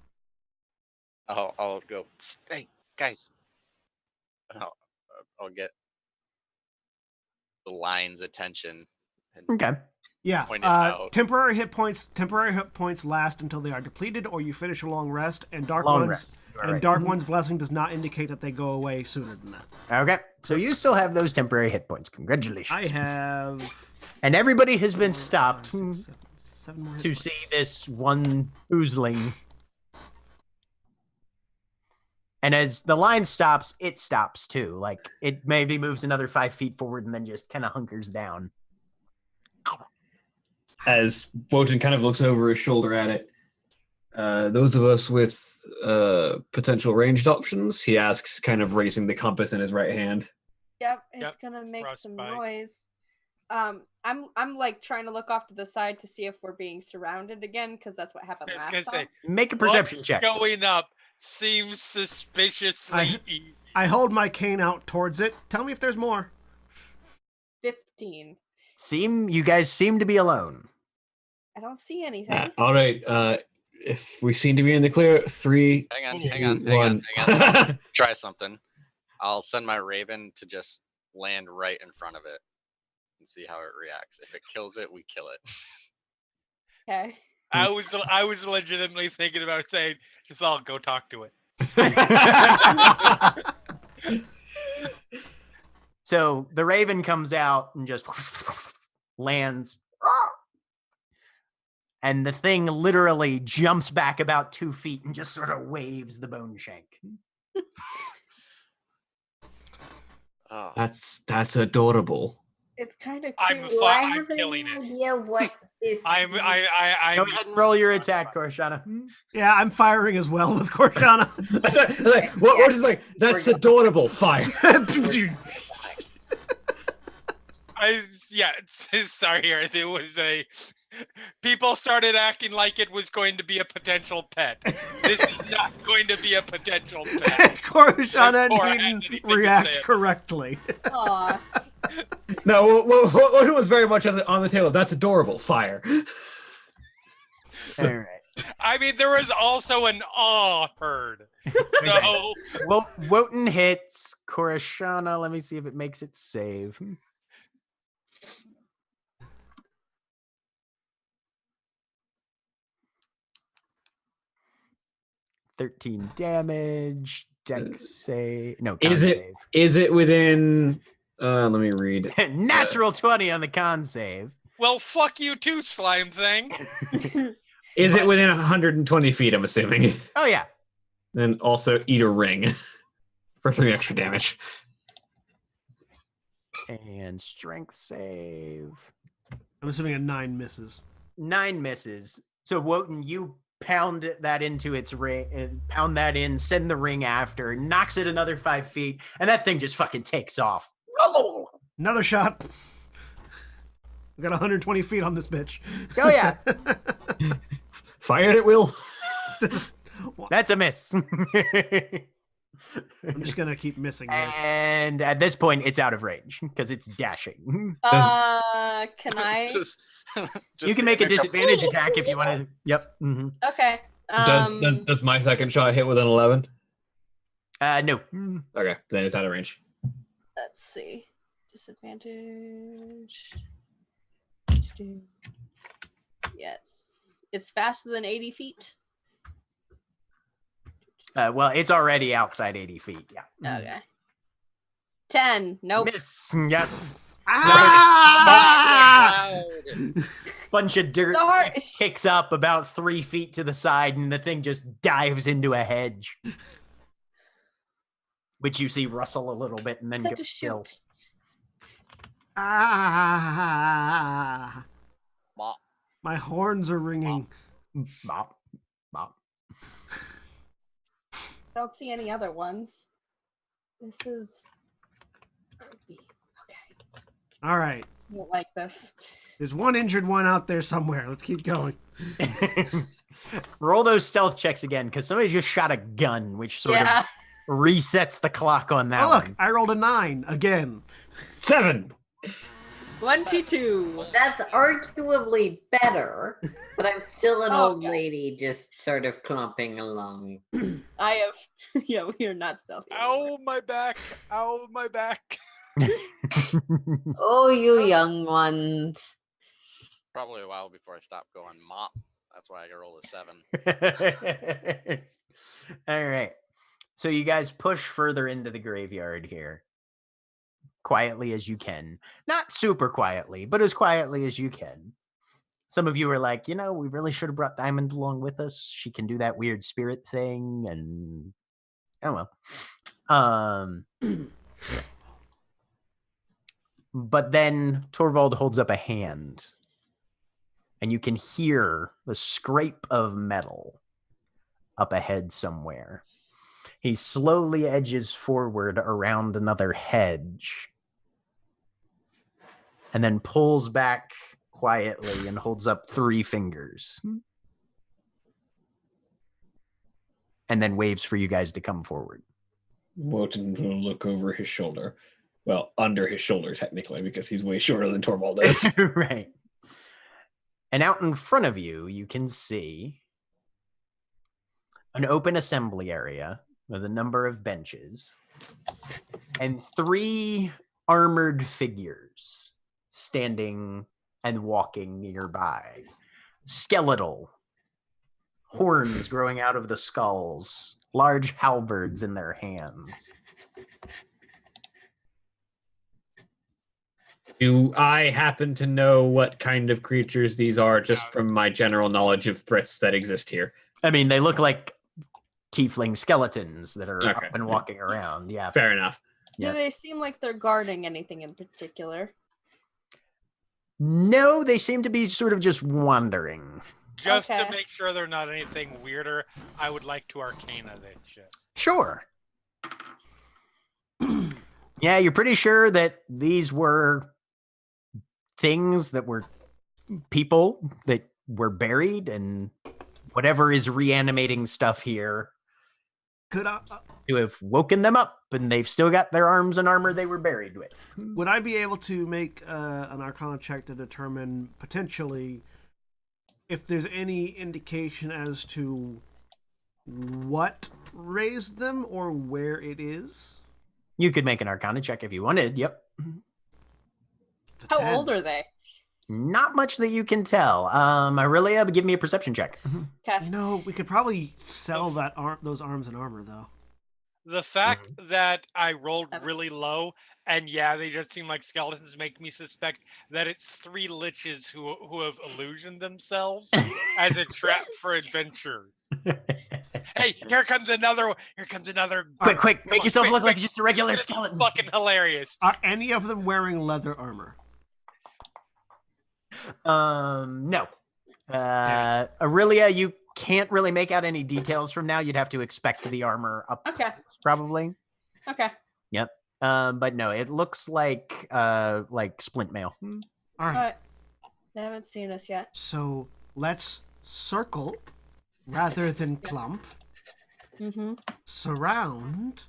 I'll go. Hey, guys. I'll get the lion's attention. And Okay. Yeah. Point it out. Temporary hit points last until they are depleted, or you finish a long rest. And Dark Long One's rest. You are and right. Dark One's Blessing does not indicate that they go away sooner than that. Okay. So you still have those temporary hit points. Congratulations. I have And everybody has been stopped 5, 6, 7 more hit to points. see this one oozling. And as the line stops, it stops too. Like it maybe moves another 5 feet forward and then just kind of hunkers down. As Wotan kind of looks over his shoulder at it, those of us with potential ranged options, he asks, kind of raising the compass in his right hand. Yep, it's Yep, gonna make some frostbite. noise. I'm like trying to look off to the side to see if we're being surrounded again, because that's what happened I was last gonna time. say, Make a perception what's check. going up seems suspiciously easy. I hold my cane out towards it. Tell me if there's more. 15. You guys seem to be alone. I don't see anything. All right. If we seem to be in the clear, 3, Hang on, 2, hang on. 1. Try something. I'll send my raven to just land right in front of it and see how it reacts. If it kills it, we kill it. Okay. I was legitimately thinking about saying, just I'll go talk to it. So the raven comes out and just lands. And the thing literally jumps back about 2 feet and just sort of waves the bone shank. Oh, That's adorable. It's kind of I'm cute. fu- Do I I'm have any killing it. idea what this I'm Go ahead and roll your attack, Korshana. Yeah, I'm firing as well with Korshana. What is like? That's adorable. Fire. Sorry, there was a people started acting like it was going to be a potential pet. This is not going to be a potential pet. Korshana Before I and had Hayden anything to say react about it. correctly. Aw. No, what was very much on the tail of that's adorable. Fire. All right. I mean, there was also an awe heard. So Well, Wotan hits Korshana. Let me see if it makes it save. $13 damage. Deck save. No, con Is it? Is it within? Let me read. save. Natural 20 on the con save. well, fuck you too, slime thing. Is it within 120 feet, I'm assuming? Oh, yeah. And also eat a ring for 3 extra damage. And strength save. I'm assuming a 9 misses. 9 misses. So, Wotan, you pound that into its ring, pound that in, send the ring after, knocks it another 5 feet, and that thing just fucking takes off. Another shot. We got 120 feet on this bitch. Oh, yeah. Fire at will. That's a miss. I'm just gonna keep missing here. And at this point, it's out of range because it's dashing. Can I? just You can make a disadvantage attack if you want to. Yep. Mm-hmm. Okay. Does my second shot hit with an 11? No. Okay, then it's out of range. Let's see. Disadvantage. Yes. It's faster than 80 feet. Well, it's already outside 80 feet. Yeah. Okay. 10. Nope. Miss. Yep. Ah! Bunch of dirt Sorry. kicks up about 3 feet to the side, and the thing just dives into a hedge, which you see rustle a little bit and then Such get a still. shoot. Ah! Mop. My horns are ringing. Bop, bop. I don't see any other ones. This is. Okay. All right. I don't like this. There's one injured one out there somewhere. Let's keep going. Roll those stealth checks again, because somebody just shot a gun, which sort of resets the clock on that Oh, look, one. I rolled a 9 again. 7. 22. That's arguably better, but I'm still an old Okay. lady just sort of clumping along. I have. Yeah, we are not stealthy. Ow, my back. Ow, my back. Oh, you young ones. Probably a while before I stopped going mop. That's why I rolled a 7. All right. So you guys push further into the graveyard here. Quietly as you can. Not super quietly, but as quietly as you can. Some of you are like, we really should have brought Diamond along with us. She can do that weird spirit thing, and oh well. But then Torvald holds up a hand, and you can hear the scrape of metal up ahead somewhere. He slowly edges forward around another hedge and then pulls back quietly and holds up 3 fingers. And then waves for you guys to come forward. Wotan will look over his shoulder. Well, under his shoulder, technically, because he's way shorter than Torvald is. Right. And out in front of you, you can see an open assembly area with a number of benches and 3 armored figures standing and walking nearby. Skeletal, horns growing out of the skulls, large halberds in their hands. Do I happen to know what kind of creatures these are, just from my general knowledge of threats that exist here? I mean, they look like tiefling skeletons that are Okay. up and walking around. Yeah. Fair enough. Do Yeah. they seem like they're guarding anything in particular? No, they seem to be sort of just wandering. Just Okay. to make sure they're not anything weirder, I would like to arcana that shit. Sure. Yeah, you're pretty sure that these were things that were people that were buried, and whatever is reanimating stuff here Could I, to have woken them up, and they've still got their arms and armor they were buried with. would I be able to make an Arcana check to determine potentially if there's any indication as to what raised them or where it is? You could make an Arcana check if you wanted. Yep. It's a How 10. old are they? Not much that you can tell. Orillia, give me a perception check. Okay. We could probably sell those arms and armor though. The fact Mm-hmm. that I rolled Okay. really low, and yeah, they just seem like skeletons, make me suspect that it's 3 liches who have illusioned themselves as a trap for adventurers. Hey, here comes another one. Here comes another. Quick, Come make on, yourself quick, look like quick. just a regular This is skeleton. fucking hilarious. Are any of them wearing leather armor? No. Orillia, you can't really make out any details from now. You'd have to expect the armor up Okay. close, probably. Okay. Yep. But no, it looks like splint mail. All All right. right. They haven't seen us yet. So let's circle rather than clump. Mm-hmm. Surround,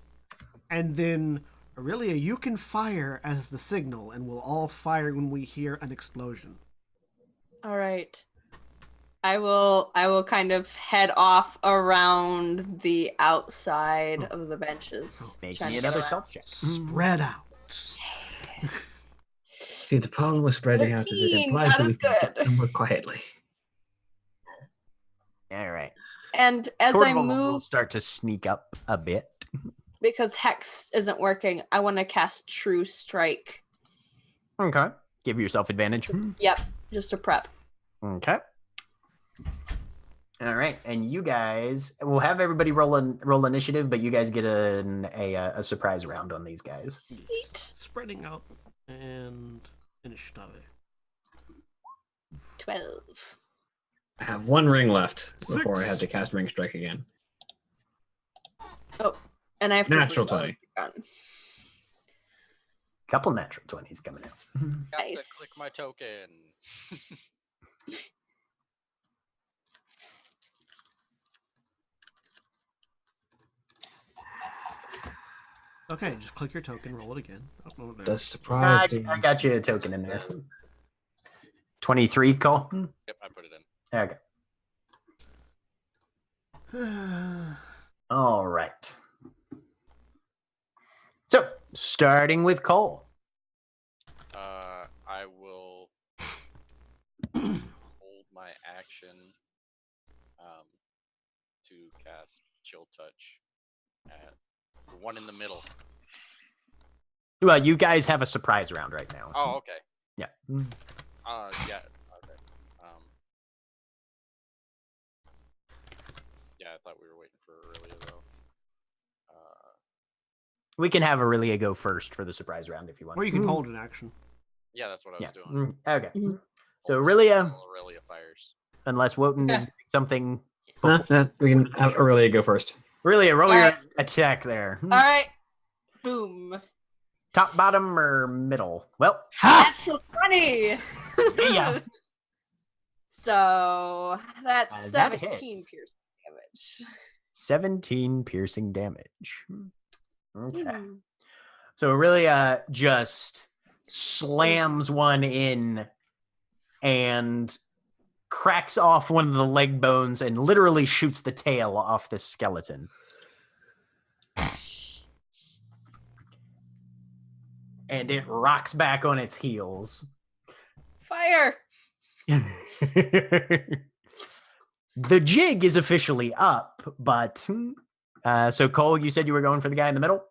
and then Orillia, you can fire as the signal, and we'll all fire when we hear an explosion. All right. I will kind of head off around the outside of the benches. Make trying me to get another around. stealth check. Spread out. See, the problem with spreading out is it 13, implies not that we as can get good. them more quietly. All right. And as I Torvald will move, start to sneak up a bit. because Hex isn't working, I want to cast True Strike. Okay. Give yourself advantage. Yep, just a prep. Okay. All right, and you guys, we'll have everybody roll initiative, but you guys get a surprise round on these guys. Sweet. Spreading out and initiative. 12. I have 1 ring left before I 6. have to cast Ring Strike again. Oh, and I have to Natural reload 20. the gun. Couple natural 20s coming out. Got to Nice. click my token. Okay, just click your token, roll it again. Oh, no, there. Does surprise do? I got you a token in there. 23, Cole? Yep, I put it in. Okay. All right. So, starting with Cole. I will hold my action to cast Chill Touch at the one in the middle. Well, you guys have a surprise round right now. Oh, okay. Yeah. Yeah. Okay. Yeah, I thought we were waiting for Orillia though. We can have Orillia go first for the surprise round if you want. Or you can hold an action. Yeah, that's what I was Yeah. doing. Okay. Mhm. So Orillia, Orillia fires. unless Wotan is Okay. doing something. We can have Aurelia go first. Orillia, roll your Alright. attack there. All right. Boom. Top, bottom, or middle? Well, That's so funny. yeah. So that's That 17 hits. piercing damage. 17 piercing damage. Okay. Hmm. So Aurelia just slams one in and cracks off one of the leg bones and literally shoots the tail off the skeleton. And it rocks back on its heels. Fire. The jig is officially up, but so Cole, you said you were going for the guy in the middle?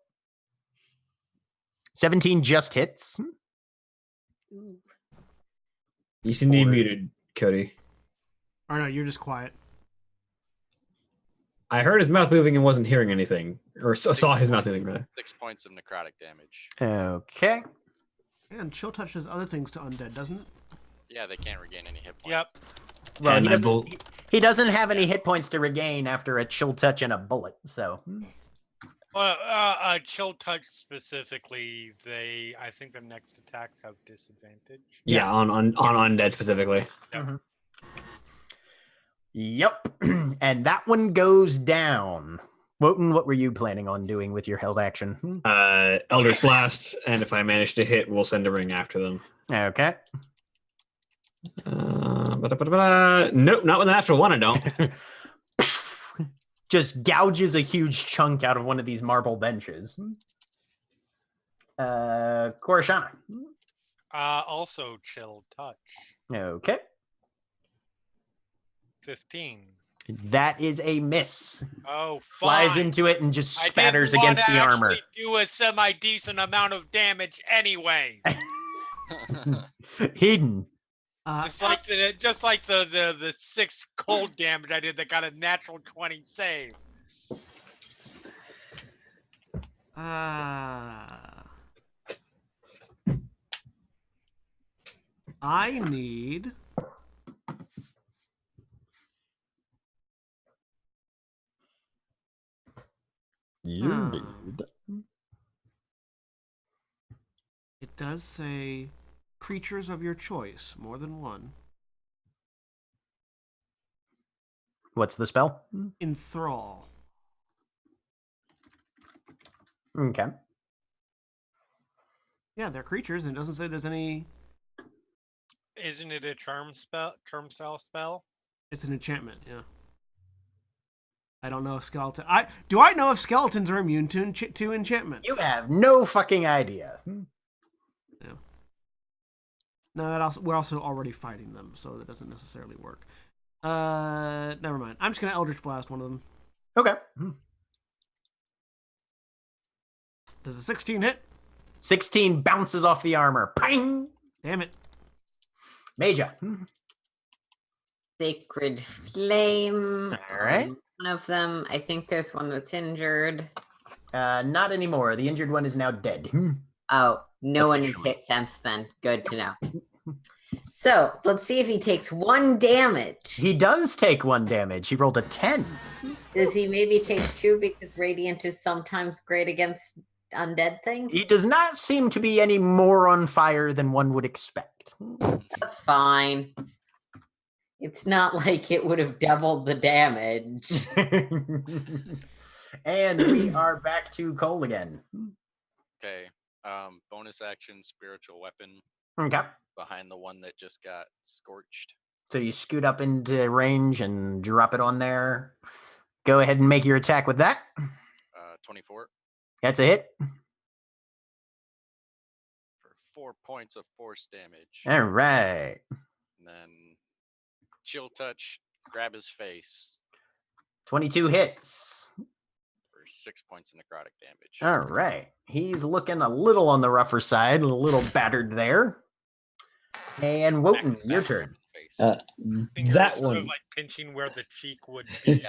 17 just hits. Ooh. You should need muted, Cody. Or no, you're just quiet. I heard his mouth moving and wasn't hearing anything. Or saw his mouth moving, rather. 6 points of necrotic damage. Okay. And Chill Touch does other things to undead, doesn't it? Yeah, they can't regain any hit points. Yep. Well, And he doesn't have any hit points to regain after a chill touch and a bullet, so. Well, Chill Touch specifically, I think the next attacks have disadvantage. Yeah, on undead specifically. Yep. And that one goes down. Wotan, what were you planning on doing with your held action? Elder's Blast, and if I manage to hit, we'll send a ring after them. Okay. Nope, not with a natural one, I don't. Just gouges a huge chunk out of one of these marble benches. Korashana. Also Chill Touch. Okay. 15. That is a miss. Oh, Flies fine. into it and just I spatters didn't want against to the armor. actually do a semi-decent amount of damage anyway. Hidden. Just like the 6 cold damage I did that got a natural 20 save. I need You Hmm. need. It does say creatures of your choice, more than one. What's the spell? Enthrall. Okay. Yeah, they're creatures, and it doesn't say there's any. Isn't it a charm cell spell? It's an enchantment. Yeah. I don't know if skeleton. Do I know if skeletons are immune to enchantments? You have no fucking idea. Yeah. No, we're also already fighting them, so that doesn't necessarily work. Never mind. I'm just gonna Eldritch Blast one of them. Okay. Does a 16 hit? 16 bounces off the armor. Ping! Damn it. Major. Sacred Flame. All right. One of them. I think there's one that's injured. Not anymore. The injured one is now dead. Oh, no one has Officially. hit since then. Good to know. So let's see if he takes 1 damage. He does take 1 damage. He rolled a 10. Does he maybe take 2 because Radiant is sometimes great against undead things? He does not seem to be any more on fire than one would expect. That's fine. It's not like it would have doubled the damage. And we are back to Cole again. Okay. Bonus action, spiritual weapon Okay. behind the one that just got scorched. So you scoot up into range and drop it on there. Go ahead and make your attack with that. 24 That's a hit. for 4 points of force damage. All right. And then chill touch, grab his face 22 hits. for 6 points of necrotic damage. All right. He's looking a little on the rougher side, a little battered there. And Wotan, your turn. Face. Finger That sort of one. like pinching where the cheek would be.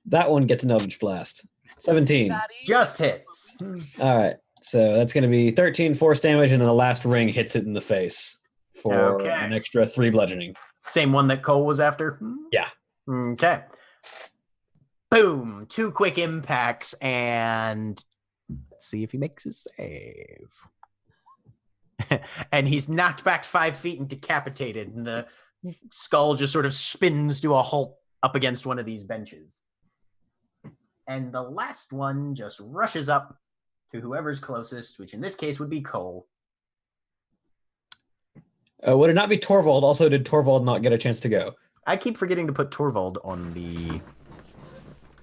That one gets an Eldritch Blast. 17. Just hits. All right. So that's going to be 13 force damage, and then the last ring hits it in the face for Okay. an extra 3 bludgeoning. Same one that Cole was after? Yeah. Okay. Boom. 2 quick impacts, and let's see if he makes his save. And he's knocked back 5 feet and decapitated, and the skull just sort of spins to a halt up against one of these benches. And the last one just rushes up to whoever's closest, which in this case would be Cole. Would it not be Torvald? Also, did Torvald not get a chance to go? I keep forgetting to put Torvald on the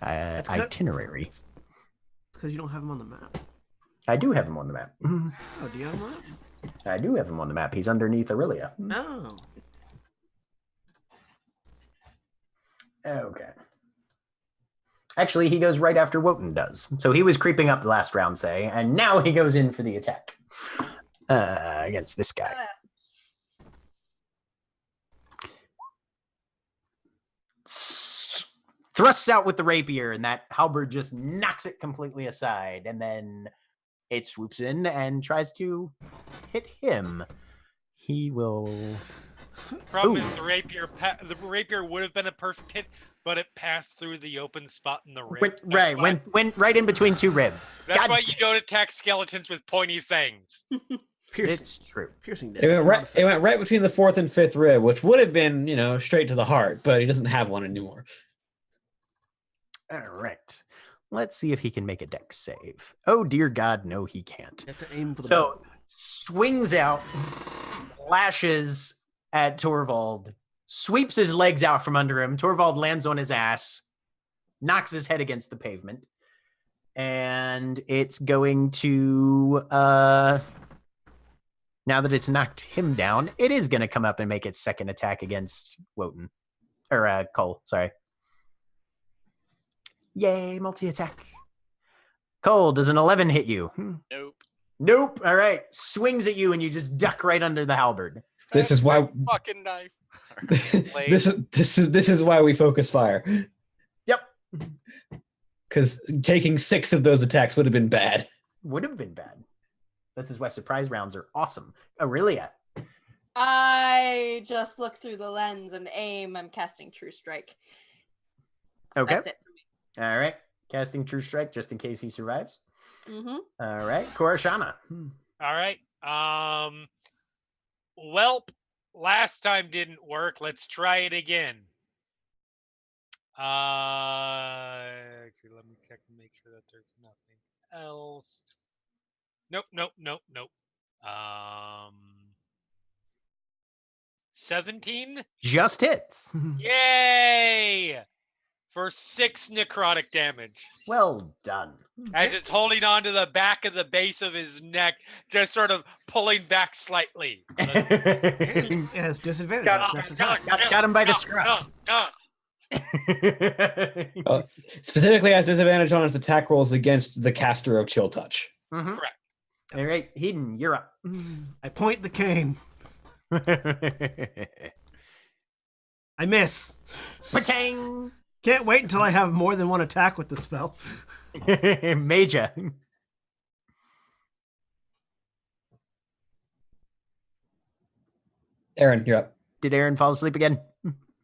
That's good. itinerary. It's because you don't have him on the map. I do have him on the map. Oh, do you have him on it? I do have him on the map. He's underneath Orillia. No. Okay. Actually, he goes right after Wotan does. So he was creeping up the last round, say, and now he goes in for the attack against this guy. Thrusts out with the rapier, and that halberd just knocks it completely aside, and then it swoops in and tries to hit him. He will. Problem Ooh. is the rapier would have been a perfect hit, but it passed through the open spot in the ribs. Went right in between 2 ribs. That's God why you don't attack skeletons with pointy things. Piercing. It's true. Piercing It went right between the 4th and 5th rib, which would have been, straight to the heart, but he doesn't have one anymore. All right. Let's see if he can make a dex save. Oh, dear God, no, he can't. You have to aim for the So, button. swings out, lashes at Torvald, sweeps his legs out from under him. Torvald lands on his ass, knocks his head against the pavement, and it's going to, now that it's knocked him down, it is going to come up and make its second attack against Wotan. Or, Cole, sorry. Yay, multi-attack. Cole, does an 11 hit you? Nope. Nope. All right. Swings at you and you just duck right under the halberd. This is why Fucking knife. Blade. this is why we focus fire. Yep. Because taking 6 of those attacks would have been bad. Would have been bad. This is why surprise rounds are awesome. Orillia. I just look through the lens and aim. I'm casting True Strike. Okay. That's it for me. All right. Casting True Strike just in case he survives. Mm-hmm. All right. Korashana. All right. Welp, last time didn't work. Let's try it again. Actually, let me check and make sure that there's nothing else. Nope. 17? Just hits. Yay! For 6 necrotic damage. Well done. As it's holding on to the back of the base of his neck, just sort of pulling back slightly. It has disadvantage. Got him by the scruff. Specifically has disadvantage on its attack rolls against the caster of Chill Touch. Mhm. Correct. All right. Hedon, you're up. I point the cane. I miss. Pachang! Can't wait until I have more than one attack with the spell. Major. Aaron, you're up. Did Aaron fall asleep again?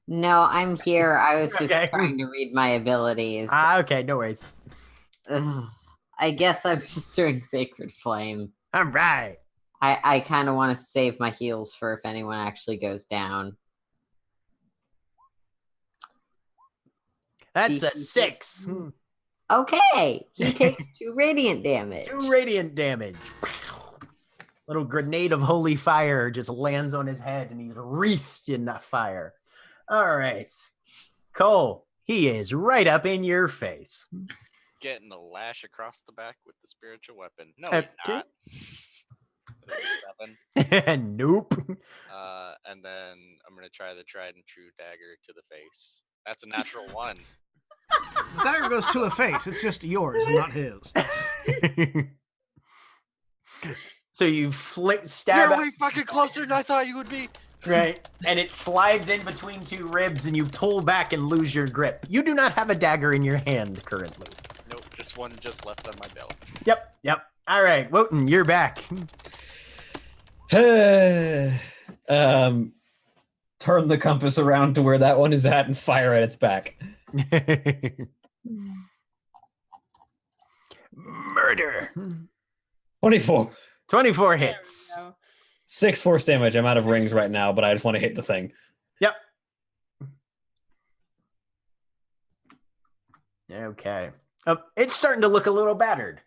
No, I'm here. I was just Okay. trying to read my abilities. Okay, no worries. Ugh. I guess I'm just doing Sacred Flame. All right. I kind of want to save my heals for if anyone actually goes down. That's a 6. Okay, he takes 2 radiant damage. 2 radiant damage. Little grenade of holy fire just lands on his head and he's wreathed in that fire. All right. Cole, he is right up in your face. Getting a lash across the back with the spiritual weapon. No, Okay. he's not. That's 7. Nope. And then I'm gonna try the tried and true dagger to the face. That's a natural 1. The dagger goes to a face. It's just yours and not his. So you stab You're way fucking closer than I thought you would be. right, and it slides in between 2 ribs, and you pull back and lose your grip. You do not have a dagger in your hand currently. Nope, just one just left on my belt. Yep. All right, Wotan, you're back. Turn the compass around to where that one is at and fire at its back. Murder. 24. 24 There we hits. go. 6 force damage. I'm out of rings right now, but I just want to hit the thing. Yep. Okay. It's starting to look a little battered.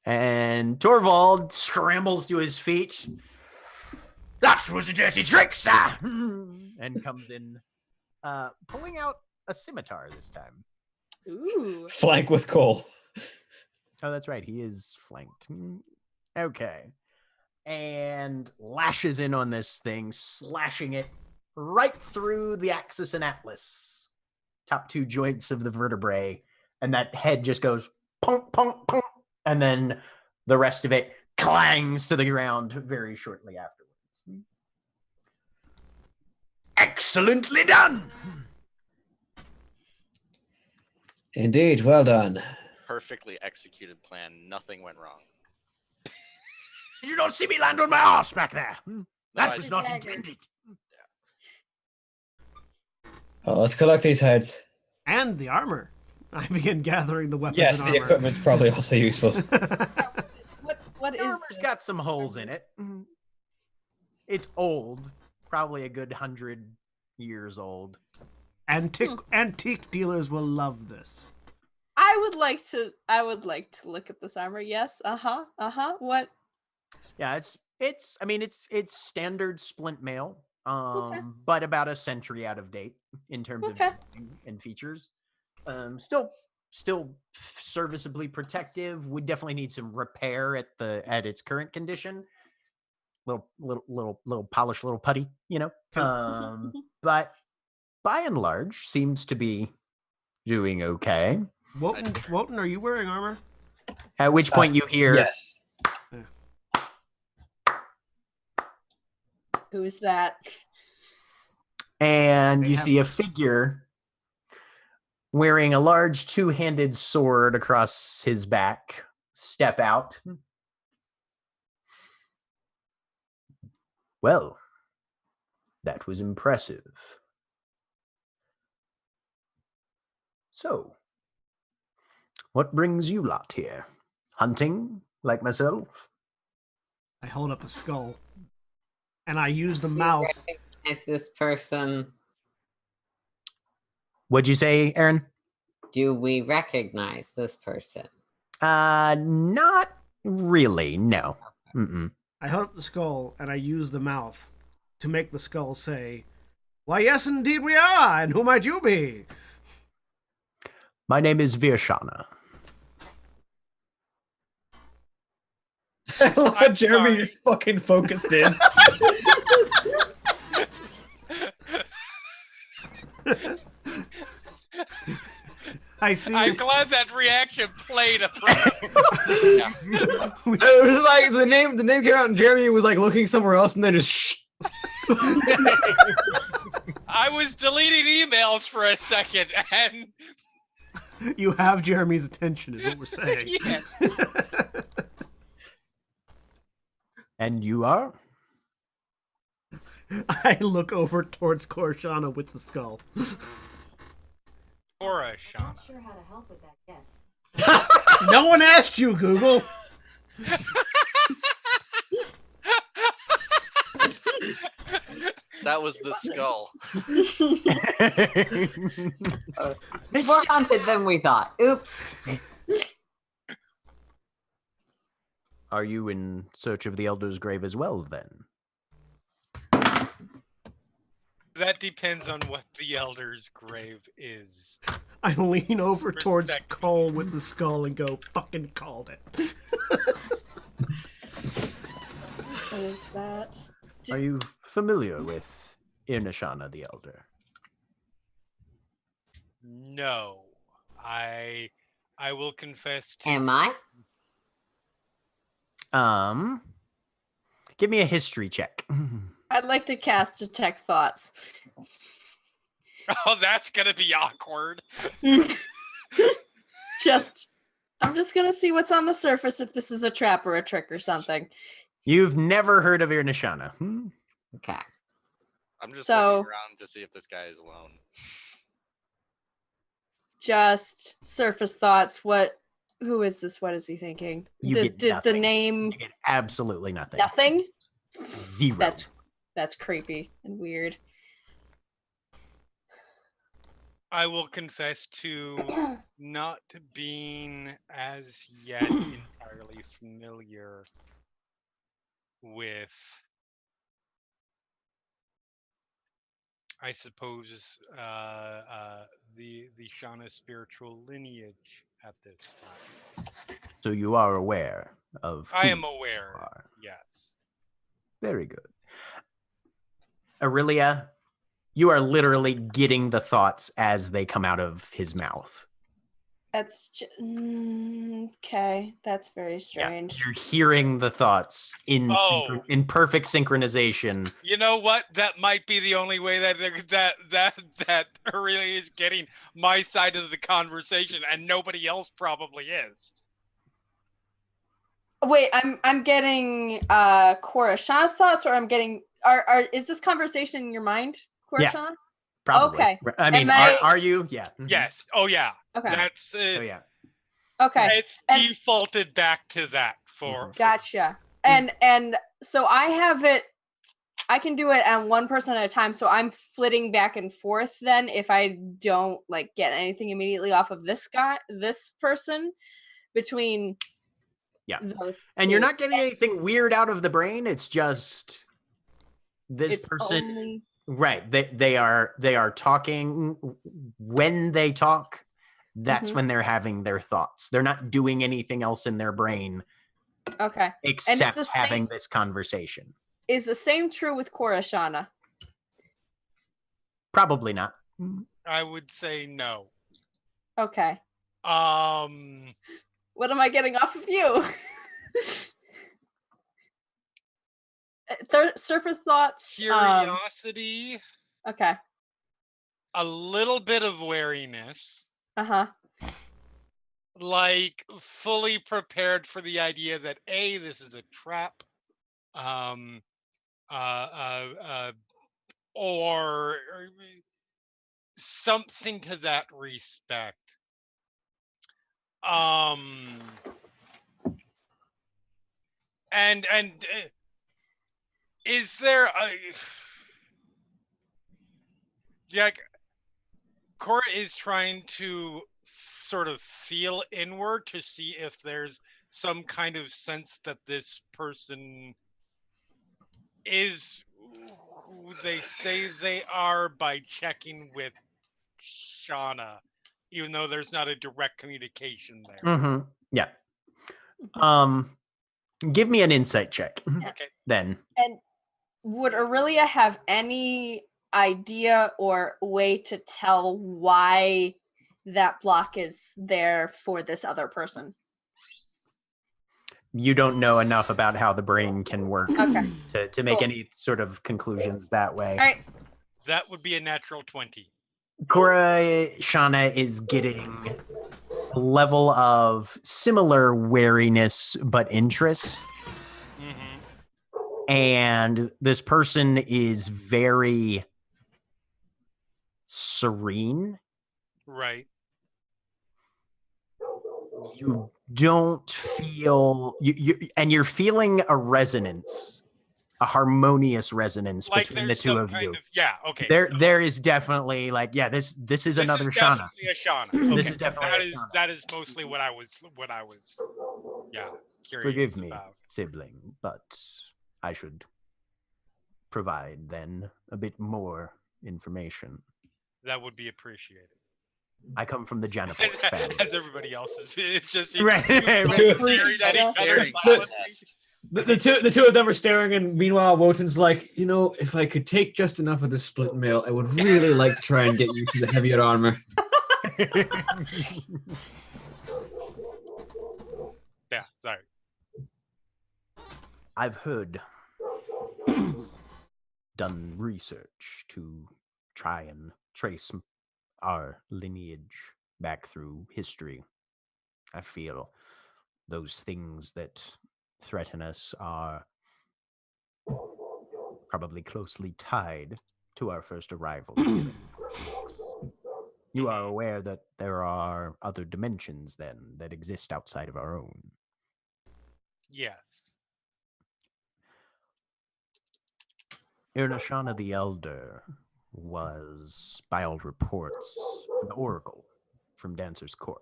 And Torvald scrambles to his feet. That was a dirty trick, sir! And comes in, pulling out a scimitar this time. Ooh. Flank with Cole. Oh, that's right. He is flanked. Okay. And lashes in on this thing, slashing it right through the axis and atlas. Top 2 joints of the vertebrae. And that head just goes punk, punk, punk. And then the rest of it clangs to the ground very shortly afterwards. Excellently done! Indeed, well done. Perfectly executed plan. Nothing went wrong. Did you not see me land on my ass back there? That I was did. not Dagger. intended. Oh, let's collect these heads. And the armor. I begin gathering the weapons Yes, and the armor. equipment's probably also useful. What The is armor's this? got some holes in it. It's old, probably a good 100 years old. Antique dealers will love this. I would like to look at this armor. Yes. What? Yeah, it's standard splint mail, but about a century out of date in terms of Okay. design and features. Still serviceably protective. Would definitely need some repair at its current condition. Little polished, little putty, you know. But by and large, seems to be doing okay. Wotan, are you wearing armor? At which point you hear, Yes. Who's that? and They you have- see a figure wearing a large two-handed sword across his back step out. Well, that was impressive. So, what brings you lot here? Hunting, like myself? I hold up a skull, and I use the Do you mouth. recognize this person? What'd you say, Aaron? Do we recognize this person? Not really, no. Mm-mm. I hold up the skull, and I use the mouth to make the skull say, "Why, yes, indeed we are, and who might you be?" My name is Virshana. Jeremy sorry. is fucking focused in. I see. I'm glad that reaction played a part. Yeah. It was like the name came out, and Jeremy was like looking somewhere else, and then just shh. I was deleting emails for a second, and You have Jeremy's attention, is what we're saying. yes, And you are? I look over towards Korshana with the skull. Cora, Shauna. Sure how to help with that yet. No one asked you, Google. That was the skull. More haunted than we thought. Oops. Are you in search of the Elder's grave as well, then? That depends on what the elder's grave is. I lean over towards Respect. Cole with the skull and go, "Fucking called it." What is that? Are you familiar with Irnashana the Elder? No, I will confess to. Am I? Give me a history check. I'd like to cast Detect Thoughts. Oh, that's gonna be awkward. I'm just gonna see what's on the surface, if this is a trap or a trick or something. You've never heard of Irnashana. Okay. I'm just So- looking around to see if this guy is alone. Just surface thoughts. Who is this? What is he thinking? You Did get the nothing. name You get absolutely nothing. nothing? Zero. That's creepy and weird. I will confess to not being as yet entirely familiar with, I suppose, the Shauna spiritual lineage at this time. So you are aware of I who am you aware. are. Yes. Very good. Orillia, you are literally getting the thoughts as they come out of his mouth. That's okay. That's very strange. You're hearing the thoughts in Oh. in perfect synchronization. You know what? That might be the only way that that Aurelia is getting my side of the conversation, and nobody else probably is. Wait, I'm getting Korashana's thoughts, or I'm getting is this conversation in your mind, Yeah. Korashana? Probably. Okay. I mean, Am I- are you? Yeah. Mhm. Yes. Oh yeah. Okay. That's Oh yeah. Okay. It's And- defaulted back to that for. Gotcha. And so I have it. I can do it on one person at a time. So I'm flitting back and forth. Then, if I don't like get anything immediately off of this person, between Yeah. those And you're two. not getting anything weird out of the brain. It's just this It's person. only- Right. They are talking. When they talk, that's Mhm. when they're having their thoughts. They're not doing anything else in their brain okay. except the having same- this conversation. Is the same true with Korashana? Probably not. I would say no. Okay. What am I getting off of you? Surfer thoughts. Curiosity, Okay. a little bit of wariness, Uh-huh. like fully prepared for the idea that A, this is a trap, um, or something to that respect. And is there a like Cora is trying to sort of feel inward to see if there's some kind of sense that this person is who they say they are by checking with Shauna, even though there's not a direct communication there. Mm-hmm. Yeah. Give me an insight check. Okay. Then. And would Orillia have any idea or way to tell why that block is there for this other person? You don't know enough about how the brain can work to make Cool. any sort of conclusions that way. All right. That would be a natural 20. Cora, Shauna is getting a level of similar wariness but interest. Mm-hmm. And this person is very serene. Right. You don't feel and you're feeling a resonance, a harmonious resonance Like between the there's two some of kind you. of- yeah, okay. There is definitely like, yeah, this is another Shauna. Definitely a Shauna. This Okay, is definitely a Shauna. that is mostly what I was curious Forgive me, about. sibling, but I should provide then a bit more information. That would be appreciated. I come from the Janiport family. As everybody else is. It's just Right. staring at each other silently. The two of them are staring, and meanwhile, Wotan's like, if I could take just enough of the split mail, I would really like to try and get you to the heavier armor. Yeah, sorry. I've heard, done research to try and trace our lineage back through history. I feel those things that threaten us are probably closely tied to our first arrival here in Conflux. You are aware that there are other dimensions then that exist outside of our own. Yes. Irnashana the Elder was, by all reports, an oracle from Dancer's Court.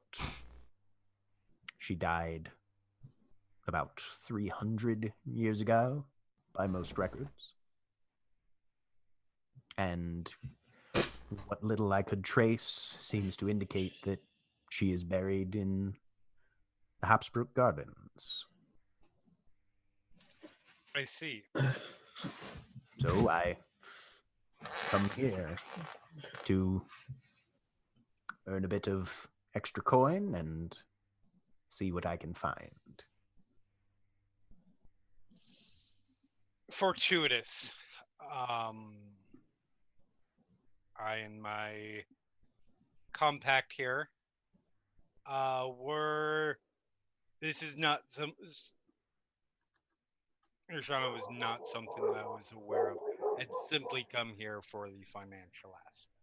She died about 300 years ago, by most records. And what little I could trace seems to indicate that she is buried in the Habsburg Gardens. I see. So I come here to earn a bit of extra coin and see what I can find. Fortuitous. I and my compact here this is not some Irshana was not something that I was aware of. I'd simply come here for the financial aspect.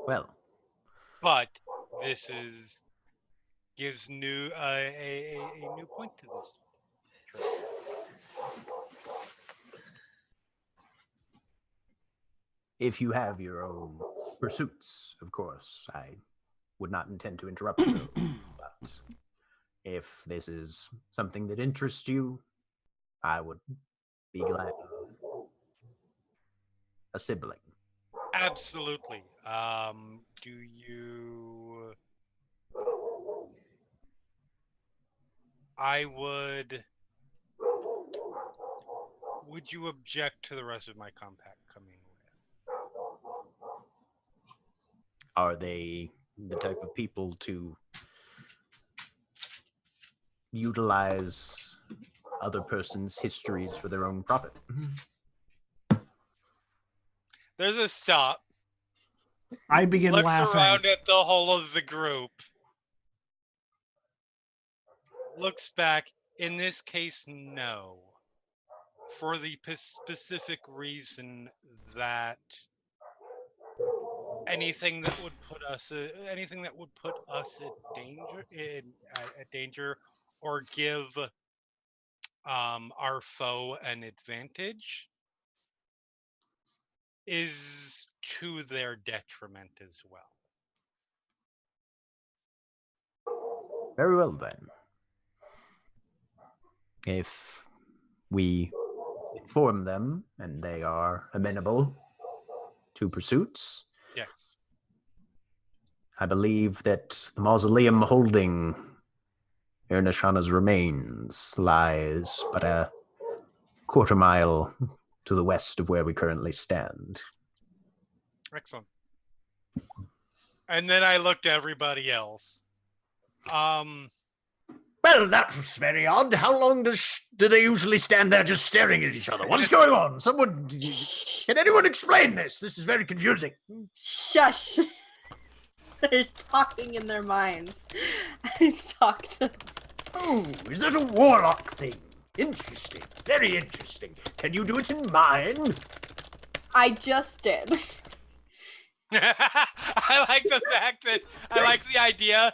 Well, But this gives new a new point to this trip. if you have your own pursuits, of course, I would not intend to interrupt you. But if this is something that interests you, I would be glad of a sibling. Absolutely. Do you? I would. Would you object to the rest of my compact coming with? Are they the type of people to utilize other person's histories for their own profit. There's a stop. I begin Looks laughing. around at the whole of the group. Looks back. In this case, no. For the specific reason that anything that would put us at danger or give our foe an advantage is to their detriment as well. Very well, then. If we inform them and they are amenable to pursuits, Yes. I believe that the mausoleum holding Ernashana's remains lies but a quarter mile to the west of where we currently stand. Excellent. And then I looked at everybody else. Well, that was very odd. How long do they usually stand there just staring at each other? What is going on? Can anyone explain this? This is very confusing. Shush. They're talking in their minds. I talked to. Oh, is that a warlock thing? Interesting. Very interesting. Can you do it in mine? I just did. I like the fact that I like the idea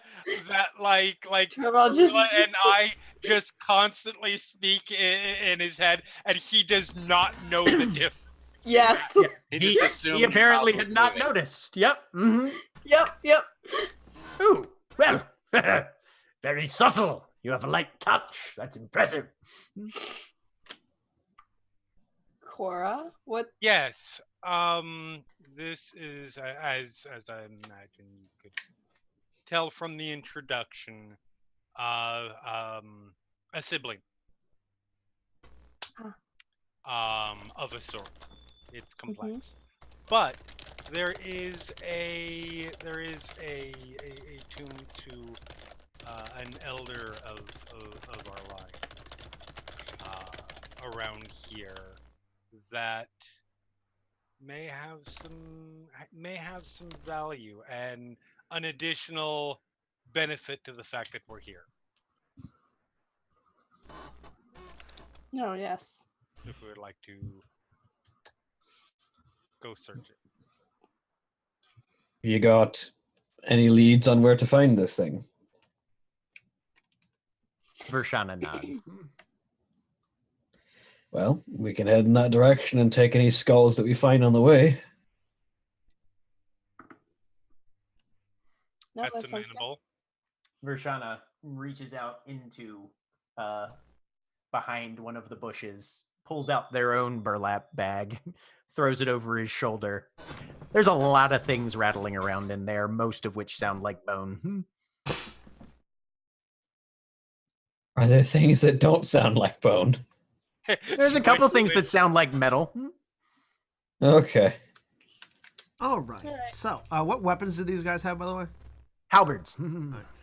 that like Just- and I just constantly speak in his head, and he does not know the difference. Yes. Yeah. He just assumed He apparently the mouth had was not moving. noticed. Yep. Mm-hmm. Yep. Ooh, well, very subtle. You have a light touch. That's impressive. Cora, what? Yes. This is as I imagine you could tell from the introduction, a sibling. Of a sort. It's complex. But there is a tomb to an elder of our line around here that may have some value and an additional benefit to the fact that we're here. No, yes. If we would like to go search it. You got any leads on where to find this thing? Vershana nods. Well, we can head in that direction and take any skulls that we find on the way. No, That's that sounds good. amenable. Vershana reaches out into behind one of the bushes, pulls out their own burlap bag, throws it over his shoulder. There's a lot of things rattling around in there, most of which sound like bone. Are there things that don't sound like bone? There's a couple things that sound like metal. Okay. All right. So, what weapons do these guys have, by the way? Halberds.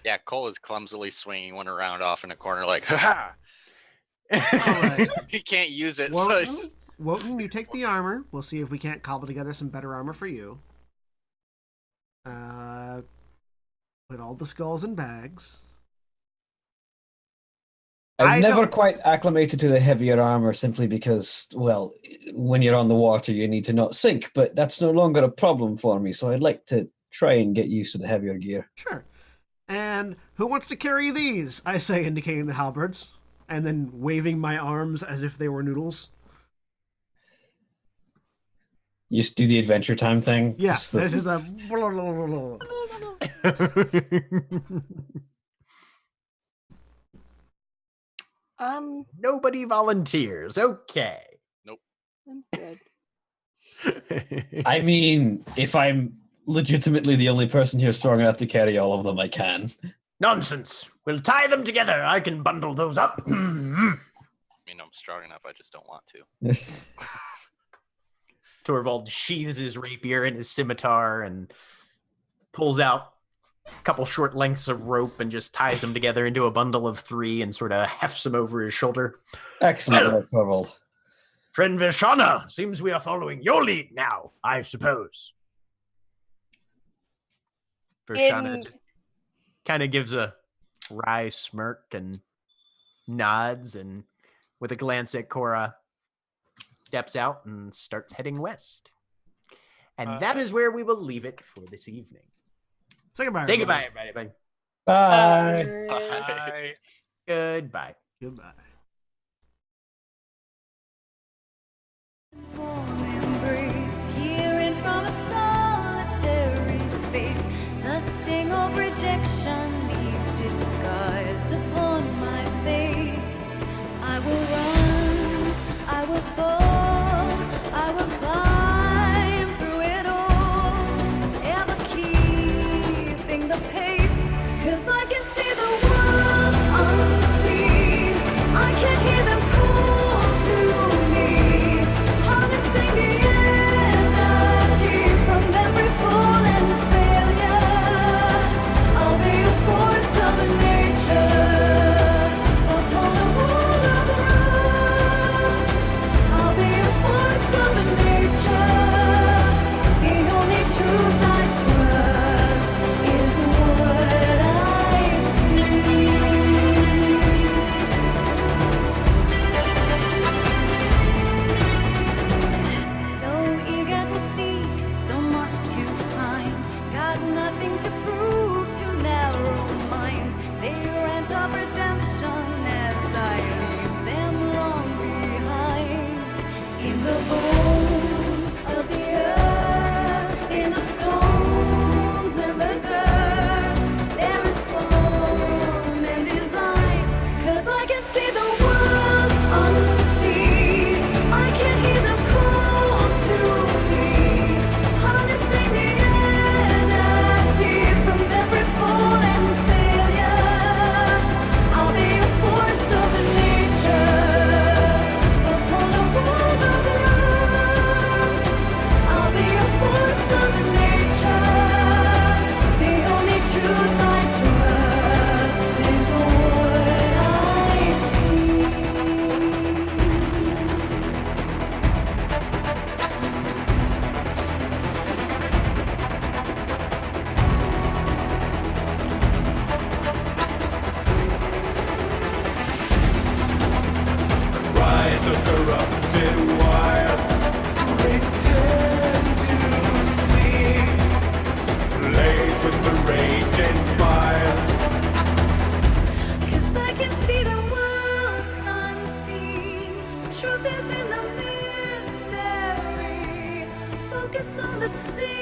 Yeah, Cole is clumsily swinging one around off in a corner like, ha All right. He can't use it, so it's just... Wotan, you take the armor. We'll see if we can't cobble together some better armor for you. Put all the skulls in bags. I've I never don't- quite acclimated to the heavier armor simply because, well, when you're on the water, you need to not sink, but that's no longer a problem for me, so I'd like to try and get used to the heavier gear. Sure. And who wants to carry these? I say, indicating the halberds, and then waving my arms as if they were noodles. You just do the Adventure Time thing? Yeah, Just the- this is a... Nobody volunteers. Okay. I'm good. I mean, if I'm legitimately the only person here strong enough to carry all of them, I can. Nonsense. We'll tie them together. I can bundle those up. I mean, I'm strong enough, I just don't want to. Torvald sheathes his rapier and his scimitar and pulls out couple short lengths of rope and just ties them together into a bundle of 3 and sort of hefts them over his shoulder. Excellent work, Torvald. Friend Vishana, seems we are following your lead now, I suppose. Vishana just kind of gives a wry smirk and nods, and with a glance at Cora, steps out and starts heading west. And that is where we will leave it for this evening. Say goodbye. Say everybody. goodbye, everybody. Bye. Bye. Goodbye. Goodbye. Warm embrace, peering from a solitary space. The sting of rejection leaves its scars upon my face. I will run, I will fall, I will climb through it all, ever keeping the pace. 'Cause I can see the world unseen. I can hear them call to me, harnessing the energy from every fall and failure. I'll be a force of nature upon a world of rust. I'll be a force of nature. The only truth I trust is what I see. So eager to seek, so much to find. Got nothing to prove to narrow minds. They rant of redemption as I leave them long behind. In the bones of the earth, in the stones and the dirt, there is form and design. 'Cause I can see the world unseen. I can hear them call to me, harnessing the energy from every fall and failure. I'll be a force of nature upon a world of rust. I'll be a force of nature. The only truth I trust is what I see. Rise of corrupted wires, return to sleep. Blaze with the raging fires. 'Cause I can see the world unseen. Truth is in the mystery. Focus on the sting.